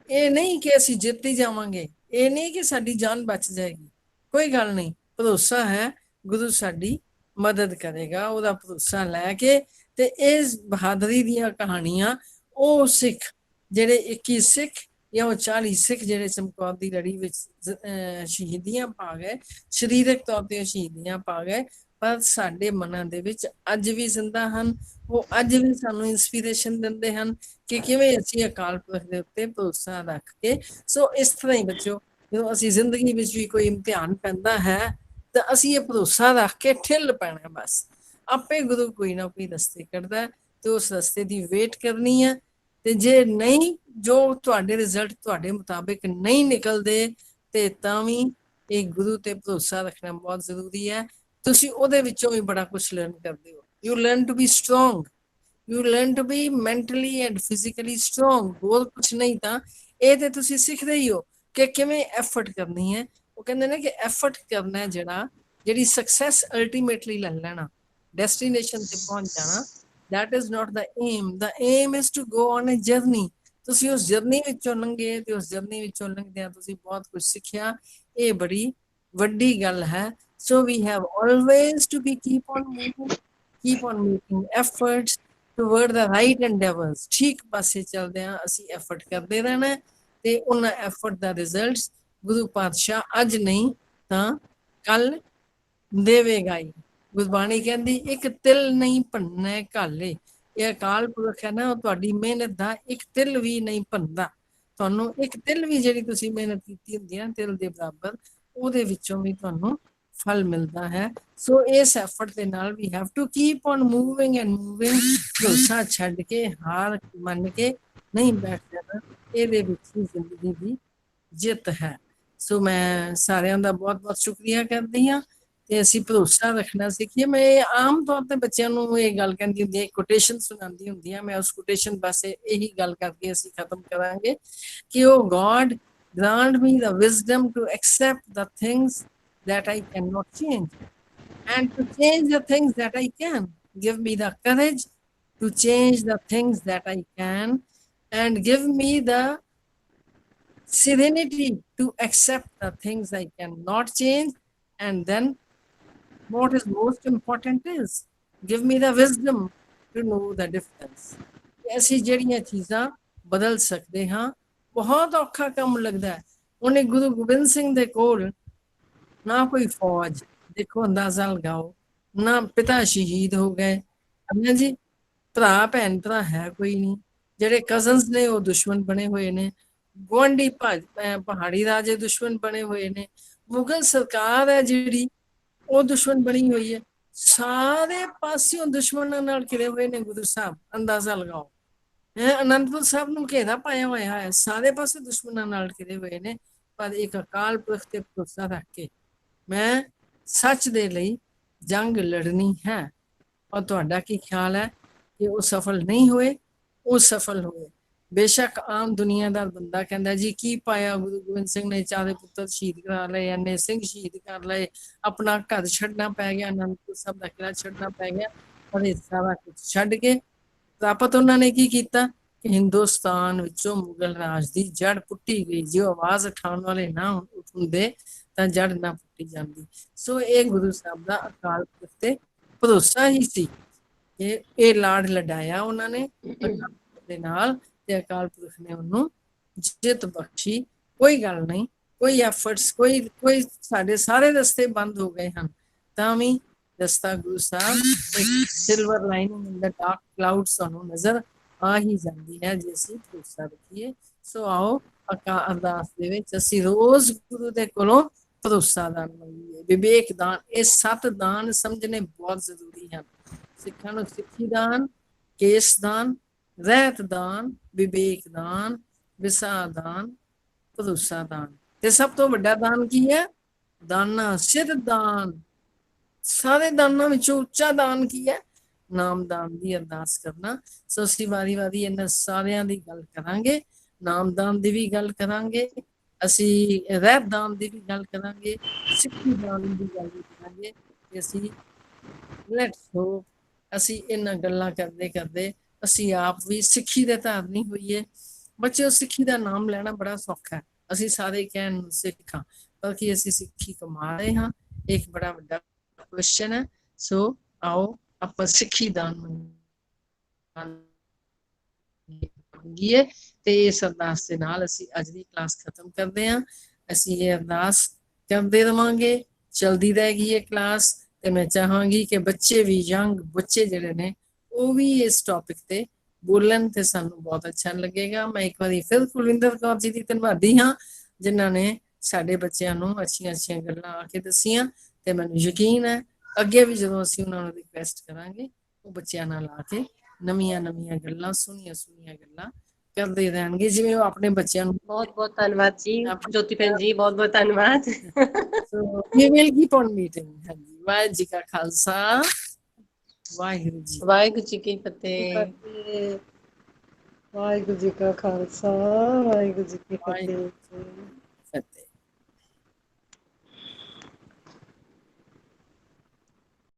D: ਇਹ ਨਹੀਂ ਕਿ ਅਸੀਂ ਜਿੱਤ ਹੀ ਜਾਵਾਂਗੇ, ਇਹ ਨਹੀਂ ਕਿ ਸਾਡੀ ਜਾਨ ਬਚ ਜਾਏਗੀ, ਕੋਈ ਗੱਲ ਨਹੀਂ। ਭਰੋਸਾ ਹੈ ਗੁਰੂ ਸਾਡੀ ਮਦਦ ਕਰੇਗਾ। ਉਹਦਾ ਭਰੋਸਾ ਲੈ ਕੇ ਤੇ ਇਸ ਬਹਾਦਰੀ ਦੀਆਂ ਕਹਾਣੀਆਂ, ਉਹ ਸਿੱਖ ਜਿਹੜੇ 21 ਸਿੱਖ ਜਾਂ ਉਹ 40 ਸਿੱਖ ਜਿਹੜੇ ਚਮਕੌਰ ਦੀ ਲੜੀ ਵਿੱਚ ਸ਼ਹੀਦੀਆਂ ਪਾ ਗਏ, ਸਰੀਰਕ ਤੌਰ ਤੇ ਸ਼ਹੀਦੀਆਂ ਪਾ ਗਏ, ਪਰ ਸਾਡੇ ਮਨਾਂ ਦੇ ਵਿੱਚ ਅੱਜ ਵੀ ਜ਼ਿੰਦਾ ਹਨ। ਉਹ ਅੱਜ ਵੀ ਸਾਨੂੰ ਇਨਸਪੀਰੇਸ਼ਨ ਦਿੰਦੇ ਹਨ ਕਿ ਕਿਵੇਂ ਅਸੀਂ ਅਕਾਲ ਪੁਰਖ ਦੇ ਉੱਤੇ ਭਰੋਸਾ ਰੱਖ ਕੇ। ਸੋ ਇਸ ਤਰ੍ਹਾਂ ਹੀ ਬੱਚਿਓ, ਜਦੋਂ ਅਸੀਂ ਜ਼ਿੰਦਗੀ ਵਿੱਚ ਵੀ ਕੋਈ ਇਮਤਿਹਾਨ ਪੈਂਦਾ ਹੈ ਤਾਂ ਅਸੀਂ ਇਹ ਭਰੋਸਾ ਰੱਖ ਕੇ ਠਿੱਲ ਪੈਣਾ, ਬਸ ਆਪੇ ਗੁਰੂ ਕੋਈ ਨਾ ਕੋਈ ਰਸਤੇ ਕੱਢਦਾ ਤੇ ਉਸ ਰਸਤੇ ਦੀ ਵੇਟ ਕਰਨੀ ਹੈ। ਤੇ ਜੇ ਨਹੀਂ, ਜੋ ਤੁਹਾਡੇ ਰਿਜ਼ਲਟ ਤੁਹਾਡੇ ਮੁਤਾਬਿਕ ਨਹੀਂ ਨਿਕਲਦੇ, ਤੇ ਤਾਂ ਵੀ ਇਹ ਗੁਰੂ ਤੇ ਭਰੋਸਾ ਰੱਖਣਾ ਬਹੁਤ ਜ਼ਰੂਰੀ ਹੈ। ਤੁਸੀਂ ਉਹਦੇ ਵਿੱਚੋਂ ਵੀ ਬੜਾ ਕੁਝ ਲਰਨ ਕਰਦੇ ਹੋ। You learn to be strong, you learn to be mentally and physically strong. ਹੋਰ ਕੁਝ ਨਹੀਂ ਤਾਂ ਇਹ ਤੇ ਤੁਸੀਂ ਸਿੱਖਦੇ ਹੀ ਹੋ ਕਿ ਕਿਵੇਂ ਐਫਰਟ ਕਰਨੀ ਹੈ। ਉਹ ਕਹਿੰਦੇ ਨੇ ਕਿ ਐਫਰਟ ਕਰਨਾ ਜਿਹੜੀ ਸਕਸੈਸ ਅਲਟੀਮੇਟਲੀ ਲੈ ਲੈਣਾ, ਡੈਸਟੀਨੇਸ਼ਨ ਤੇ ਪਹੁੰਚ ਜਾਣਾ, that is not the aim. The aim is to go on a journey. ਤੁਸੀਂ ਉਸ ਜਰਨੀ ਵਿੱਚੋਂ ਲੰਘੇ ਤੇ ਉਸ ਜਰਨੀ ਵਿੱਚੋਂ ਲੰਘਦਿਆਂ ਤੁਸੀਂ ਬਹੁਤ ਕੁਝ ਸਿੱਖਿਆ। ਇਹ ਬੜੀ ਵੱਡੀ ਗੱਲ ਹੈ। So we have always to be keep on moving, keep on making efforts toward the right endeavors. ਠੀਕ ਪਾਸੇ ਚੱਲਦੇ ਹਾਂ, ਅਸੀਂ ਐਫਰਟ ਕਰਦੇ ਰਹਿਣਾ ਤੇ ਉਹਨਾਂ ਐਫਰਟ ਦਾ ਰਿਜ਼ਲਟਸ ਗੁਰੂ ਪਾਤਸ਼ਾਹ ਅੱਜ ਨਹੀਂ ਤਾਂ ਕੱਲ ਦੇਵੇਗਾ ਹੀ। ਗੁਰਬਾਣੀ ਕਹਿੰਦੀ ਇੱਕ ਤਿਲ ਨਹੀਂ ਭੰਨੈ ਘਾਲੇ। ਇਹ ਅਕਾਲ ਪੁਰਖ ਹੈ ਨਾ, ਉਹ ਤੁਹਾਡੀ ਮਿਹਨਤ ਦਾ ਇੱਕ ਤਿਲ ਵੀ ਨਹੀਂ ਭੰਨਦਾ। ਤੁਹਾਨੂੰ ਇੱਕ ਤਿਲ ਵੀ ਜਿਹੜੀ ਤੁਸੀਂ ਮਿਹਨਤ ਕੀਤੀ ਹੁੰਦੀ ਹੈ ਤਿਲ ਦੇ ਬਰਾਬਰ, ਉਹਦੇ ਵਿੱਚੋਂ ਵੀ ਤੁਹਾਨੂੰ ਫਲ ਮਿਲਦਾ ਹੈ। ਸੋ ਇਸ ਐਫਰਟ ਦੇ ਨਾਲ we have to keep on moving and moving. ਭਰੋਸਾ ਛੱਡ ਕੇ, ਹਾਰ ਮੰਨ ਕੇ ਨਹੀਂ ਬੈਠ ਜਾਣਾ। ਇਹਦੇ ਵਿੱਚ ਹੀ ਜ਼ਿੰਦਗੀ ਦੀ ਜਿੱਤ ਹੈ। ਸੋ ਮੈਂ ਸਾਰਿਆਂ ਦਾ ਬਹੁਤ ਬਹੁਤ ਸ਼ੁਕਰੀਆ ਕਰਦੀ ਹਾਂ ਤੇ ਅਸੀਂ ਭਰੋਸਾ ਰੱਖਣਾ ਸਿੱਖੀਏ। ਮੈਂ ਆਮ ਤੌਰ ਤੇ ਬੱਚਿਆਂ ਨੂੰ ਇਹ ਗੱਲ ਕਹਿੰਦੀ ਹੁੰਦੀ ਹੈ, ਕੋਟੇਸ਼ਨ ਸੁਣਾਉਂਦੀ ਹੁੰਦੀ ਹਾਂ। ਮੈਂ ਉਸ ਕੋਟੇਸ਼ਨ ਪਾਸੇ ਇਹੀ ਗੱਲ ਕਰਕੇ ਅਸੀਂ ਖਤਮ ਕਰਾਂਗੇ ਕਿ ਉਹ god grant me the wisdom to accept the things that I cannot change and to change the things that I can. Give me the courage to change the things that I can and give me the serenity to accept the things I cannot change. And then what is most important is give me the wisdom to know the difference. ऐसी ਜਿਹੜੀਆਂ ਚੀਜ਼ਾਂ ਬਦਲ ਸਕਦੇ ਹਾਂ। ਬਹੁਤ ਔਖਾ ਕੰਮ ਲੱਗਦਾ ਹੈ। ਉਹਨੇ ਗੁਰੂ ਗੋਬਿੰਦ ਸਿੰਘ ਦੇ ਕੋਲ ਨਾ ਕੋਈ ਫੌਜ, ਦੇਖੋ ਅੰਦਾਜ਼ਾ ਲਗਾਓ, ਨਾ ਪਿਤਾ ਸ਼ਹੀਦ ਹੋ ਗਏ ਹੈ ਜੀ, ਭਰਾ ਭੈਣ ਭਰਾ ਹੈ ਕੋਈ ਨਹੀਂ, ਜਿਹੜੇ ਕਜ਼ਨਸ ਨੇ ਉਹ ਦੁਸ਼ਮਣ ਬਣੇ ਹੋਏ ਨੇ, ਗੁਆਂਢੀ ਪਹਾੜੀ ਰਾਜੇ ਦੁਸ਼ਮਣ ਬਣੇ ਹੋਏ ਨੇ, ਮੁਗਲ ਸਰਕਾਰ ਹੈ ਜਿਹੜੀ ਉਹ ਦੁਸ਼ਮਣ ਬਣੀ ਹੋਈ ਹੈ। ਸਾਰੇ ਪਾਸਿਓਂ ਦੁਸ਼ਮਣਾਂ ਨਾਲ ਘਿਰੇ ਹੋਏ ਨੇ ਗੁਰੂ ਸਾਹਿਬ, ਅੰਦਾਜ਼ਾ ਲਗਾਓ। ਅਨੰਦਪੁਰ ਸਾਹਿਬ ਨੂੰ ਘੇਰਾ ਪਾਇਆ ਹੋਇਆ ਹੈ, ਸਾਰੇ ਪਾਸੇ ਦੁਸ਼ਮਣਾਂ ਨਾਲ ਘਿਰੇ ਹੋਏ ਨੇ, ਪਰ ਇੱਕ ਅਕਾਲ ਪੁਰਖ ਤੇ ਭਰੋਸਾ ਰੱਖ ਕੇ ਮੈਂ ਸੱਚ ਦੇ ਲਈ ਜੰਗ ਲੜਨੀ ਹੈ। ਔਰ ਤੁਹਾਡਾ ਕੀ ਖਿਆਲ ਹੈ ਕਿ ਉਹ ਸਫਲ ਨਹੀਂ ਹੋਏ? ਉਹ ਸਫਲ ਹੋਏ। ਬੇਸ਼ੱਕ ਆਮ ਦੁਨੀਆਦਾਰ ਬੰਦਾ ਕਹਿੰਦਾ ਜੀ ਕੀ ਪਾਇਆ ਗੁਰੂ ਗੋਬਿੰਦ ਸਿੰਘ ਨੇ, ਚਾਰੇ ਪੁੱਤਰ ਸ਼ਹੀਦ ਕਰਾ ਲਏ, ਇੰਨੇ ਸਿੰਘ ਸ਼ਹੀਦ ਕਰ ਲਏ, ਆਪਣਾ ਘਰ ਛੱਡਣਾ ਪੈ ਗਿਆ, ਅਨੰਦਪੁਰ ਸਾਹਿਬ ਦਾ ਕਿਲਾ ਛੱਡਣਾ ਪੈ ਗਿਆ। ਪਰ ਇਹ ਸਾਰਾ ਕੁਝ ਛੱਡ ਕੇ ਪ੍ਰਾਪਤ ਉਹਨਾਂ ਨੇ ਕੀ ਕੀਤਾ ਕਿ ਹਿੰਦੁਸਤਾਨ ਵਿੱਚੋਂ ਮੁਗਲ ਰਾਜ ਦੀ ਜੜ ਪੁੱਟੀ ਗਈ। ਜੇ ਆਵਾਜ਼ ਉਠਾਉਣ ਵਾਲੇ ਨਾ ਹੁੰਦੇ ਤਾਂ ਜੜ ਨਾ ਪੁੱਟੀ ਜਾਂਦੀ। ਸੋ ਇਹ ਗੁਰੂ ਸਾਹਿਬ ਦਾ ਅਕਾਲ ਪੁਰਖ ਤੇ ਭਰੋਸਾ ਹੀ ਸੀ ਕਿ ਇਹ ਲਾੜ ਲਡਾਇਆ ਉਹਨਾਂ ਨੇ ਦੇ ਨਾਲ ਤੇ ਅਕਾਲ ਪੁਰਖ ਨੇ ਉਹਨੂੰ ਜਿੱਤ ਬਖਸ਼ੀ। ਕੋਈ ਗੱਲ ਨਹੀਂ, ਕੋਈ ਐਫਰਟਸ, ਕੋਈ ਸਾਡੇ ਸਾਰੇ ਰਸਤੇ ਬੰਦ ਹੋ ਗਏ ਹਨ ਤਾਂ ਵੀ ਰਸਤਾ ਗੁਰੂ ਸਾਹਿਬ ਇੱਕ ਸਿਲਵਰ ਲਾਈਨਿੰਗ ਇਨ ਦ ਡਾਰਕ ਕਲਾਊਡਸ ਤੁਹਾਨੂੰ ਨਜ਼ਰ ਆ ਹੀ ਜਾਂਦੀ ਹੈ ਜੇ ਅਸੀਂ ਭਰੋਸਾ ਰੱਖੀਏ। ਸੋ ਆਓ ਅਰਦਾਸ ਦੇ ਵਿੱਚ ਅਸੀਂ ਰੋਜ਼ ਗੁਰੂ ਦੇ ਕੋਲੋਂ ਭਰੋਸਾ ਦਾਨ ਮੰਗੀਏ, ਵਿਵੇਕ ਦਾਨ। ਇਹ 7 ਦਾਨ ਸਮਝਣੇ ਬਹੁਤ ਜ਼ਰੂਰੀ ਹਨ। ਸਿੱਖਾਂ ਨੂੰ ਸਿੱਖੀ ਦਾਨ, ਕੇਸ ਦਾਨ, ਰਹਿਤ ਦਾਨ, ਵਿਵੇਕ ਦਾਨ, ਵਿਸਾ ਦਾਨ, ਭਰੋਸਾ ਦਾਨ ਤੇ ਸਭ ਤੋਂ ਵੱਡਾ ਦਾਨ ਕੀ ਹੈ? ਦਾਨਾ ਸਿਰ ਦਾਨ। ਸਾਰੇ ਦਾਨਾਂ ਵਿੱਚੋਂ ਉੱਚਾ ਦਾਨ ਕੀ ਹੈ? ਨਾਮਦਾਨ ਦੀ ਅਰਦਾਸ ਕਰਨਾ। ਸੋ ਅਸੀਂ ਵਾਰੀ ਵਾਰੀ ਇਹਨਾਂ ਸਾਰਿਆਂ ਦੀ ਗੱਲ ਕਰਾਂਗੇ, ਨਾਮਦਾਨ ਦੀ ਵੀ ਗੱਲ ਕਰਾਂਗੇ, ਅਸੀਂ ਰਹਿਤ ਦਾਨ ਦੀ ਵੀ ਗੱਲ ਕਰਾਂਗੇ, ਸਿੱਖੀ ਦਾਨ ਦੀ ਗੱਲ ਵੀ ਕਰਾਂਗੇ। ਤੇ ਅਸੀਂ ਲੈਟਸ ਹੋਪ ਅਸੀਂ ਇਹਨਾਂ ਗੱਲਾਂ ਕਰਦੇ ਕਰਦੇ ਅਸੀਂ ਆਪ ਵੀ ਸਿੱਖੀ ਦੇ ਧਾਰਨੀ ਹੋਈਏ। ਬੱਚਿਓ ਸਿੱਖੀ ਦਾ ਨਾਮ ਲੈਣਾ ਬੜਾ ਸੌਖਾ ਹੈ, ਅਸੀਂ ਸਾਰੇ ਕਹਿਣ ਸਿੱਖਾਂ, ਬਲਕਿ ਅਸੀਂ ਸਿੱਖੀ ਕਮਾ ਰਹੇ ਹਾਂ, ਇੱਕ ਬੜਾ ਵੱਡਾ ਕੁਐਸਚਨ ਹੈ। ਸੋ ਆਓ ਆਪਾਂ ਸਿੱਖੀ ਦਾਨ ਮੰਗੀਏ ਤੇ ਇਸ ਅਰਦਾਸ ਦੇ ਨਾਲ ਅਸੀਂ ਅੱਜ ਦੀ ਕਲਾਸ ਖਤਮ ਕਰਦੇ ਹਾਂ। ਅਸੀਂ ਇਹ ਅਰਦਾਸ ਕਰਦੇ ਰਵਾਂਗੇ, ਚਲਦੀ ਰਹੇਗੀ ਇਹ ਕਲਾਸ। ਤੇ ਮੈਂ ਚਾਹਾਂਗੀ ਕਿ ਬੱਚੇ ਵੀ, ਯੰਗ ਬੱਚੇ ਜਿਹੜੇ ਨੇ ਉਹ ਵੀ ਇਸ ਟੌਪਿਕ ਤੇ ਬੋਲਣ ਤੇ ਸਾਨੂੰ ਬਹੁਤ ਅੱਛਾ ਲੱਗੇਗਾ। ਮੈਂ ਇੱਕ ਵਾਰੀ ਫਿਰ ਕੁਲਵਿੰਦਰ ਕੌਰ ਜੀ ਦੀ ਧੰਨਵਾਦੀ ਹਾਂ ਜਿਨ੍ਹਾਂ ਨੇ ਸਾਡੇ ਬੱਚਿਆਂ ਨੂੰ ਅੱਛੀਆਂ ਅੱਛੀਆਂ ਗੱਲਾਂ ਆ ਕੇ ਦੱਸੀਆਂ ਤੇ ਮੈਨੂੰ ਯਕੀਨ ਹੈ ਅੱਗੇ ਵੀ ਜਦੋਂ ਅਸੀਂ ਉਹਨਾਂ ਨੂੰ ਰਿਕੁਐਸਟ ਕਰਾਂਗੇ ਉਹ ਬੱਚਿਆਂ ਨਾਲ ਆ ਕੇ ਨਵੀਆਂ ਨਵੀਆਂ ਗੱਲਾਂ, ਸੋਹਣੀਆਂ ਸੋਹਣੀਆਂ ਗੱਲਾਂ ਕਰਦੇ ਰਹਿਣਗੇ, ਜਿਵੇਂ ਉਹ ਆਪਣੇ ਬੱਚਿਆਂ ਨੂੰ।
E: ਬਹੁਤ ਬਹੁਤ ਧੰਨਵਾਦ ਜੀ ਜੋਤੀ ਭੈਣ ਜੀ, ਬਹੁਤ ਬਹੁਤ ਧੰਨਵਾਦ।
D: So we will keep on meeting. ਹਾਂਜੀ, ਵਾਹਿਗੁਰੂ ਜੀ ਕਾ ਖਾਲਸਾ, ਵਾਹਿਗੁਰੂ ਜੀ
E: ਕੀ ਫਤਿਹ।
C: ਵਾਹਿਗੁਰੂ ਜੀ ਕਾ ਖਾਲਸਾ, ਵਾਹਿਗੁਰੂ ਜੀ ਕੀ ਫਤਿਹ।
D: ਫਤਿਹ।